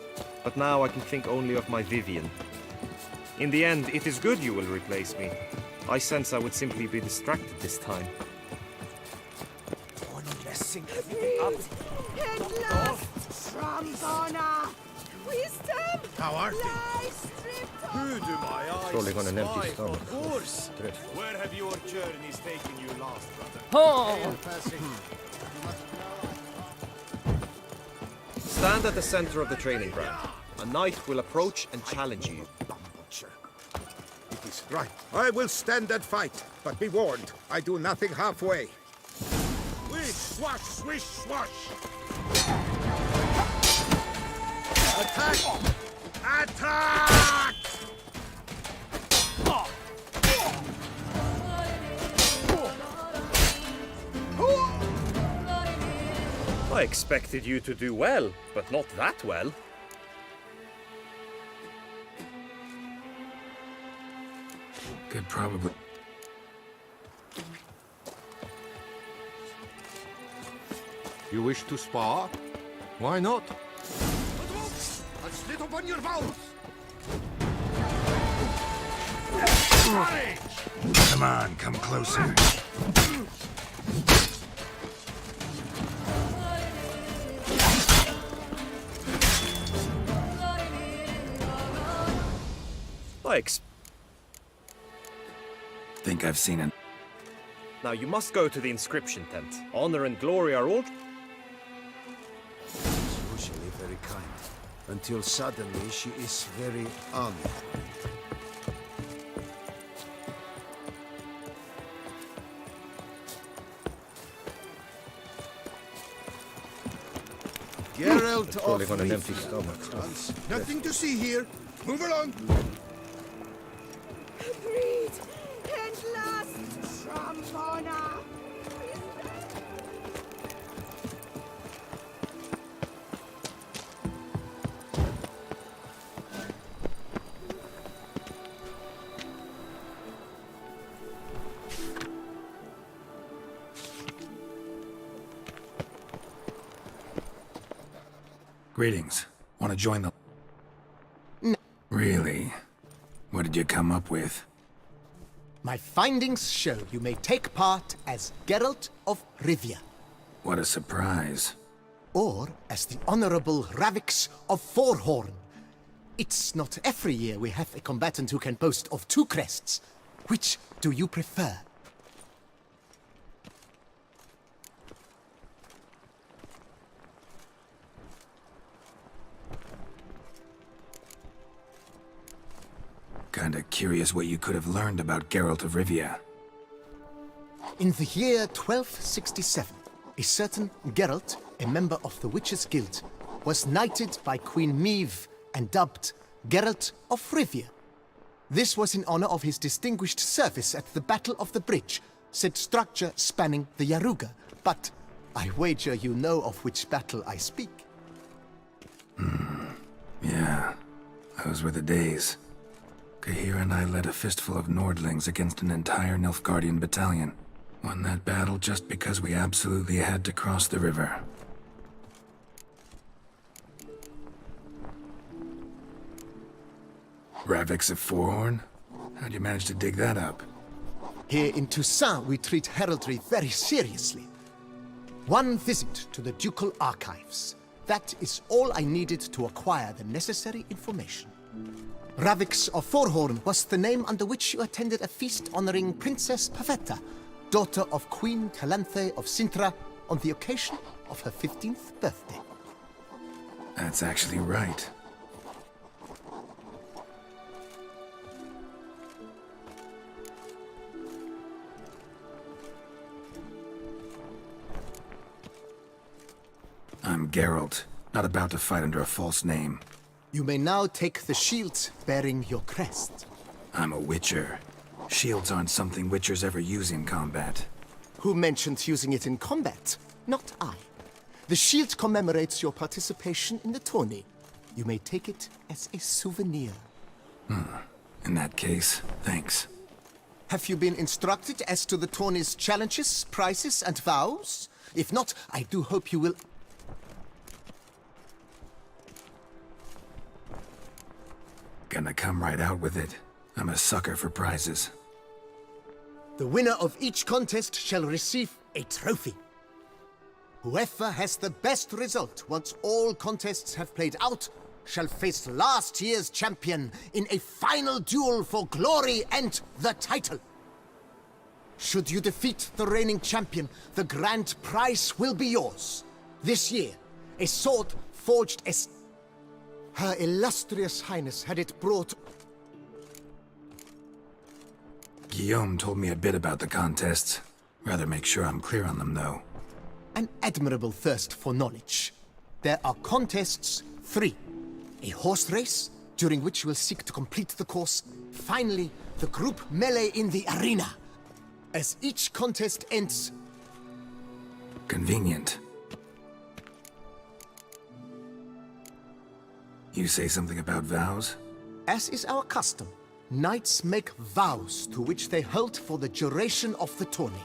but now I can think only of my Vivian. In the end, it is good you will replace me. I sense I would simply be distracted this time. Wisdom! How Who do my eyes Surely got an empty spy? stomach. Of course. Where have your journeys taken you last, brother? Oh! Stand at the center of the training ground. A knight will approach and challenge you. It is right. I will stand and fight, but be warned, I do nothing halfway. Swish, swash, swish, swash! Attack! Attack! I expected you to do well, but not that well. Could probably... You wish to spar? Why not? And slit upon your vows! Come on, come closer. Think I've seen it. Now you must go to the inscription tent. Honor and glory are all... Usually very kind, until suddenly she is very Geralt Surely of got an Rivia. empty stomach. Nothing to see here. Move along. Breed! Endless! Trampona! Greetings. Want to join the... No. Really? What did you come up with? My findings show you may take part as Geralt of Rivia. What a surprise. Or as the Honorable Ravix of Forhorn. It's not every year we have a combatant who can boast of 2 crests. Which do you prefer? Kinda curious what you could have learned about Geralt of Rivia. In the year 1267, a certain Geralt, a member of the Witches' Guild, was knighted by Queen Meve and dubbed Geralt of Rivia. This was in honor of his distinguished service at the Battle of the Bridge, said structure spanning the Yaruga. But I wager you know of which battle I speak. Yeah, those were the days. Kahir and I led a fistful of Nordlings against an entire Nilfgaardian battalion. Won that battle just because we absolutely had to cross the river. Ravix of Forehorn? How'd you manage to dig that up? Here in Toussaint, we treat heraldry very seriously. One visit to the ducal archives. That is all I needed to acquire the necessary information. Ravix of Forehorn was the name under which you attended a feast honoring Princess Pavetta, daughter of Queen Calanthe of Sintra, on the occasion of her 15th birthday. That's actually right. I'm Geralt, not about to fight under a false name. You may now take the shield bearing your crest. I'm a Witcher. Shields aren't something Witchers ever use in combat. Who mentioned using it in combat? Not I. The shield commemorates your participation in the tourney. You may take it as a souvenir. In that case, thanks. Have you been instructed as to the tourney's challenges, prizes, and vows? If not, I do hope you will... Gonna come right out with it. I'm a sucker for prizes. The winner of each contest shall receive a trophy. Whoever has the best result once all contests have played out shall face last year's champion in a final duel for glory and the title. Should you defeat the reigning champion, the grand prize will be yours. This year, a sword forged as... Her illustrious highness had it brought... Guillaume told me a bit about the contests. Rather make sure I'm clear on them, though. An admirable thirst for knowledge. There are contests 3. A horse race, during which you will seek to complete the course. Finally, the group melee in the arena. As each contest ends... Convenient. You say something about vows? As is our custom, knights make vows to which they hold for the duration of the tourney.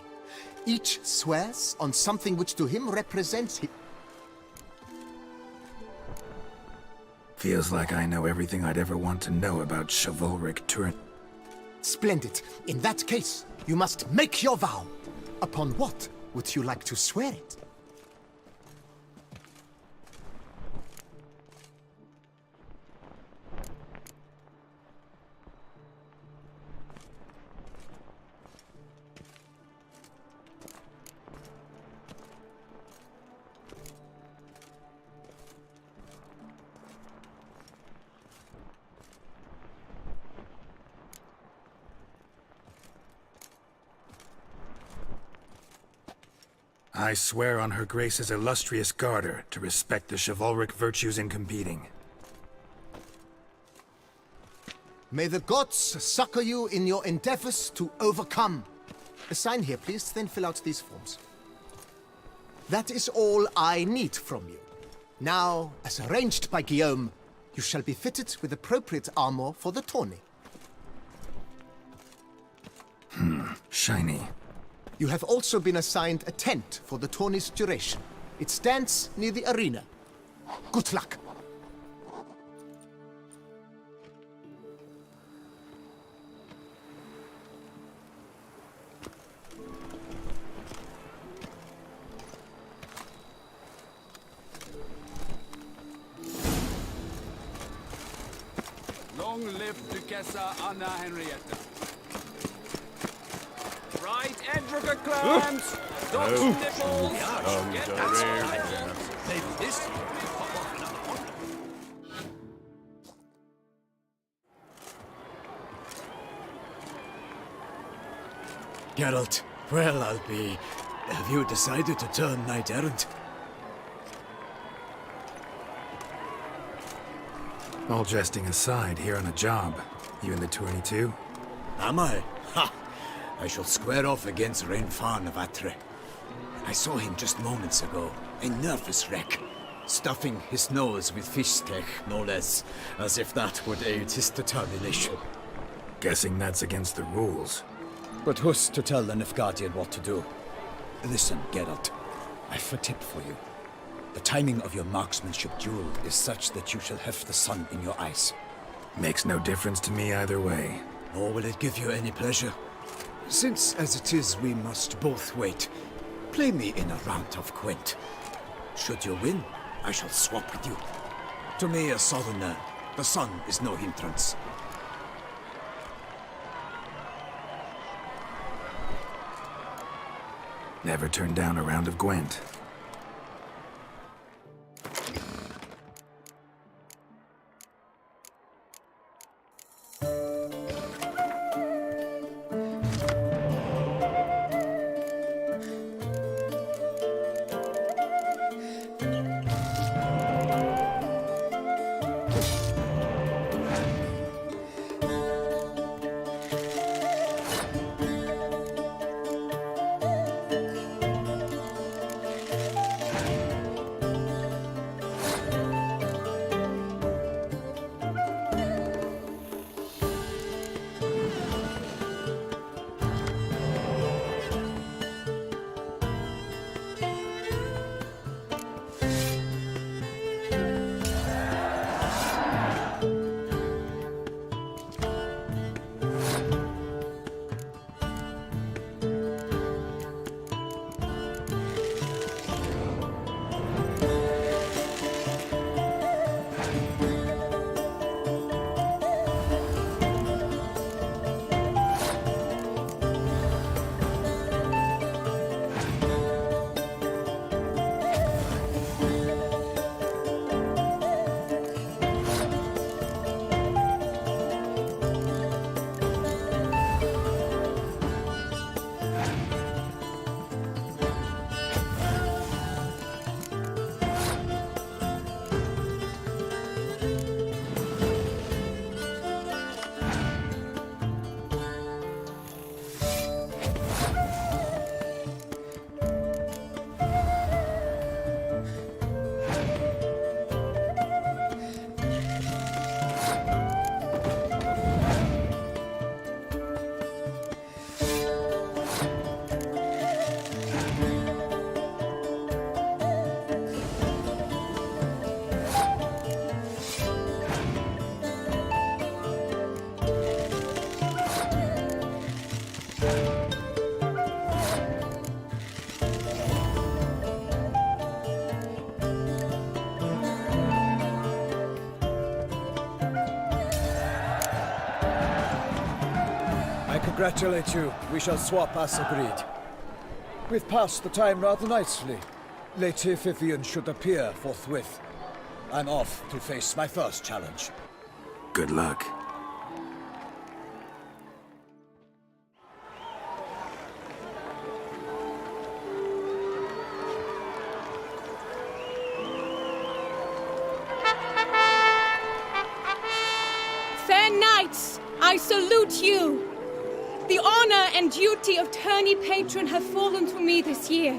Each swears on something which to him represents him. Feels like I know everything I'd ever want to know about chivalric Turin. Splendid. In that case, you must make your vow. Upon what would you like to swear it? I swear on Her Grace's illustrious garter to respect the chivalric virtues in competing. May the gods succor you in your endeavors to overcome. Sign here, please, then fill out these forms. That is all I need from you. Now, as arranged by Guillaume, you shall be fitted with appropriate armor for the tourney. Shiny. You have also been assigned a tent for the tourney's duration. It stands near the arena. Good luck. Long live Duchessa Anna Henrietta. Right, Edrica clams! Dutch nipples! Get that Maybe this Geralt, well, I'll be... Have you decided to turn knight-errant? All jesting aside, here on a job. You in the 22? Am I? Ha! I shall square off against Rainfan of Atre. I saw him just moments ago. A nervous wreck. Stuffing his nose with fish steak, no less. As if that would aid his determination. Guessing that's against the rules. But who's to tell the Nilfgaardian what to do? Listen, Geralt. I've a tip for you. The timing of your marksmanship duel is such that you shall have the sun in your eyes. Makes no difference to me either way. Nor will it give you any pleasure. Since, as it is, we must both wait, play me in a round of Gwent. Should you win, I shall swap with you. To me, a southerner, the sun is no hindrance. Never turned down a round of Gwent. Congratulate you. We shall swap as agreed. We've passed the time rather nicely. Lady Vivian should appear forthwith. I'm off to face my first challenge. Good luck. Fair knights, I salute you. The honor and duty of tourney patron have fallen to me this year.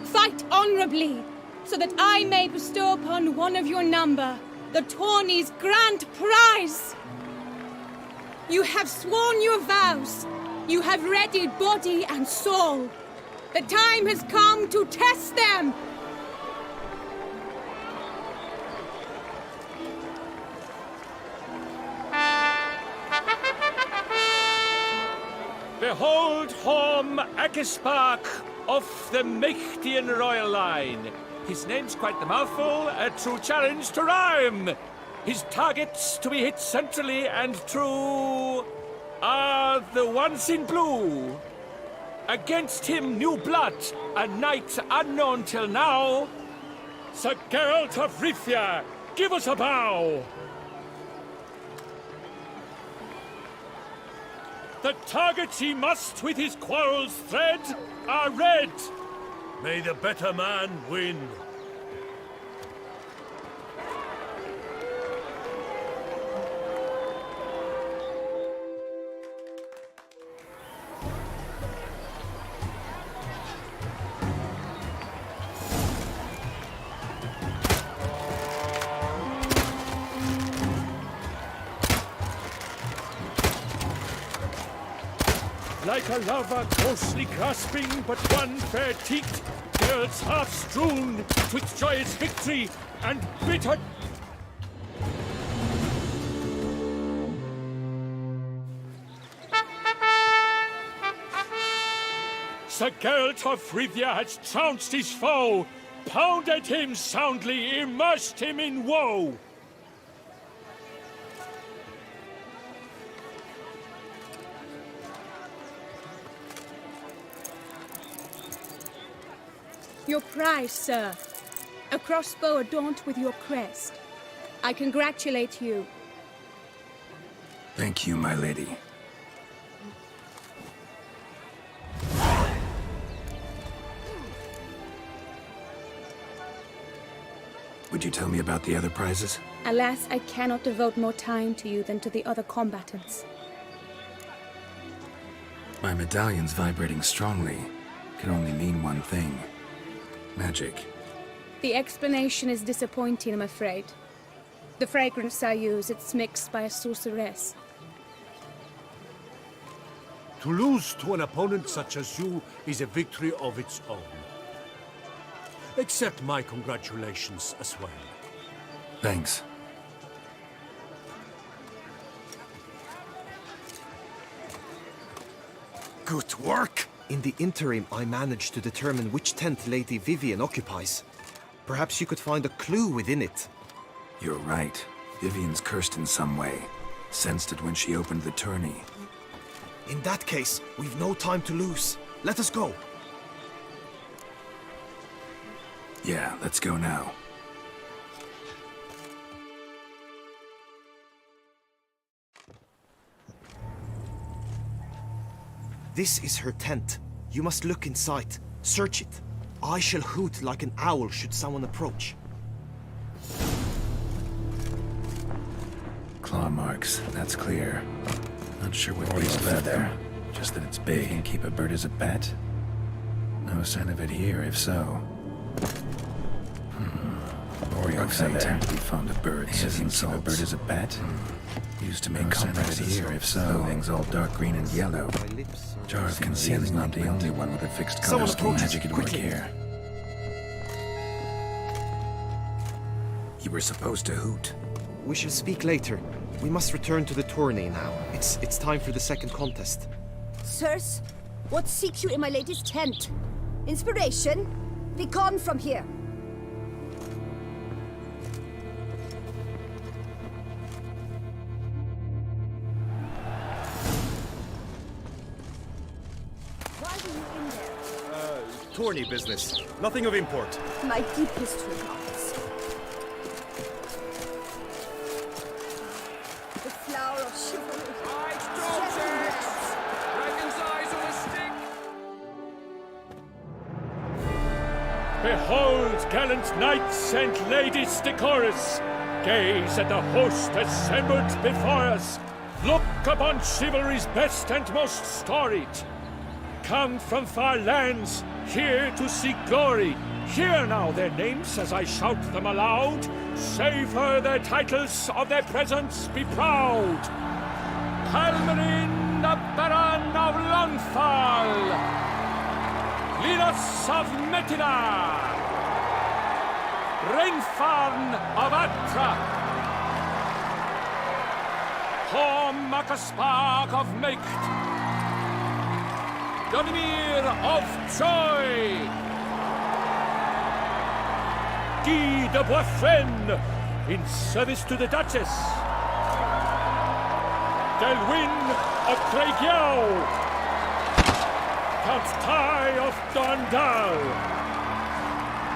Fight honorably, so that I may bestow upon one of your number the tourney's grand prize. You have sworn your vows. You have readied body and soul. The time has come to test them. Behold Horm Akispark of the Mechtian royal line. His name's quite the mouthful, a true challenge to rhyme. His targets to be hit centrally and true are the ones in blue. Against him new blood, a knight unknown till now. Sir Geralt of Rivia, give us a bow. The targets he must with his quarrels thread are red. May the better man win. like a lover closely grasping but one fair teat, girls half strewn twixt joyous victory and bitter. Sir Geralt of Rivia has trounced his foe, pounded him soundly, immersed him in woe. Your prize, sir. A crossbow adorned with your crest. I congratulate you. Thank you, my lady. Would you tell me about the other prizes? Alas, I cannot devote more time to you than to the other combatants. My medallion's vibrating strongly. Can only mean one thing. Magic. The explanation is disappointing, I'm afraid. The fragrance I use, it's mixed by a sorceress. To lose to an opponent such as you is a victory of its own. Accept my congratulations as well. Thanks. Good work! In the interim, I managed to determine which tent Lady Vivian occupies. Perhaps you could find a clue within it. You're right. Vivian's cursed in some way. Sensed it when she opened the tourney. In that case, we've no time to lose. Let us go. Yeah, let's go now. This is her tent. You must look inside. Search it. I shall hoot like an owl should someone approach. Claw marks, that's clear. Not sure what these leather. Just that it's big and keep a bird as a pet. No sign of it here, if so. Boreal feather. Tend to be fond of birds. Doesn't keep a bird as a pet. Used to make compresses here, if so. Clothing's all dark green and yellow. Jar of concealing not the only one with a fixed color scheme. Magic at work here. You were supposed to hoot. We shall speak later. We must return to the tourney now. It's time for the second contest. Sirs, what seek you in my lady's tent? Inspiration? Be gone from here. Why were you in there? Tourney business. Nothing of import. My deepest regards. The flower of chivalry. Dragon's eyes on a stick! Behold, gallant knights and ladies decorous! Gaze at the host assembled before us! Look upon chivalry's best and most storied! Come from far lands, here to seek glory. Hear now their names as I shout them aloud. Savor their titles, of their presence be proud. Halmarin, the Baron of Lonfall. Linus of Metina. Rainfarn of Atra. Horm Akaspark of Meikt. Donimir of Troy! Guy de Boisfren, in service to the Duchess! Delwyn of Craigiau! Count Tai of Dondal!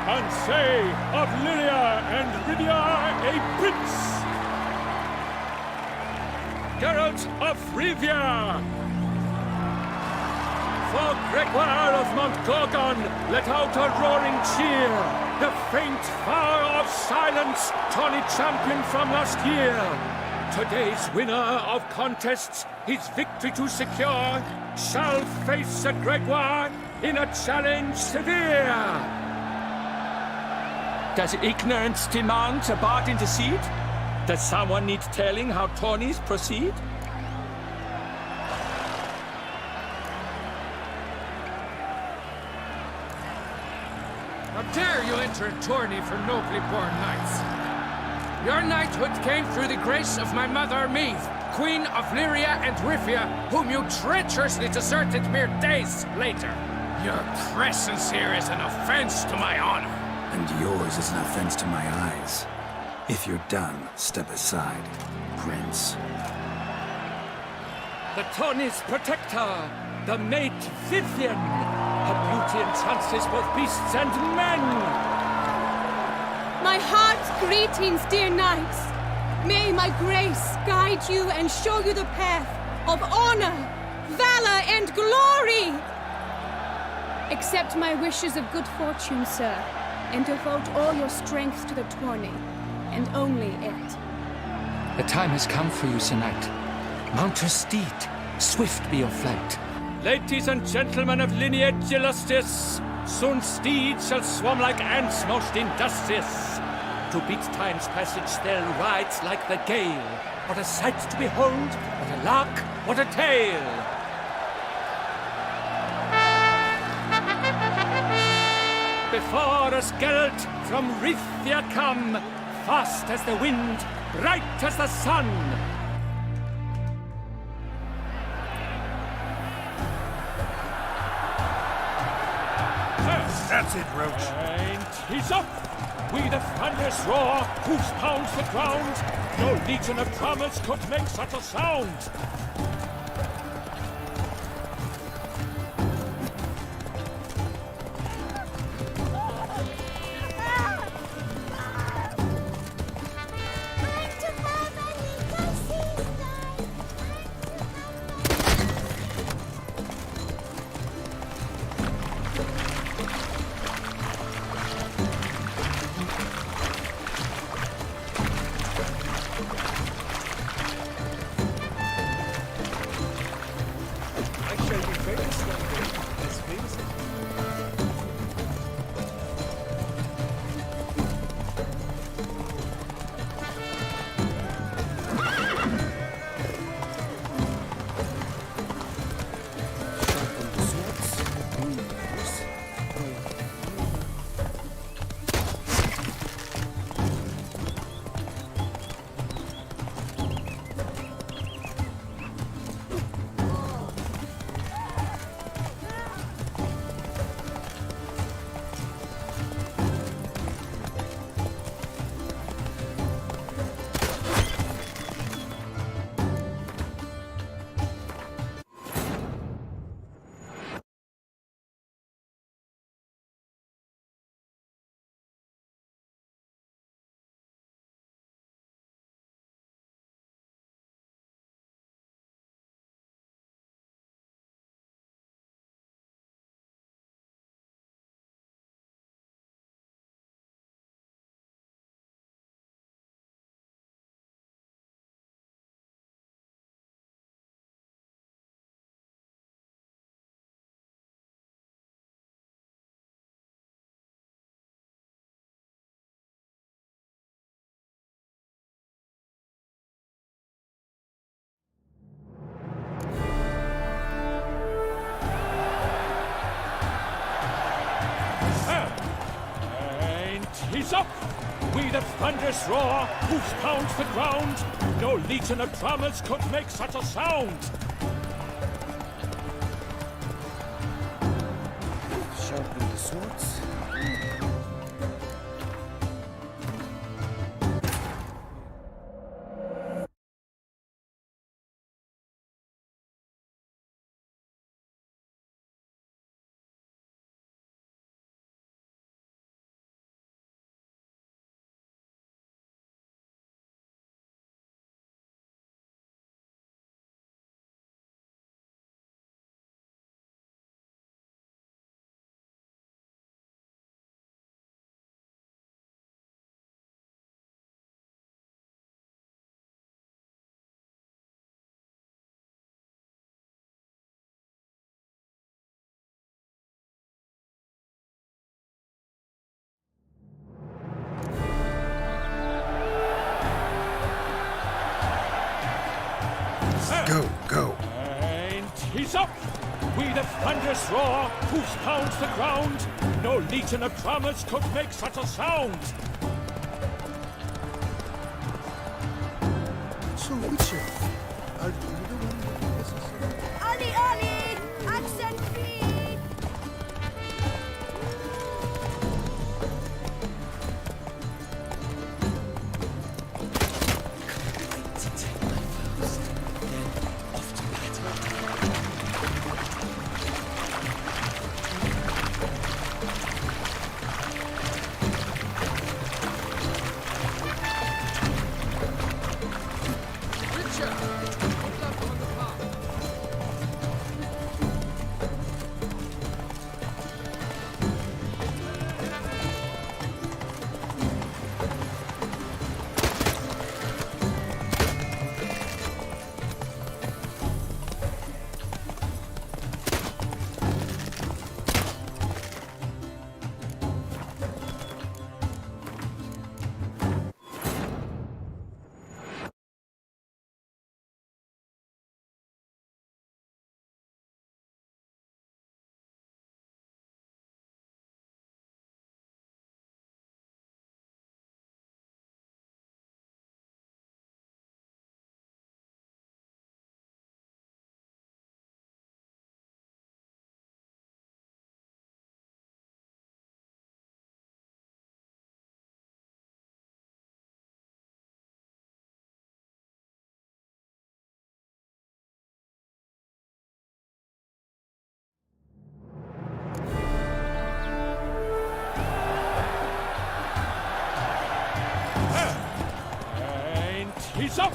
Ansay of Lilia and Rivia a prince! Geralt of Rivia! For Gregoire of Montgorgon, let out a roaring cheer. The faint fire of silence, tawny champion from last year. Today's winner of contests, his victory to secure, shall face Sir Gregoire in a challenge severe. Does ignorance demand a bard intercede? Does someone need telling how tourneys proceed? How dare you enter a tourney for nobly born knights? Your knighthood came through the grace of my mother, Meve, Queen of Lyria and Rifia, whom you treacherously deserted mere days later. Your presence here is an offense to my honor. And yours is an offense to my eyes. If you're done, step aside, Prince. The Tony's protector, the mate Vivian. Her beauty entrances both beasts and men. My heart's greetings, dear knights. May my grace guide you and show you the path of honor, valor, and glory. Accept my wishes of good fortune, sir, and devote all your strength to the tourney, and only it. The time has come for you, Sir Knight. Mount your steed. Swift be your flight. Ladies and gentlemen of lineage illustrious, soon steeds shall swarm like ants most industrious. To beat time's passage they'll ride like the gale. What a sight to behold, what a lark, what a tale! Before us Geralt from Rithia come, fast as the wind, bright as the sun. That's it, Roach. And he's up! We the thunderous roar, hoofs pounds the ground. No legion of drummers could make such a sound. He's up! We the thunderous roar, hoofs pounds the ground. No legion of drummers could make such a sound. Sharpen the swords. With a thunderous roar, hoofs pounds the ground. No legion of drummers could make such a sound. So, Witcher, are you the one that is Ollie, Ollie! Accent free! He's up!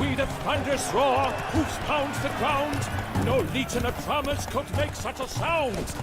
With a thunderous roar, hoofs pounds the ground. No legion of drummers could make such a sound.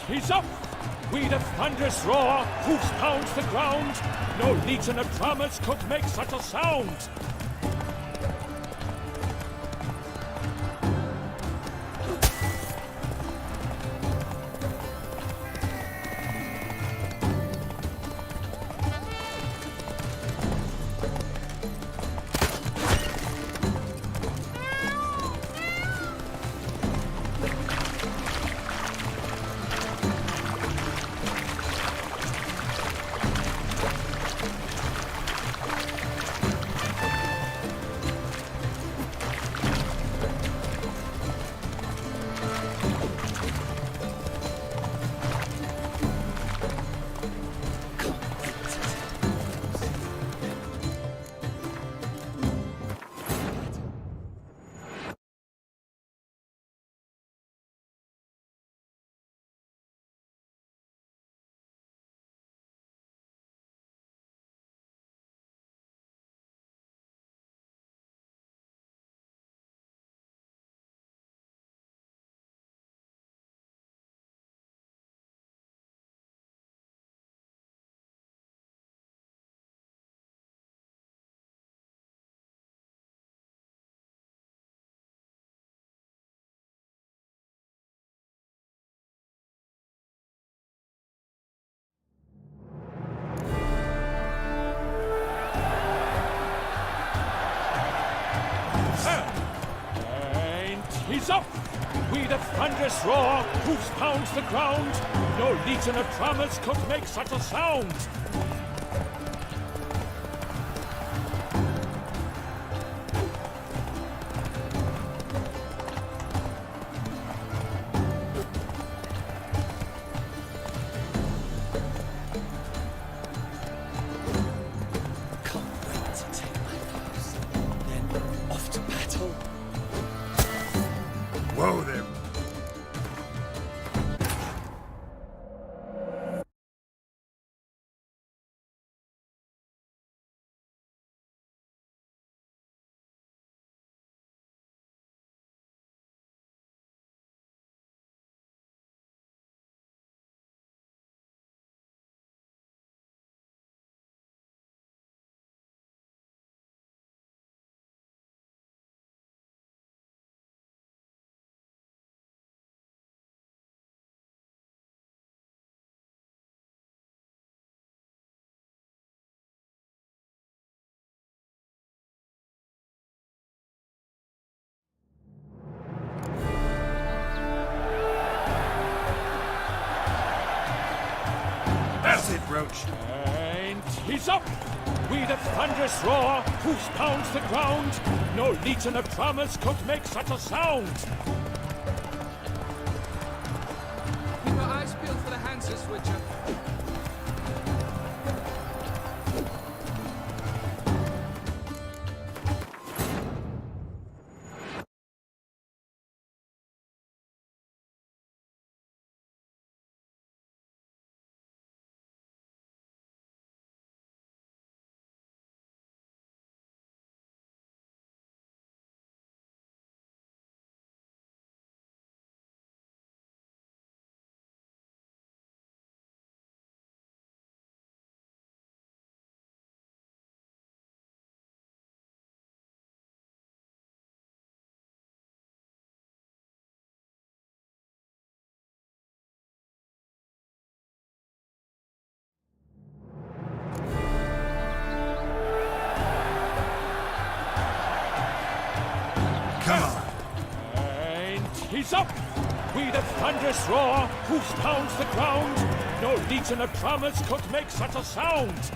He's up! With a thunderous roar, hoofs pounds the ground. No legion of drummers could make such a sound. He's up! We the thunderous roar, hoofs pounds the ground. No legion of trammels could make such a sound. Whoa there. That's it, Roach. And he's up! We the thunderous roar, hoofs pounds the ground. No legion of trammels could make such a sound. Keep your eyes peeled for the Hansers, Witcher. Come on. And he's up! We the thunderous roar, hoofs pounds the ground. No legion of trammels could make such a sound.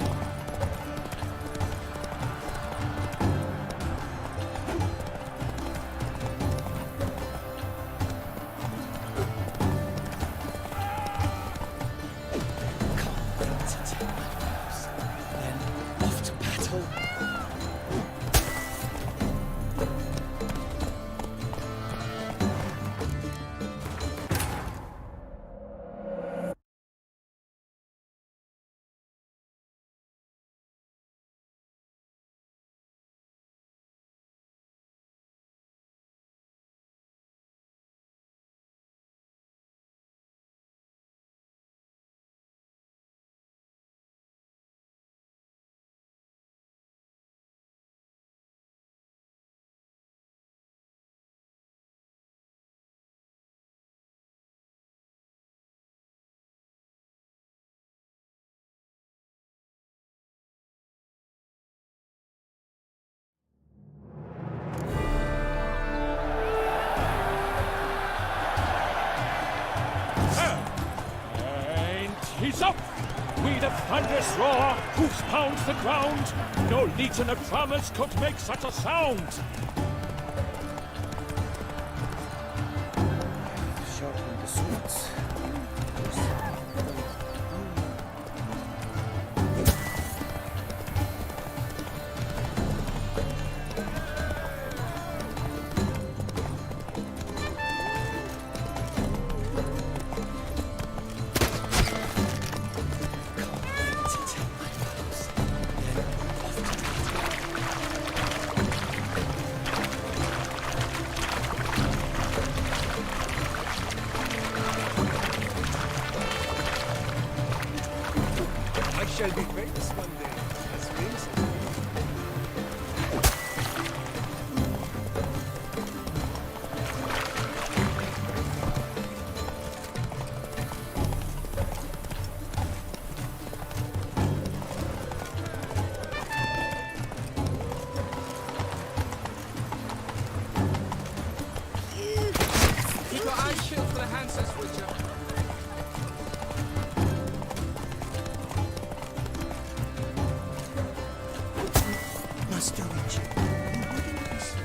He's up! We the thunderous roar, hoofs pounds the ground. No legion of trammels could make such a sound. Sharpen the swords. Shall be famous one day, as wings. Master Richard, you wouldn't be so...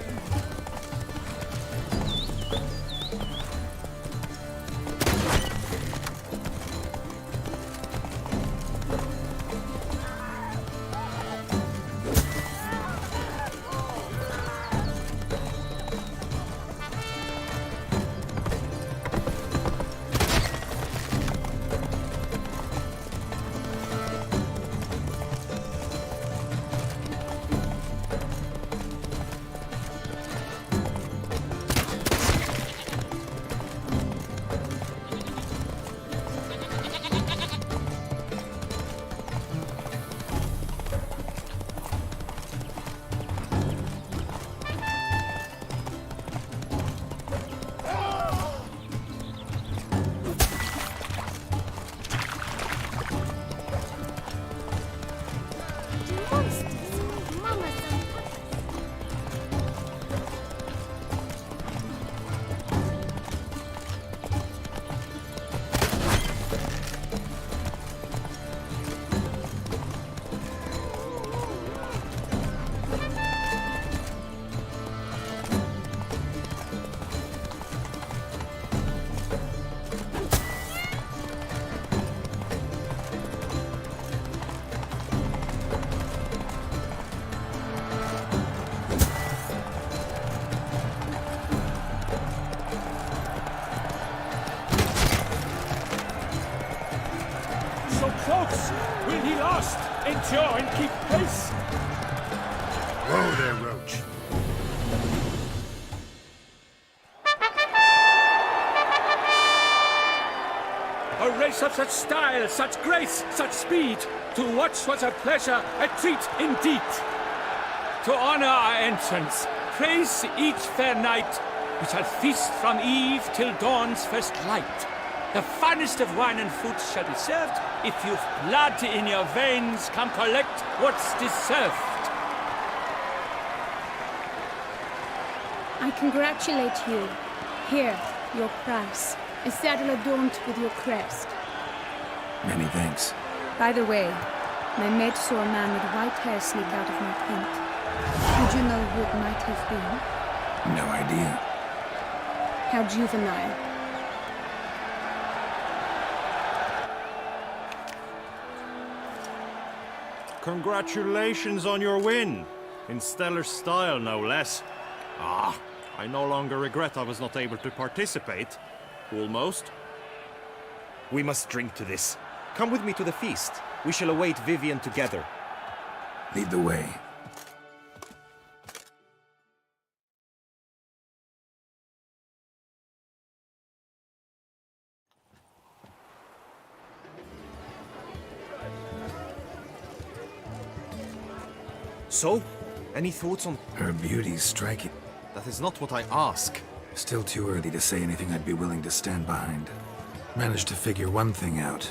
Close! Will he last? Endure and keep pace! Whoa there, Roach. A race of such style, such grace, such speed! To watch was a pleasure, a treat indeed! To honor our entrance, praise each fair knight, we shall feast from eve till dawn's first light. The finest of wine and food shall be served. If you've blood in your veins, come collect what's deserved. I congratulate you. Here, your prize. A saddle adorned with your crest. Many thanks. By the way, my maid saw a man with white hair sneak out of my tent. Would you know who it might have been? No idea. How juvenile. Congratulations on your win. In stellar style, no less. Ah, I no longer regret I was not able to participate. Almost. We must drink to this. Come with me to the feast. We shall await Vivian together. Lead the way. So, any thoughts on... Her beauty's striking. That is not what I ask. Still too early to say anything I'd be willing to stand behind. Managed to figure one thing out.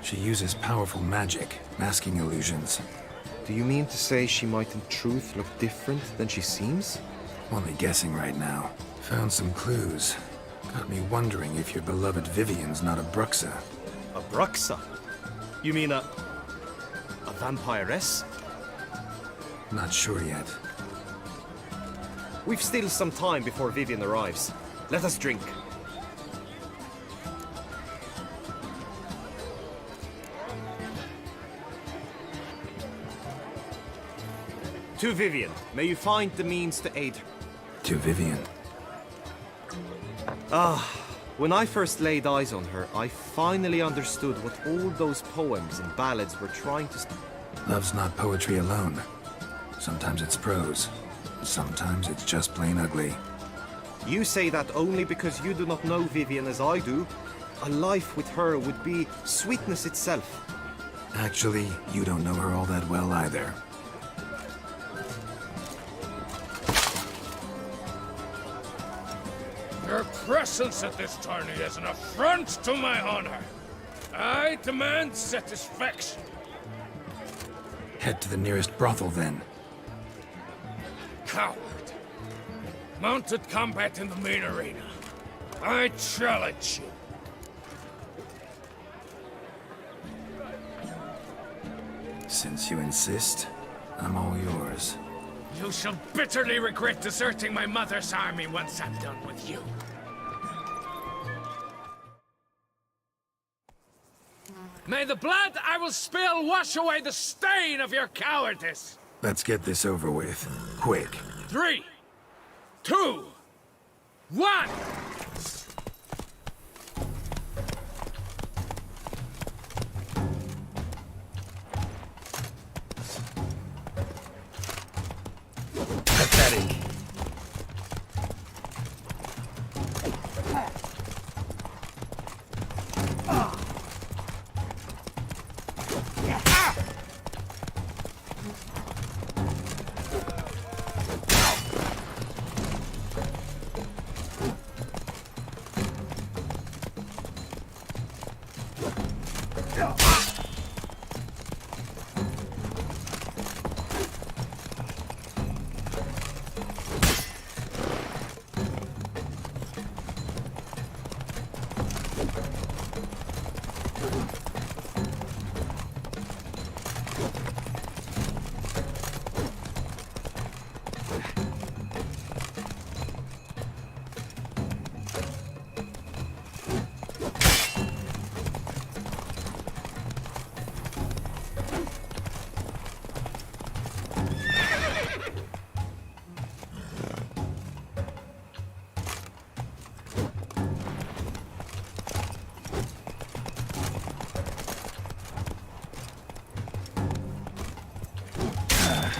She uses powerful magic, masking illusions. Do you mean to say she might in truth look different than she seems? Only guessing right now. Found some clues. Got me wondering if your beloved Vivian's not a Bruxa. A Bruxa? You mean a vampiress? Not sure yet. We've still some time before Vivian arrives. Let us drink. To Vivian, may you find the means to aid her. To Vivian. When I first laid eyes on her, I finally understood what all those poems and ballads were trying to... Love's not poetry alone. Sometimes it's prose. Sometimes it's just plain ugly. You say that only because you do not know Vivian as I do. A life with her would be sweetness itself. Actually, you don't know her all that well either. Your presence at this tourney is an affront to my honor. I demand satisfaction. Head to the nearest brothel, then. Coward. Mounted combat in the main arena. I challenge you. Since you insist, I'm all yours. who shall bitterly regret deserting my mother's army once I'm done with you. May the blood I will spill wash away the stain of your cowardice! Let's get this over with. Quick. 3, 2, 1! Pathetic.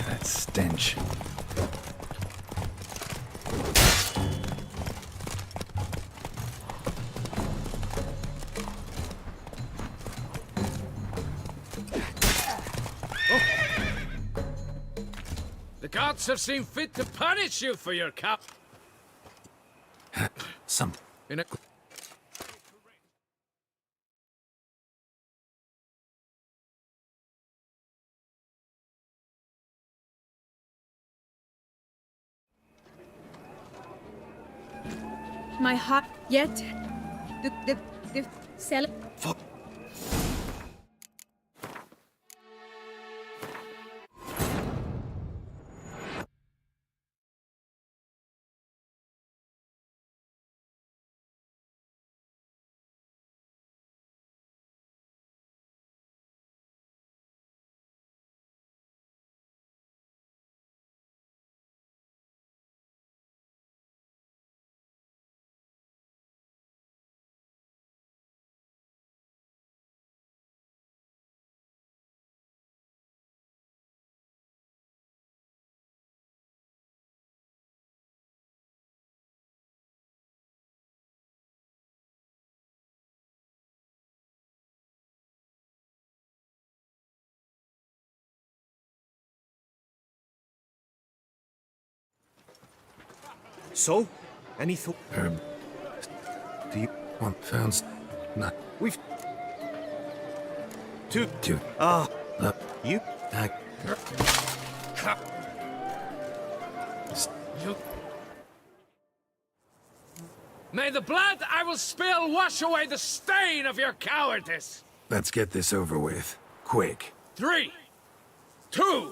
That stench. The gods have seen fit to punish you for your cap. Some. In a... My heart yet. The cell. So? Any thought? Herb. Do you want found? Not. We've. Two. You? You. May the blood I will spill wash away the stain of your cowardice! Let's get this over with. Quick. 3, 2,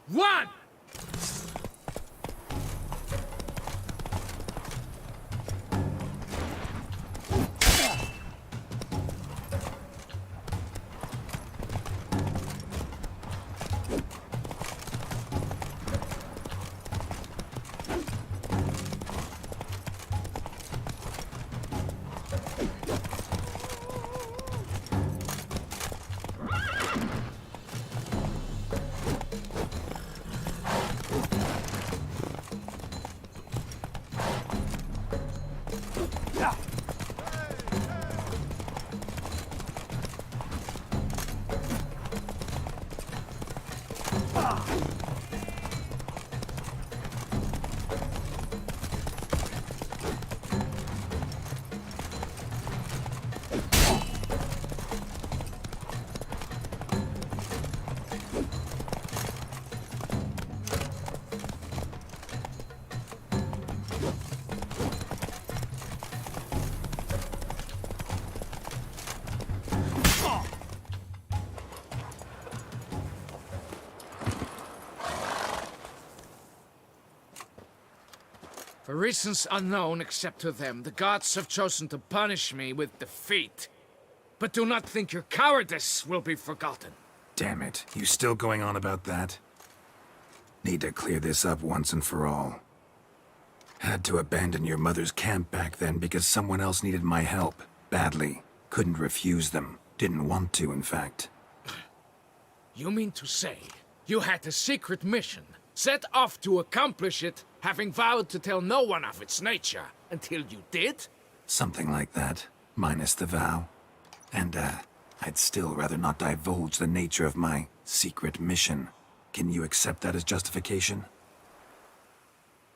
1! For reasons unknown except to them, the gods have chosen to punish me with defeat. But do not think your cowardice will be forgotten. Damn it, you still going on about that? Need to clear this up once and for all. Had to abandon your mother's camp back then because someone else needed my help, badly. Couldn't refuse them. Didn't want to, in fact. You mean to say you had a secret mission, set off to accomplish it, having vowed to tell no one of its nature, until you did? Something like that, minus the vow. And, I'd still rather not divulge the nature of my secret mission. Can you accept that as justification?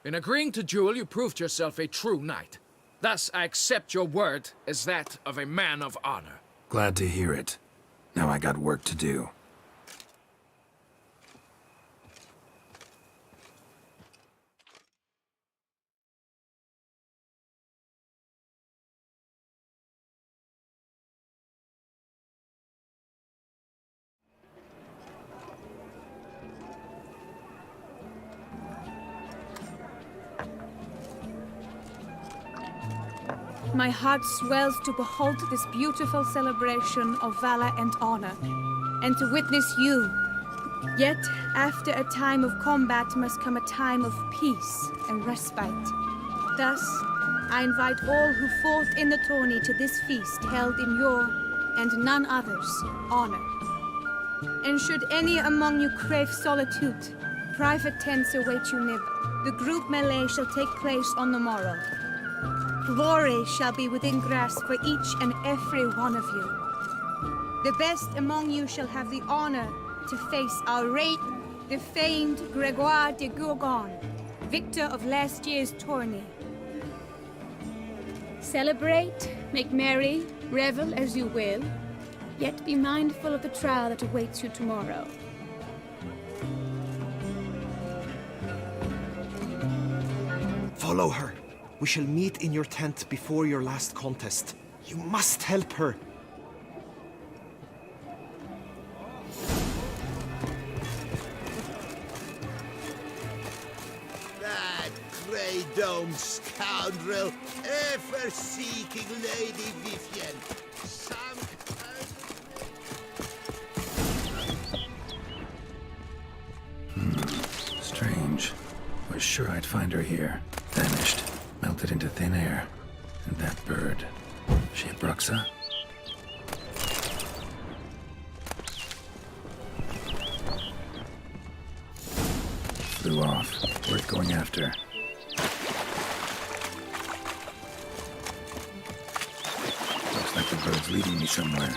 In agreeing to duel, you proved yourself a true knight. Thus, I accept your word as that of a man of honor. Glad to hear it. Now I got work to do. My heart swells to behold this beautiful celebration of valor and honor, and to witness you. Yet, after a time of combat must come a time of peace and respite. Thus, I invite all who fought in the tourney to this feast held in your, and none other's, honor. And should any among you crave solitude, private tents await you near. The group melee shall take place on the morrow. Glory shall be within grasp for each and every one of you. The best among you shall have the honor to face our the famed Gregoire de Gourgon, victor of last year's tourney. Celebrate, make merry, revel as you will, yet be mindful of the trial that awaits you tomorrow. Follow her. We shall meet in your tent before your last contest. You must help her. That grey dome scoundrel, ever seeking Lady Vivienne. Strange. Was sure I'd find her here. Vanished. Melted into thin air. And that bird. She a Bruxa? Flew off. Worth going after. Looks like the bird's leading me somewhere.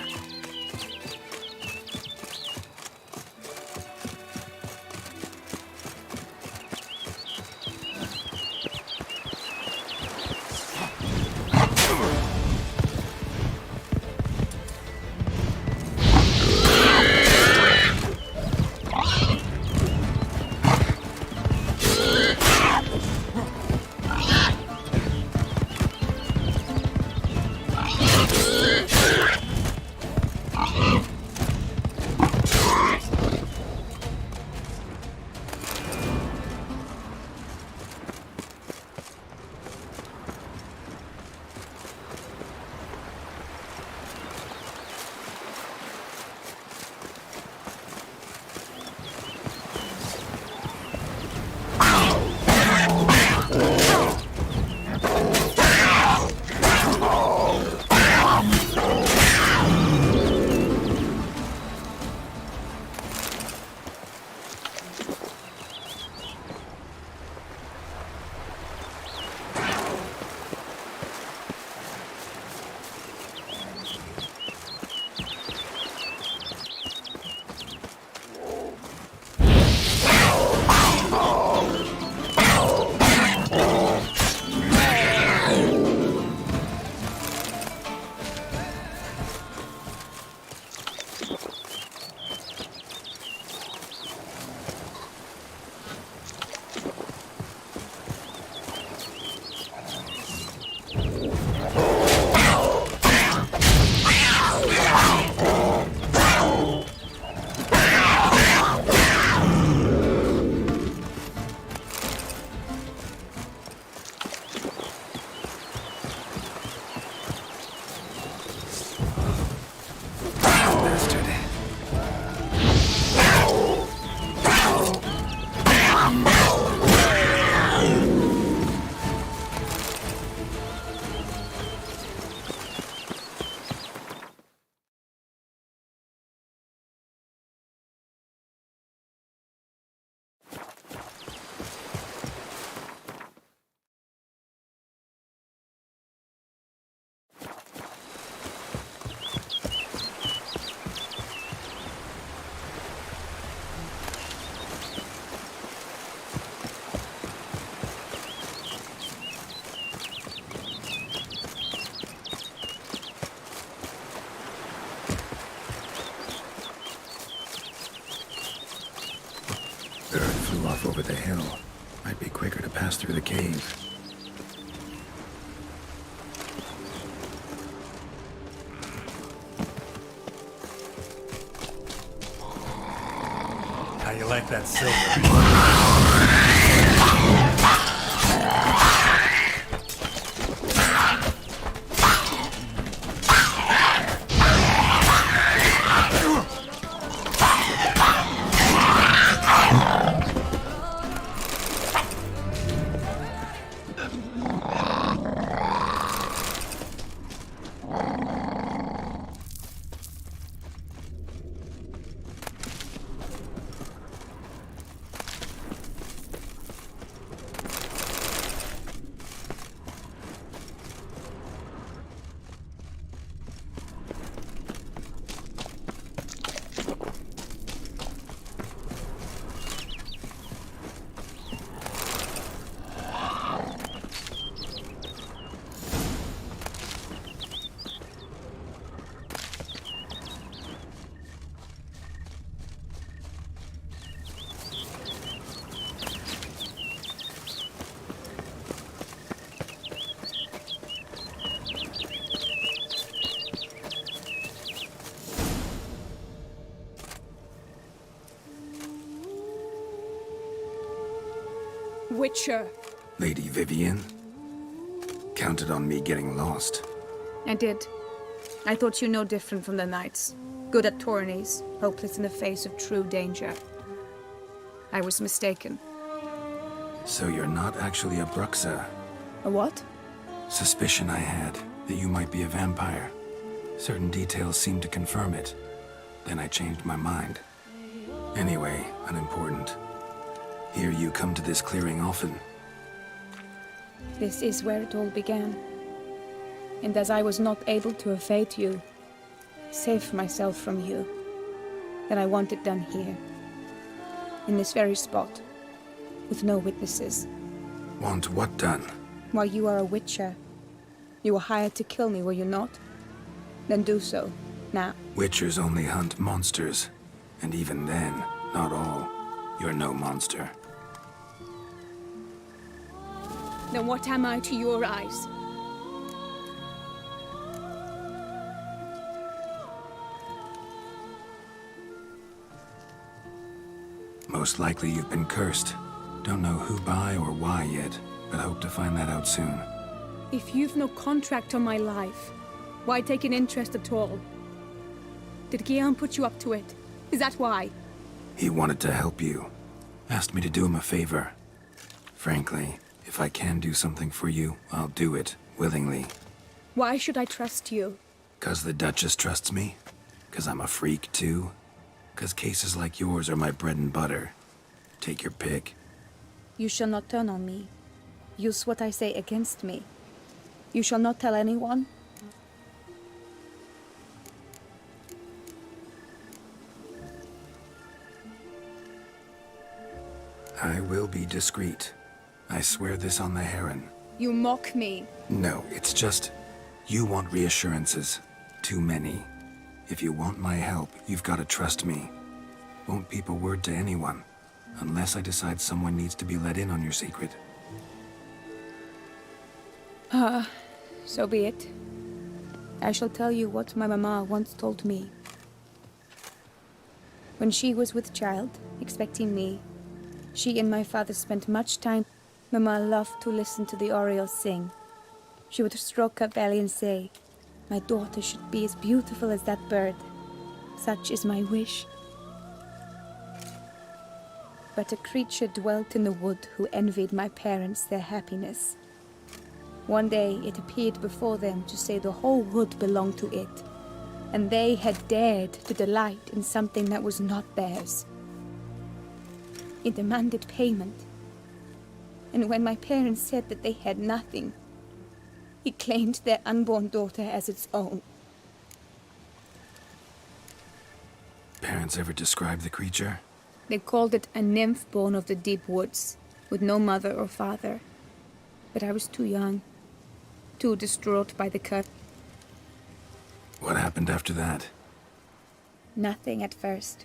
tunnel. Might be quicker to pass through the cave. How you like that silver? Witcher. Lady Vivian? Counted on me getting lost. I did. I thought you no different from the knights. Good at tourneys, hopeless in the face of true danger. I was mistaken. So you're not actually a Bruxa? A what? Suspicion I had, that you might be a vampire. Certain details seemed to confirm it. Then I changed my mind. Anyway, unimportant. Here you come to this clearing often. This is where it all began. And as I was not able to evade you, save myself from you, then I want it done here. In this very spot. With no witnesses. Want what done? While you are a witcher. You were hired to kill me, were you not? Then do so, now. Witchers only hunt monsters. And even then, not all. You're no monster. Then what am I to your eyes? Most likely you've been cursed. Don't know who by or why yet, but hope to find that out soon. If you've no contract on my life, why take an interest at all? Did Guillaume put you up to it? Is that why? He wanted to help you. Asked me to do him a favor. Frankly, if I can do something for you, I'll do it, willingly. Why should I trust you? 'Cause the Duchess trusts me? 'Cause I'm a freak, too? 'Cause cases like yours are my bread and butter. Take your pick. You shall not turn on me. Use what I say against me. You shall not tell anyone? I will be discreet. I swear this on the Heron. You mock me. No, it's just... You want reassurances. Too many. If you want my help, you've got to trust me. Won't peep a word to anyone. Unless I decide someone needs to be let in on your secret. So be it. I shall tell you what my mama once told me. When she was with child, expecting me, she and my father spent much time. Mama loved to listen to the orioles sing. She would stroke her belly and say, "My daughter should be as beautiful as that bird. Such is my wish." But a creature dwelt in the wood who envied my parents their happiness. One day it appeared before them to say the whole wood belonged to it, and they had dared to delight in something that was not theirs. It demanded payment, and when my parents said that they had nothing, it claimed their unborn daughter as its own. Parents ever describe the creature? They called it a nymph born of the deep woods, with no mother or father. But I was too young, too distraught by the curse. What happened after that? Nothing at first.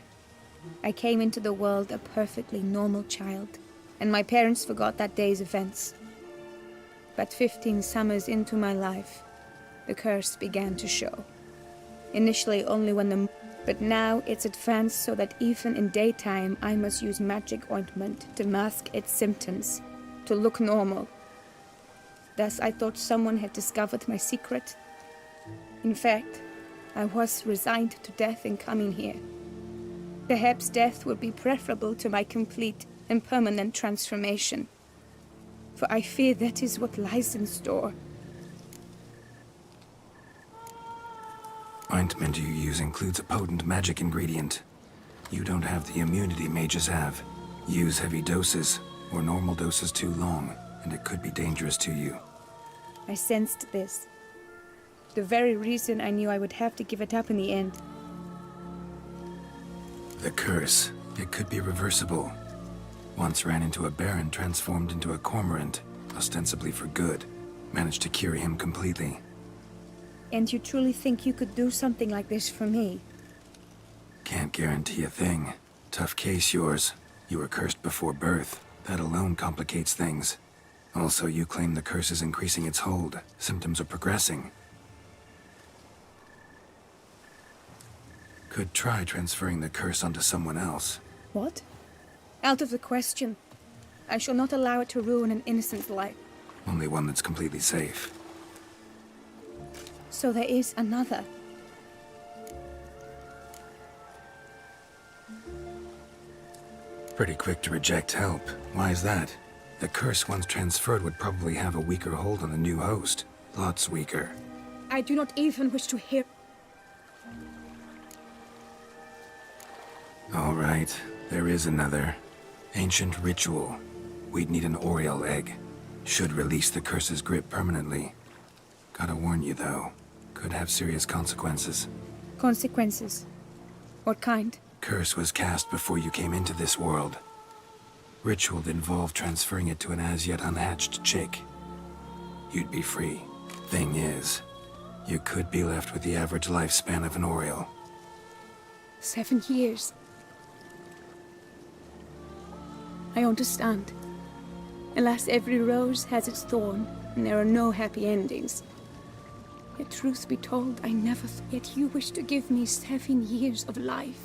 I came into the world a perfectly normal child, and my parents forgot that day's events. But 15 summers into my life, the curse began to show. Initially only when the... But now it's advanced so that even in daytime I must use magic ointment to mask its symptoms, to look normal. Thus I thought someone had discovered my secret. In fact, I was resigned to death in coming here. Perhaps death would be preferable to my complete and permanent transformation. For I fear that is what lies in store. Ointment you use includes a potent magic ingredient. You don't have the immunity mages have. Use heavy doses, or normal doses too long, and it could be dangerous to you. I sensed this. The very reason I knew I would have to give it up in the end. The curse. It could be reversible. Once ran into a baron transformed into a cormorant, ostensibly for good. Managed to cure him completely. And you truly think you could do something like this for me? Can't guarantee a thing. Tough case, yours. You were cursed before birth. That alone complicates things. Also, you claim the curse is increasing its hold. Symptoms are progressing. Could try transferring the curse onto someone else. What? Out of the question. I shall not allow it to ruin an innocent life. Only one that's completely safe. So there is another. Pretty quick to reject help. Why is that? The curse once transferred would probably have a weaker hold on the new host. Lots weaker. I do not even wish to hear... All right, there is another. Ancient ritual. We'd need an Oriole egg. Should release the curse's grip permanently. Gotta warn you, though. Could have serious consequences. Consequences? What kind? Curse was cast before you came into this world. Ritual involved transferring it to an as-yet unhatched chick. You'd be free. Thing is, you could be left with the average lifespan of an Oriole. 7 years. I understand. Alas, every rose has its thorn, and there are no happy endings. Yet truth be told, I never thought. Yet you wish to give me 7 years of life.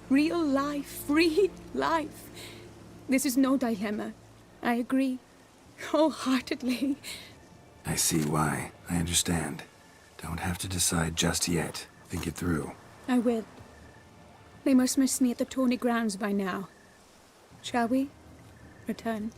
Real life, free life. This is no dilemma. I agree. Wholeheartedly. I see why. I understand. Don't have to decide just yet. Think it through. I will. They must miss me at the tourney grounds by now. Shall we? Return.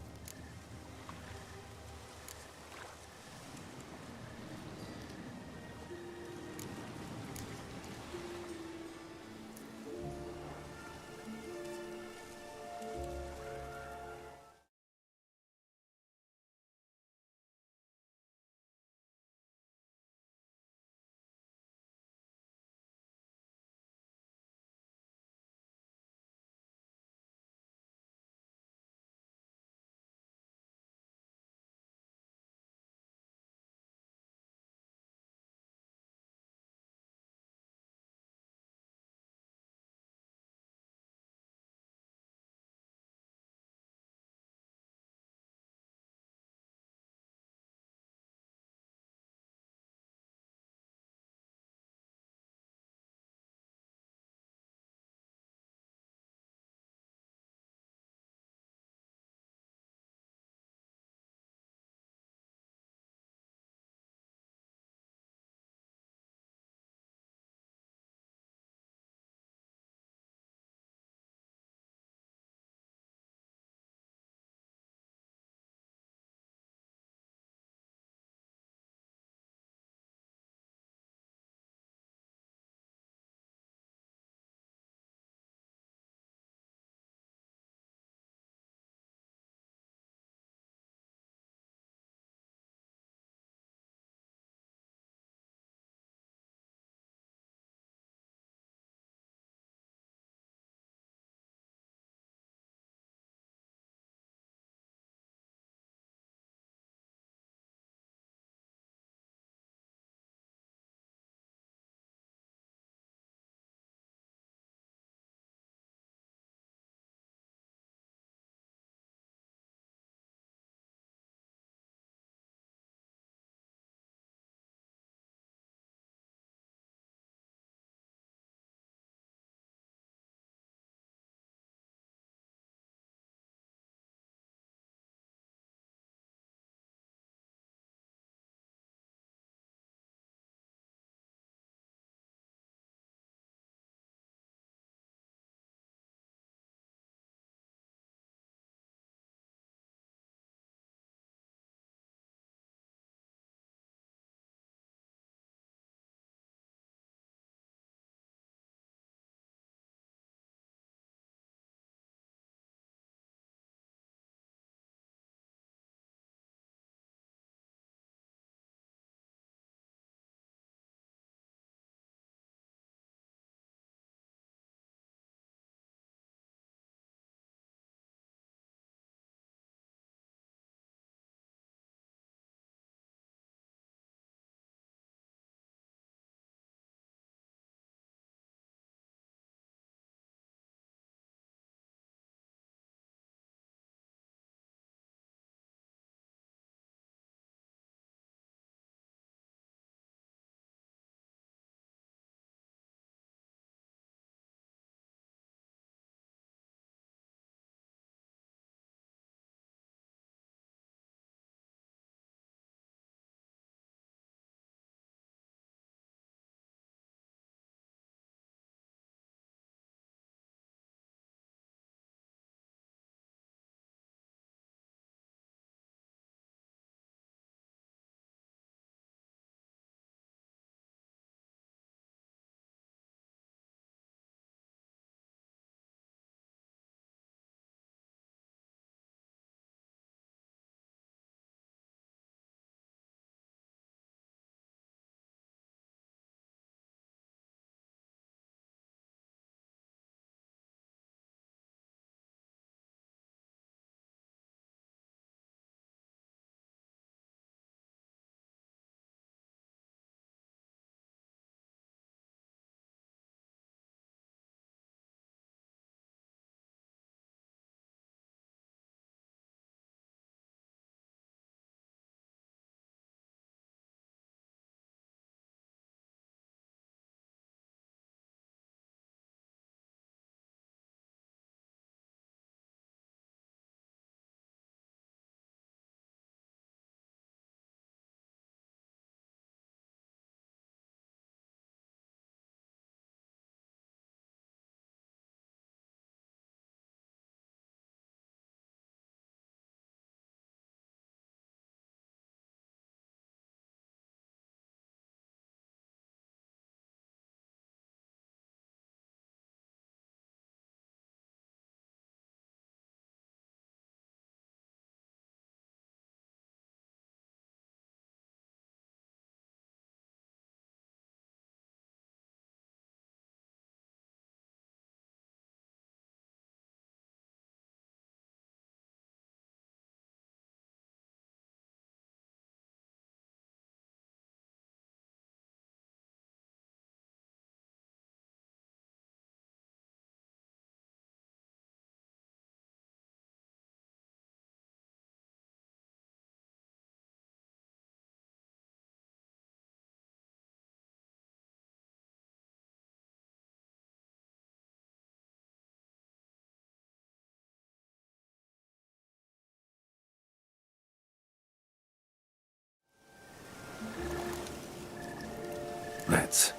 Let's.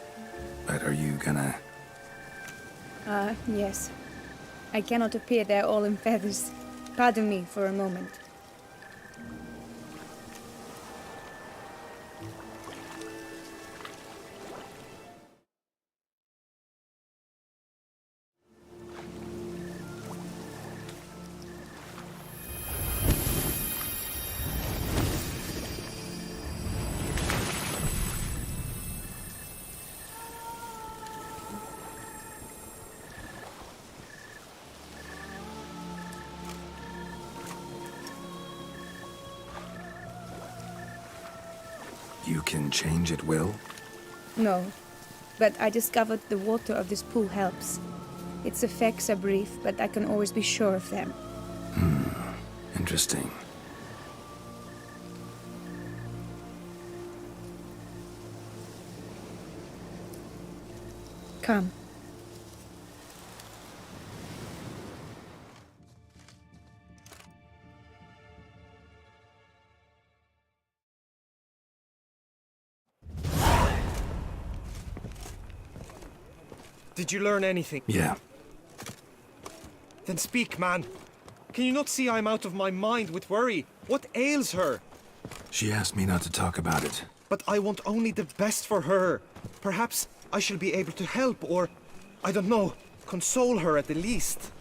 But are you gonna... Yes. I cannot appear there all in feathers. Pardon me for a moment. You can change at will? No, but I discovered the water of this pool helps. Its effects are brief, but I can always be sure of them. Interesting. Come. Did you learn anything? Yeah. Then speak, man. Can you not see I'm out of my mind with worry? What ails her? She asked me not to talk about it. But I want only the best for her. Perhaps I shall be able to help, or, I don't know, console her at the least.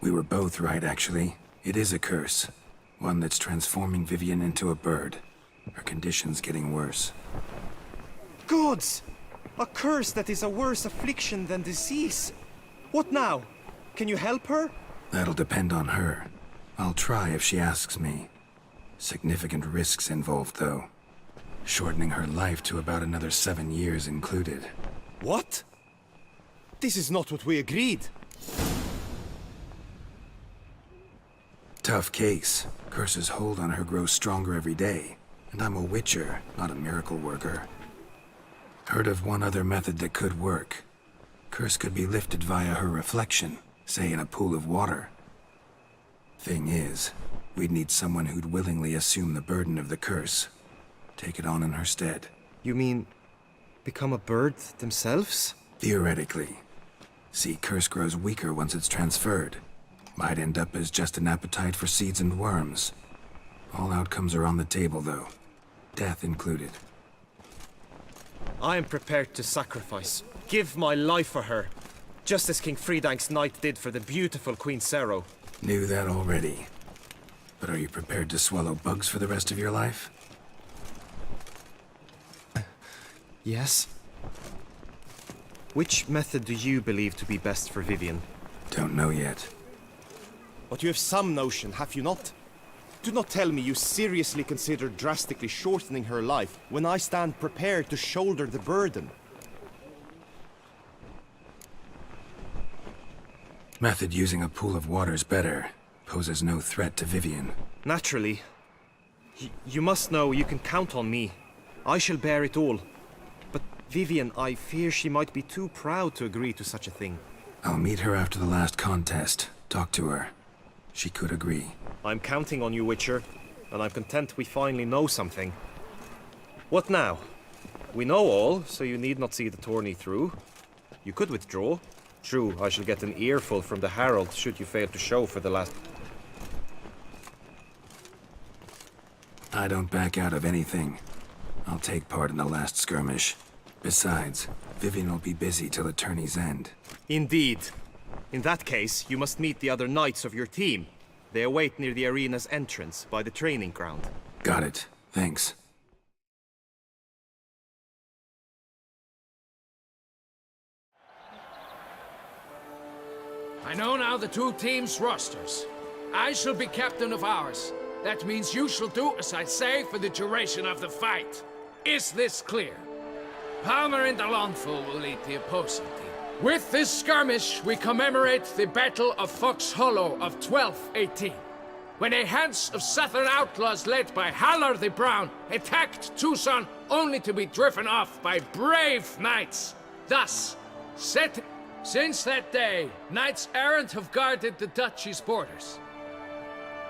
We were both right, actually. It is a curse. One that's transforming Vivian into a bird. Her condition's getting worse. Gods! A curse that is a worse affliction than disease. What now? Can you help her? That'll depend on her. I'll try if she asks me. Significant risks involved, though. Shortening her life to about another 7 years included. What? This is not what we agreed. Tough case. Curse's hold on her grows stronger every day. And I'm a witcher, not a miracle worker. Heard of one other method that could work. Curse could be lifted via her reflection, say in a pool of water. Thing is, we'd need someone who'd willingly assume the burden of the curse. Take it on in her stead. You mean, become a bird themselves? Theoretically. See, curse grows weaker once it's transferred. Might end up as just an appetite for seeds and worms. All outcomes are on the table, though. Death included. I am prepared to sacrifice. Give my life for her. Just as King Fridank's knight did for the beautiful Queen Sero. Knew that already. But are you prepared to swallow bugs for the rest of your life? Yes. Which method do you believe to be best for Vivian? Don't know yet. But you have some notion, have you not? Do not tell me you seriously consider drastically shortening her life when I stand prepared to shoulder the burden. Method using a pool of water's better. Poses no threat to Vivian. Naturally. You must know you can count on me. I shall bear it all. But Vivian, I fear she might be too proud to agree to such a thing. I'll meet her after the last contest. Talk to her. She could agree. I'm counting on you, Witcher, and I'm content we finally know something. What now? We know all, so you need not see the tourney through. You could withdraw. True, I shall get an earful from the Herald should you fail to show for the last... I don't back out of anything. I'll take part in the last skirmish. Besides, Vivian will be busy till the tourney's end. Indeed. In that case, you must meet the other knights of your team. They await near the arena's entrance, by the training ground. Got it. Thanks. I know now the two teams' rosters. I shall be captain of ours. That means you shall do as I say for the duration of the fight. Is this clear? Palmer and Alonful will lead the opposing team. With this skirmish, we commemorate the Battle of Fox Hollow of 1218, when a Hans of Southern outlaws led by Haller the Brown attacked Tucson only to be driven off by brave knights. Thus, since that day, knights errant have guarded the duchy's borders.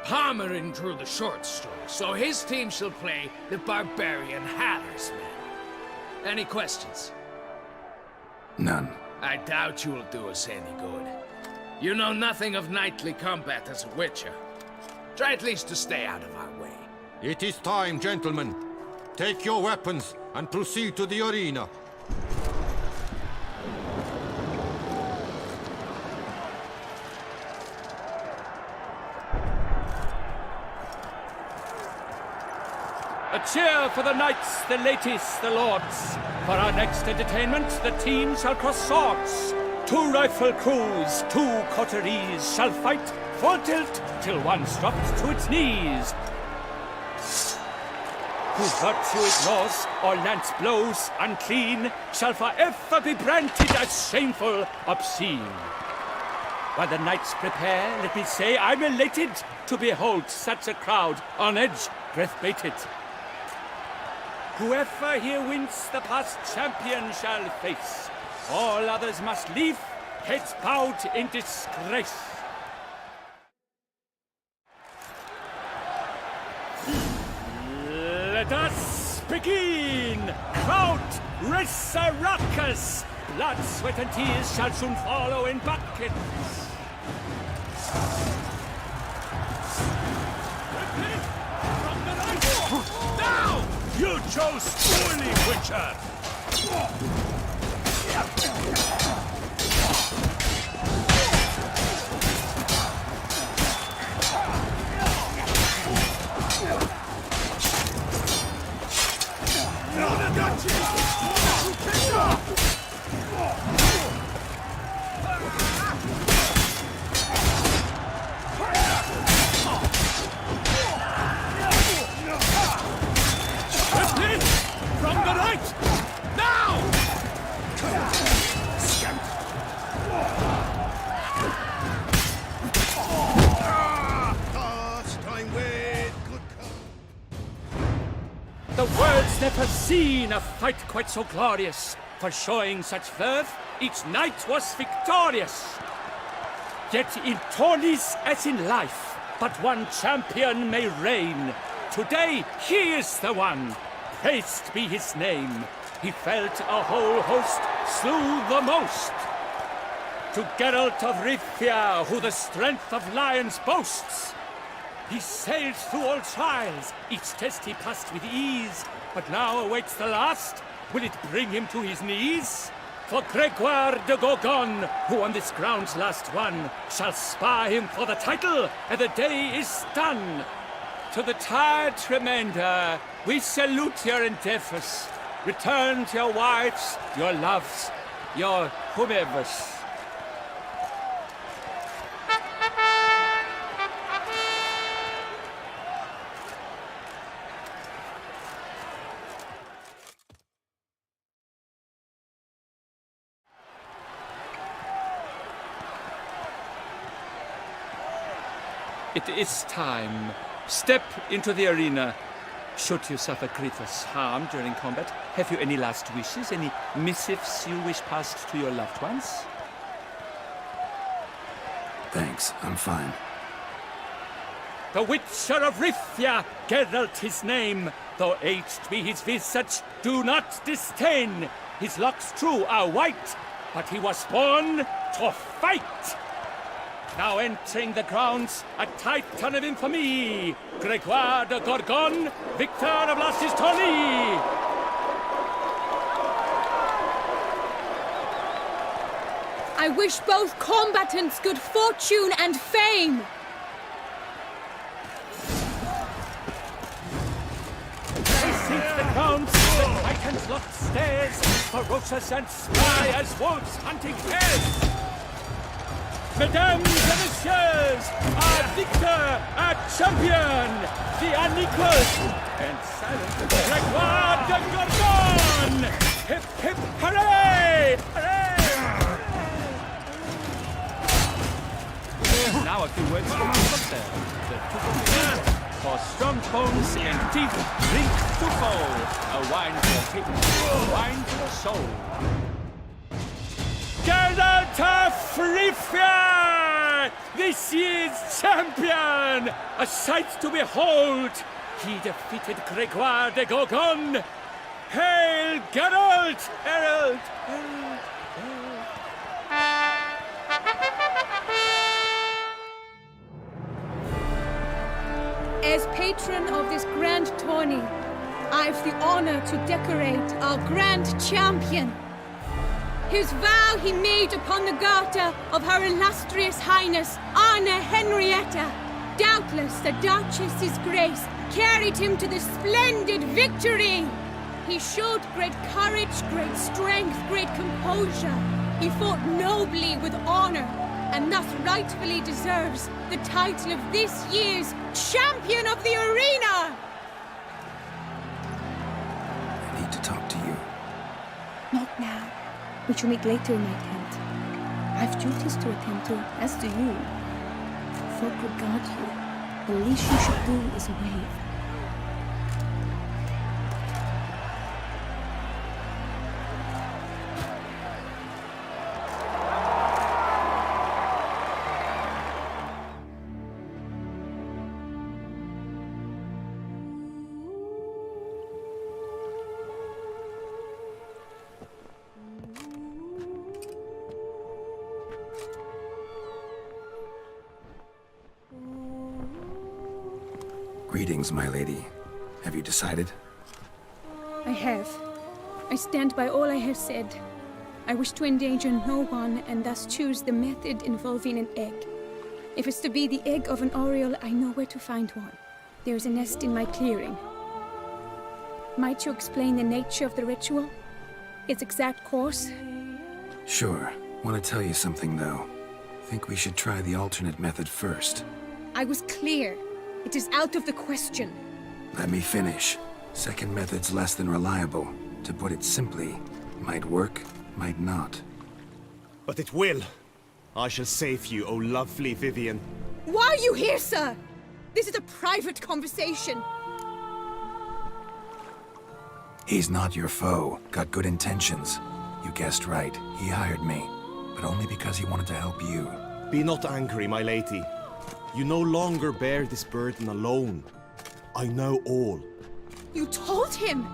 Palmerin drew the short story, so his team shall play the barbarian Haller's men. Any questions? None. I doubt you'll do us any good. You know nothing of knightly combat as a witcher. Try at least to stay out of our way. It is time, gentlemen. Take your weapons and proceed to the arena. A cheer for the knights, the ladies, the lords. For our next entertainment, the team shall cross swords. 2 rifle crews, 2 coteries shall fight full tilt till one's dropped to its knees. Whose virtue ignores or lance blows unclean shall forever be branded as shameful, obscene. While the knights prepare, let me say I'm elated to behold such a crowd on edge, breath-baited. Whoever here wins the past champion shall face. All others must leave, heads bowed in disgrace. Let us begin! Crowd, raise a ruckus! Blood, sweat, and tears shall soon follow in buckets. Now! You chose poorly, Witcher! From the right! Now! The world's never seen a fight quite so glorious. For showing such verve, each knight was victorious. Yet in tourneys as in life, but one champion may reign. Today, he is the one. Praised be his name. He felt a whole host, slew the most. To Geralt of Rivia, who the strength of lions boasts. He sailed through all trials, each test he passed with ease. But now awaits the last. Will it bring him to his knees? For Gregoire de Gorgon, who on this ground's last won, shall spar him for the title, and the day is done. To the tired remainder, we salute your endeavors. Return to your wives, your loves, your whomevers. It is time. Step into the arena. Should you suffer grievous harm during combat, have you any last wishes, any missives you wish passed to your loved ones? Thanks, I'm fine. The Witcher of Rivia, Geralt his name. Though aged be his visage, do not disdain. His locks true are white, but he was born to fight. Now entering the grounds, a titan of infamy, Gregoire de Gorgon, victor of Lastis Tourney. I wish both combatants good fortune and fame. Since the grounds, the Titans locked stares, ferocious and spry as wolves hunting hares. Mesdames and messieurs, our victor, our champion, the unequaled and silent Gregoire de Gorgon! Hip hip hooray! Hooray! Now a few words from our doctor. For strong bones and teeth, drink to full. A wine for people, a wine for the soul. Geralt of Rivia! This year's champion! A sight to behold! He defeated Gregoire de Gorgon! Hail Geralt! Herald! Herald! As patron of this grand tourney, I've the honor to decorate our grand champion. His vow he made upon the garter of Her Illustrious Highness Anna Henrietta. Doubtless the Duchess's grace carried him to this splendid victory. He showed great courage, great strength, great composure. He fought nobly with honor, and thus rightfully deserves the title of this year's Champion of the Arena! I need to talk to you. Not now. We shall meet later in my tent. I've duties to attend to, as do you. Folk regard you. The least you should do is wave. Greetings, my lady. Have you decided? I have. I stand by all I have said. I wish to endanger no one and thus choose the method involving an egg. If it's to be the egg of an oriole, I know where to find one. There is a nest in my clearing. Might you explain the nature of the ritual? Its exact course? Sure. Want to tell you something, though. Think we should try the alternate method first. I was clear. It is out of the question. Let me finish. Second method's less than reliable. To put it simply, might work, might not. But it will. I shall save you, O lovely Vivian. Why are you here, sir? This is a private conversation. He's not your foe. Got good intentions. You guessed right. He hired me. But only because he wanted to help you. Be not angry, my lady. You no longer bear this burden alone. I know all. You told him!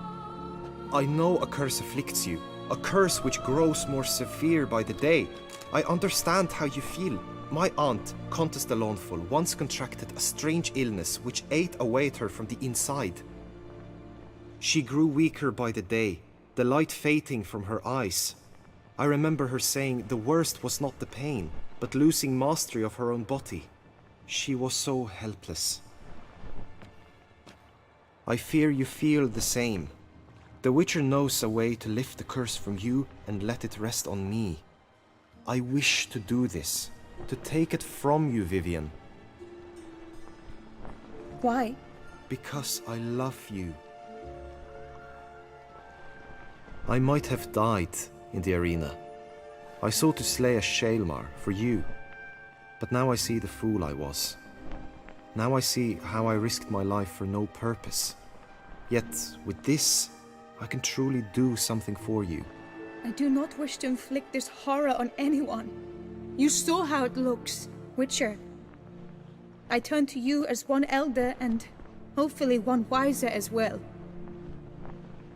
I know a curse afflicts you. A curse which grows more severe by the day. I understand how you feel. My aunt, Countess de Lawnful, once contracted a strange illness which ate away at her from the inside. She grew weaker by the day, the light fading from her eyes. I remember her saying the worst was not the pain, but losing mastery of her own body. She was so helpless. I fear you feel the same. The Witcher knows a way to lift the curse from you and let it rest on me. I wish to do this, to take it from you, Vivian. Why? Because I love you. I might have died in the arena. I sought to slay a Shaelmar for you. But now I see the fool I was. Now I see how I risked my life for no purpose. Yet, with this, I can truly do something for you. I do not wish to inflict this horror on anyone. You saw how it looks, Witcher. I turn to you as one elder and hopefully one wiser as well.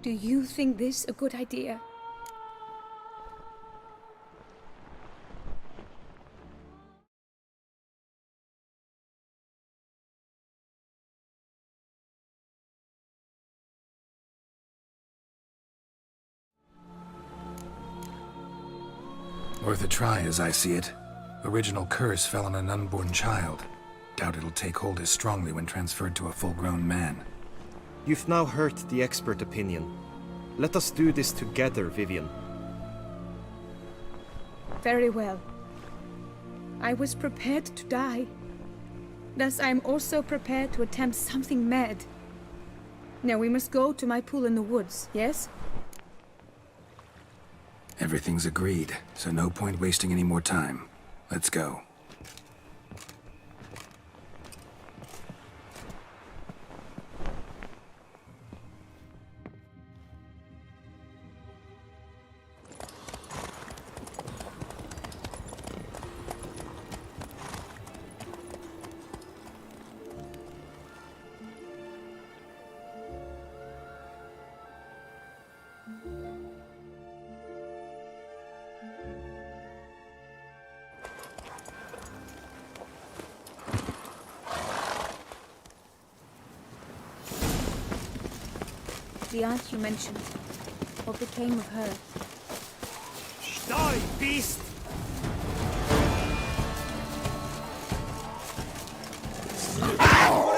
Do you think this a good idea? Worth a try, as I see it. Original curse fell on an unborn child. Doubt it'll take hold as strongly when transferred to a full-grown man. You've now heard the expert opinion. Let us do this together, Vivian. Very well. I was prepared to die. Thus I am also prepared to attempt something mad. Now we must go to my pool in the woods, yes? Everything's agreed, so no point wasting any more time. Let's go. The aunt you mentioned. What became of her? Die, beast!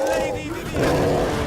Lady Vivian!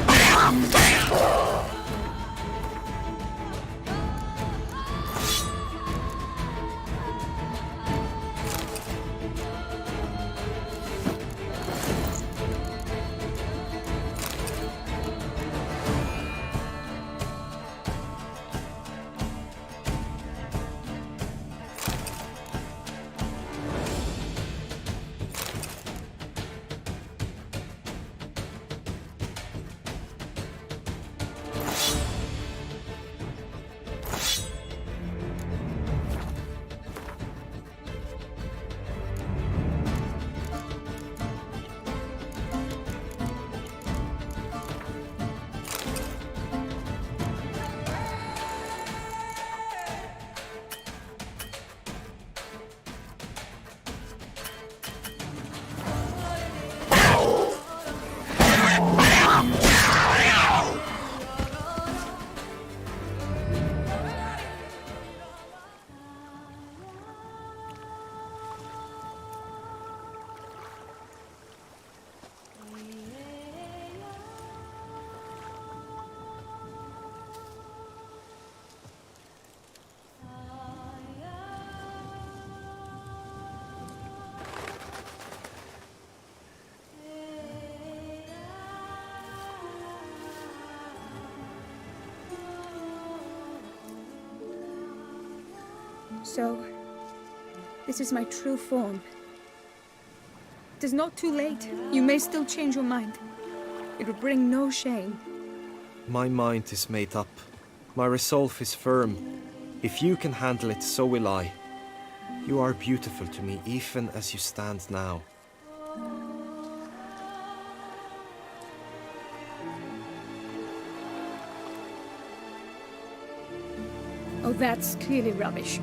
So, this is my true form. It is not too late. You may still change your mind. It would bring no shame. My mind is made up. My resolve is firm. If you can handle it, so will I. You are beautiful to me, even as you stand now. Oh, that's clearly rubbish.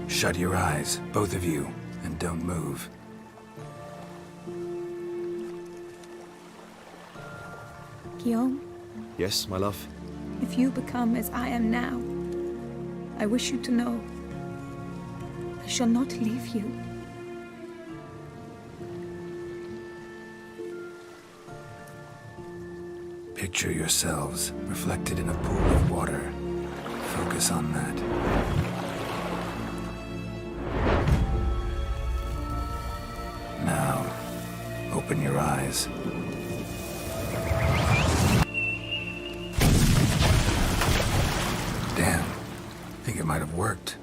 Shut your eyes, both of you, and don't move. Guillaume, Yes, my love? if you become as I am now, I wish you to know I shall not leave you. Picture yourselves reflected in a pool of water. Focus on that. Now, open your eyes. Damn, think it might have worked.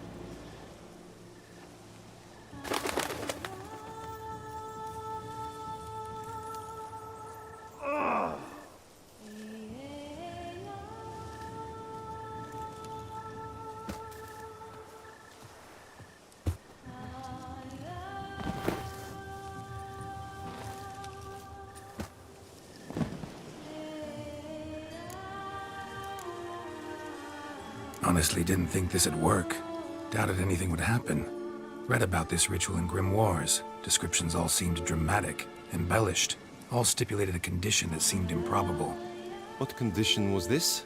Honestly, didn't think this'd work. Doubted anything would happen. Read about this ritual in grimoires. Descriptions all seemed dramatic, embellished. All stipulated a condition that seemed improbable. What condition was this?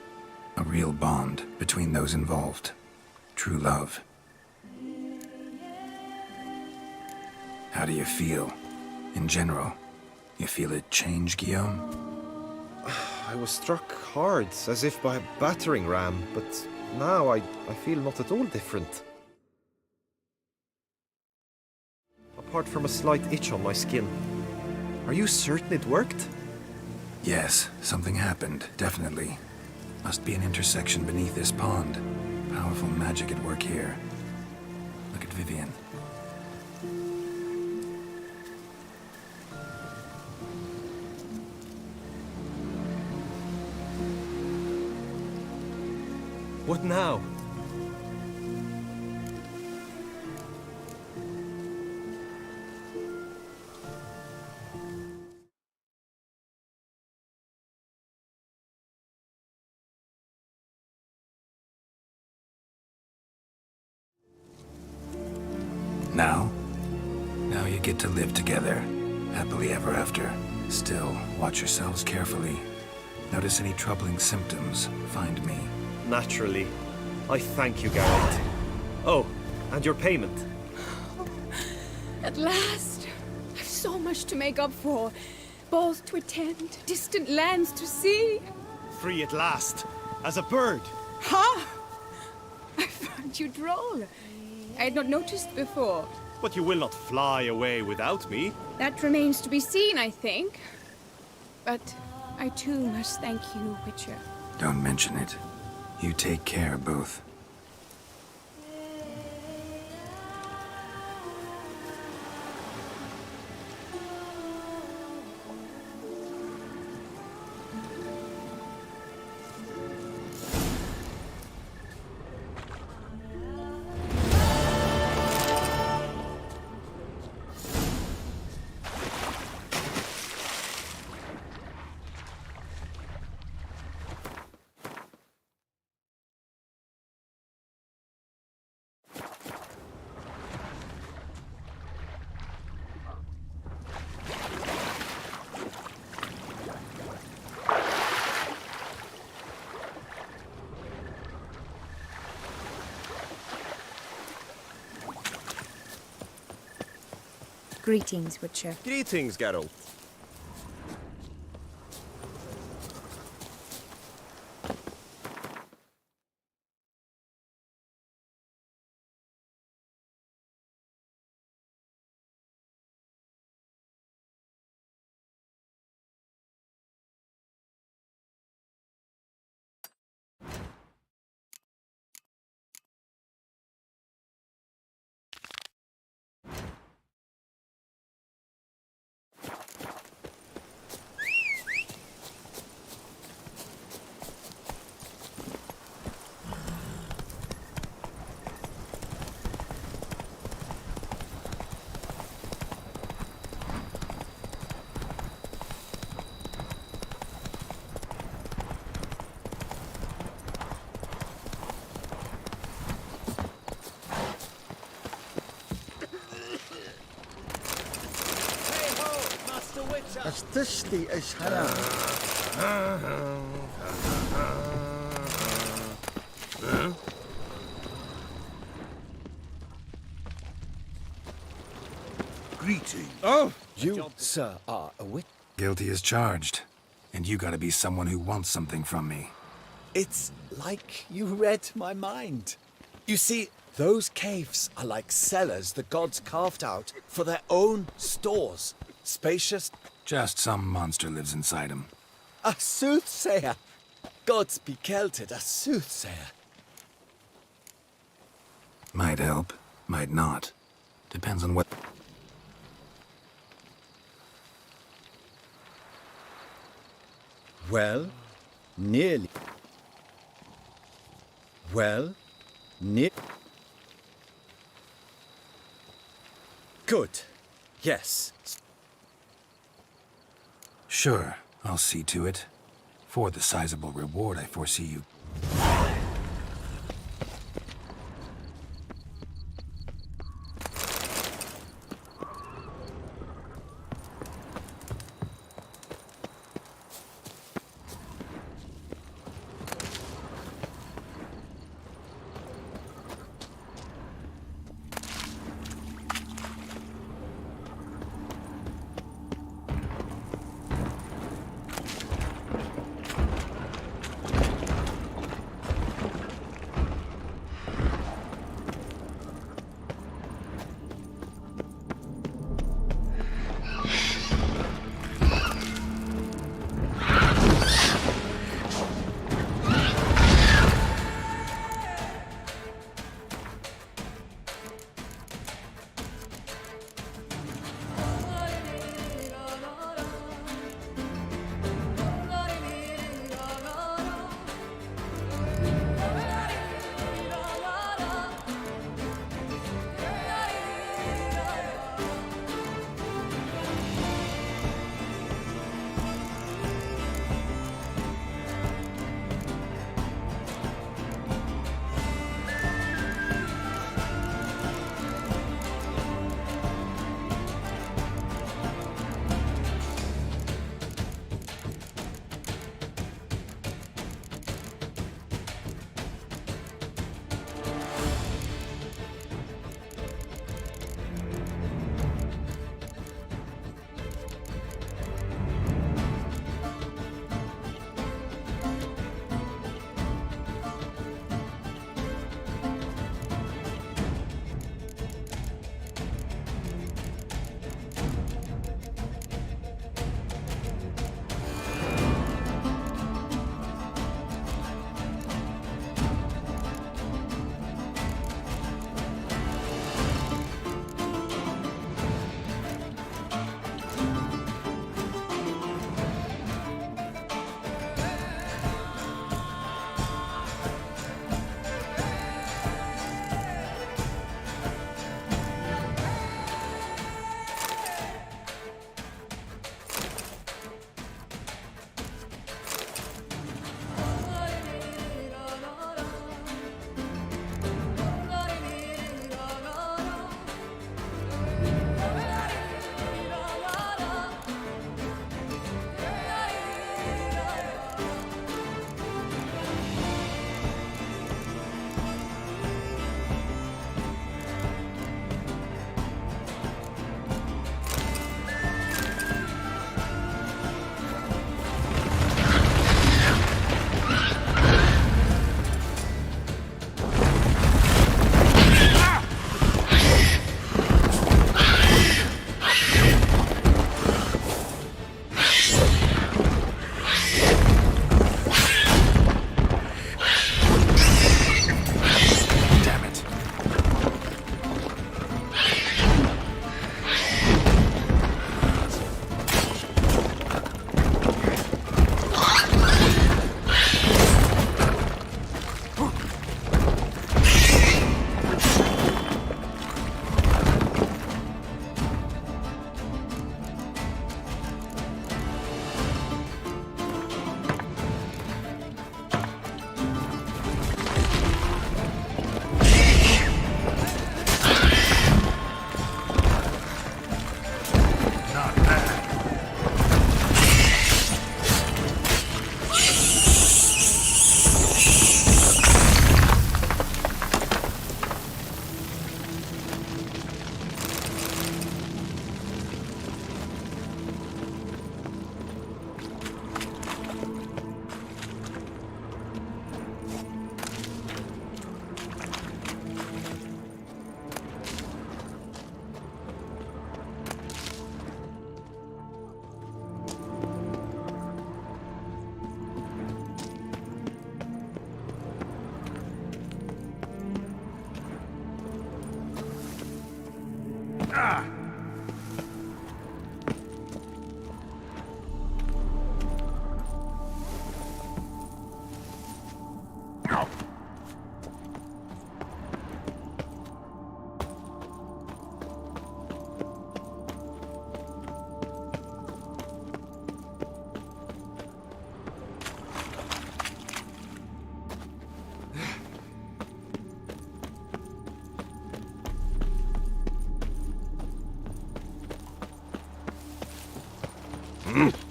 A real bond between those involved. True love. How do you feel? In general, you feel it change, Guillaume? I was struck hard, as if by a battering ram, but now I feel not at all different. Apart from a slight itch on my skin. Are you certain it worked? Yes, something happened, definitely. Must be an intersection beneath this pond. Powerful magic at work here. Look at Vivian. What now? Now? Now you get to live together. Happily ever after. Still, watch yourselves carefully. Notice any troubling symptoms, find me. Naturally. I thank you, Geralt. Oh, and your payment. At last! I've so much to make up for. Balls to attend, distant lands to see. Free at last. As a bird. Ha! I found you droll. I had not noticed before. But you will not fly away without me. That remains to be seen, I think. But I too must thank you, Witcher. Don't mention it. You take care, both. Greetings, Witcher. Greetings, Geralt. As thirsty as Hannah. Greeting. Oh, you, sir, are a witch. Guilty as charged. And you gotta be someone who wants something from me. It's like you read my mind. You see, those caves are like cellars the gods carved out for their own stores. Spacious. Just some monster lives inside him. A soothsayer. Gods be kelted, a soothsayer. Might help, might not. Depends on what... Well, nearly. Well, good. Yes. Sure, I'll see to it. For the sizable reward I foresee you...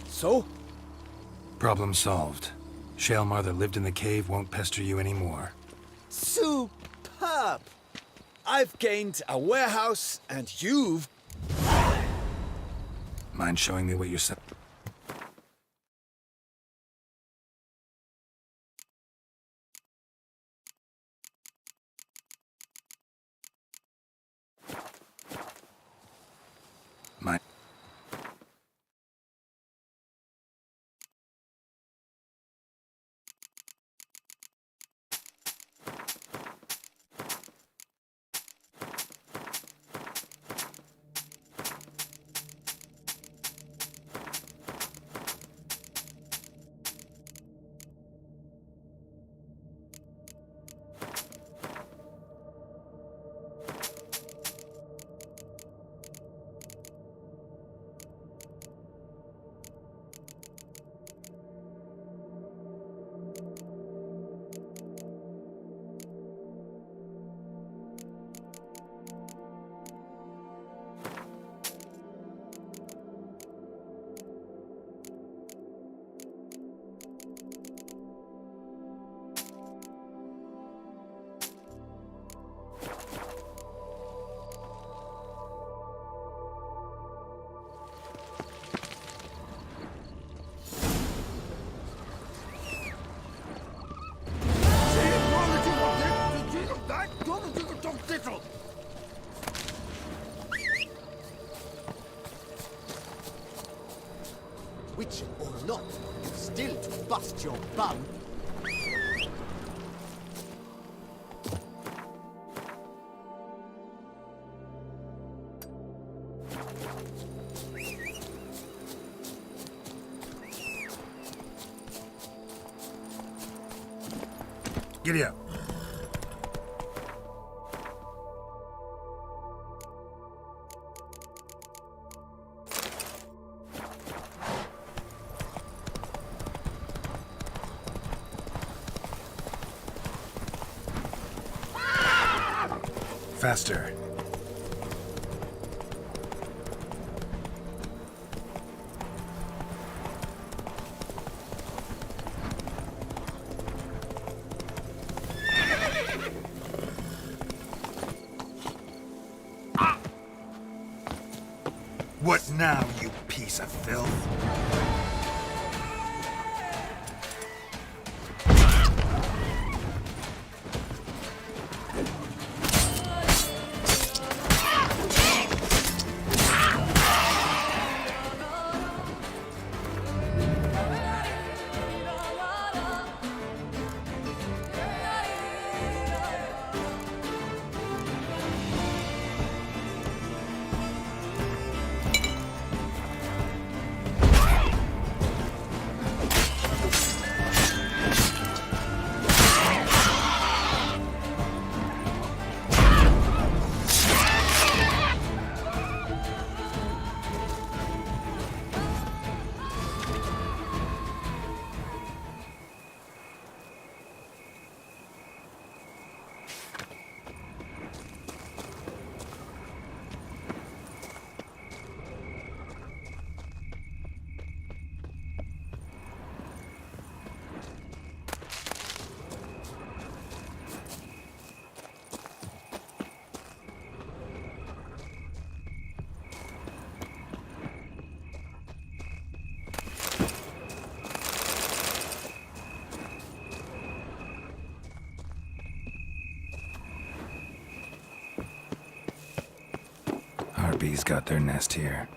So? Problem solved. Shaelmar that lived in the cave won't pester you anymore. Superb! I've gained a warehouse, and you've... Mind showing me what you're My... Witcher or not, still to bust your bum. Giddy up. Faster. What now, you piece of filth? Harpies got their nest here.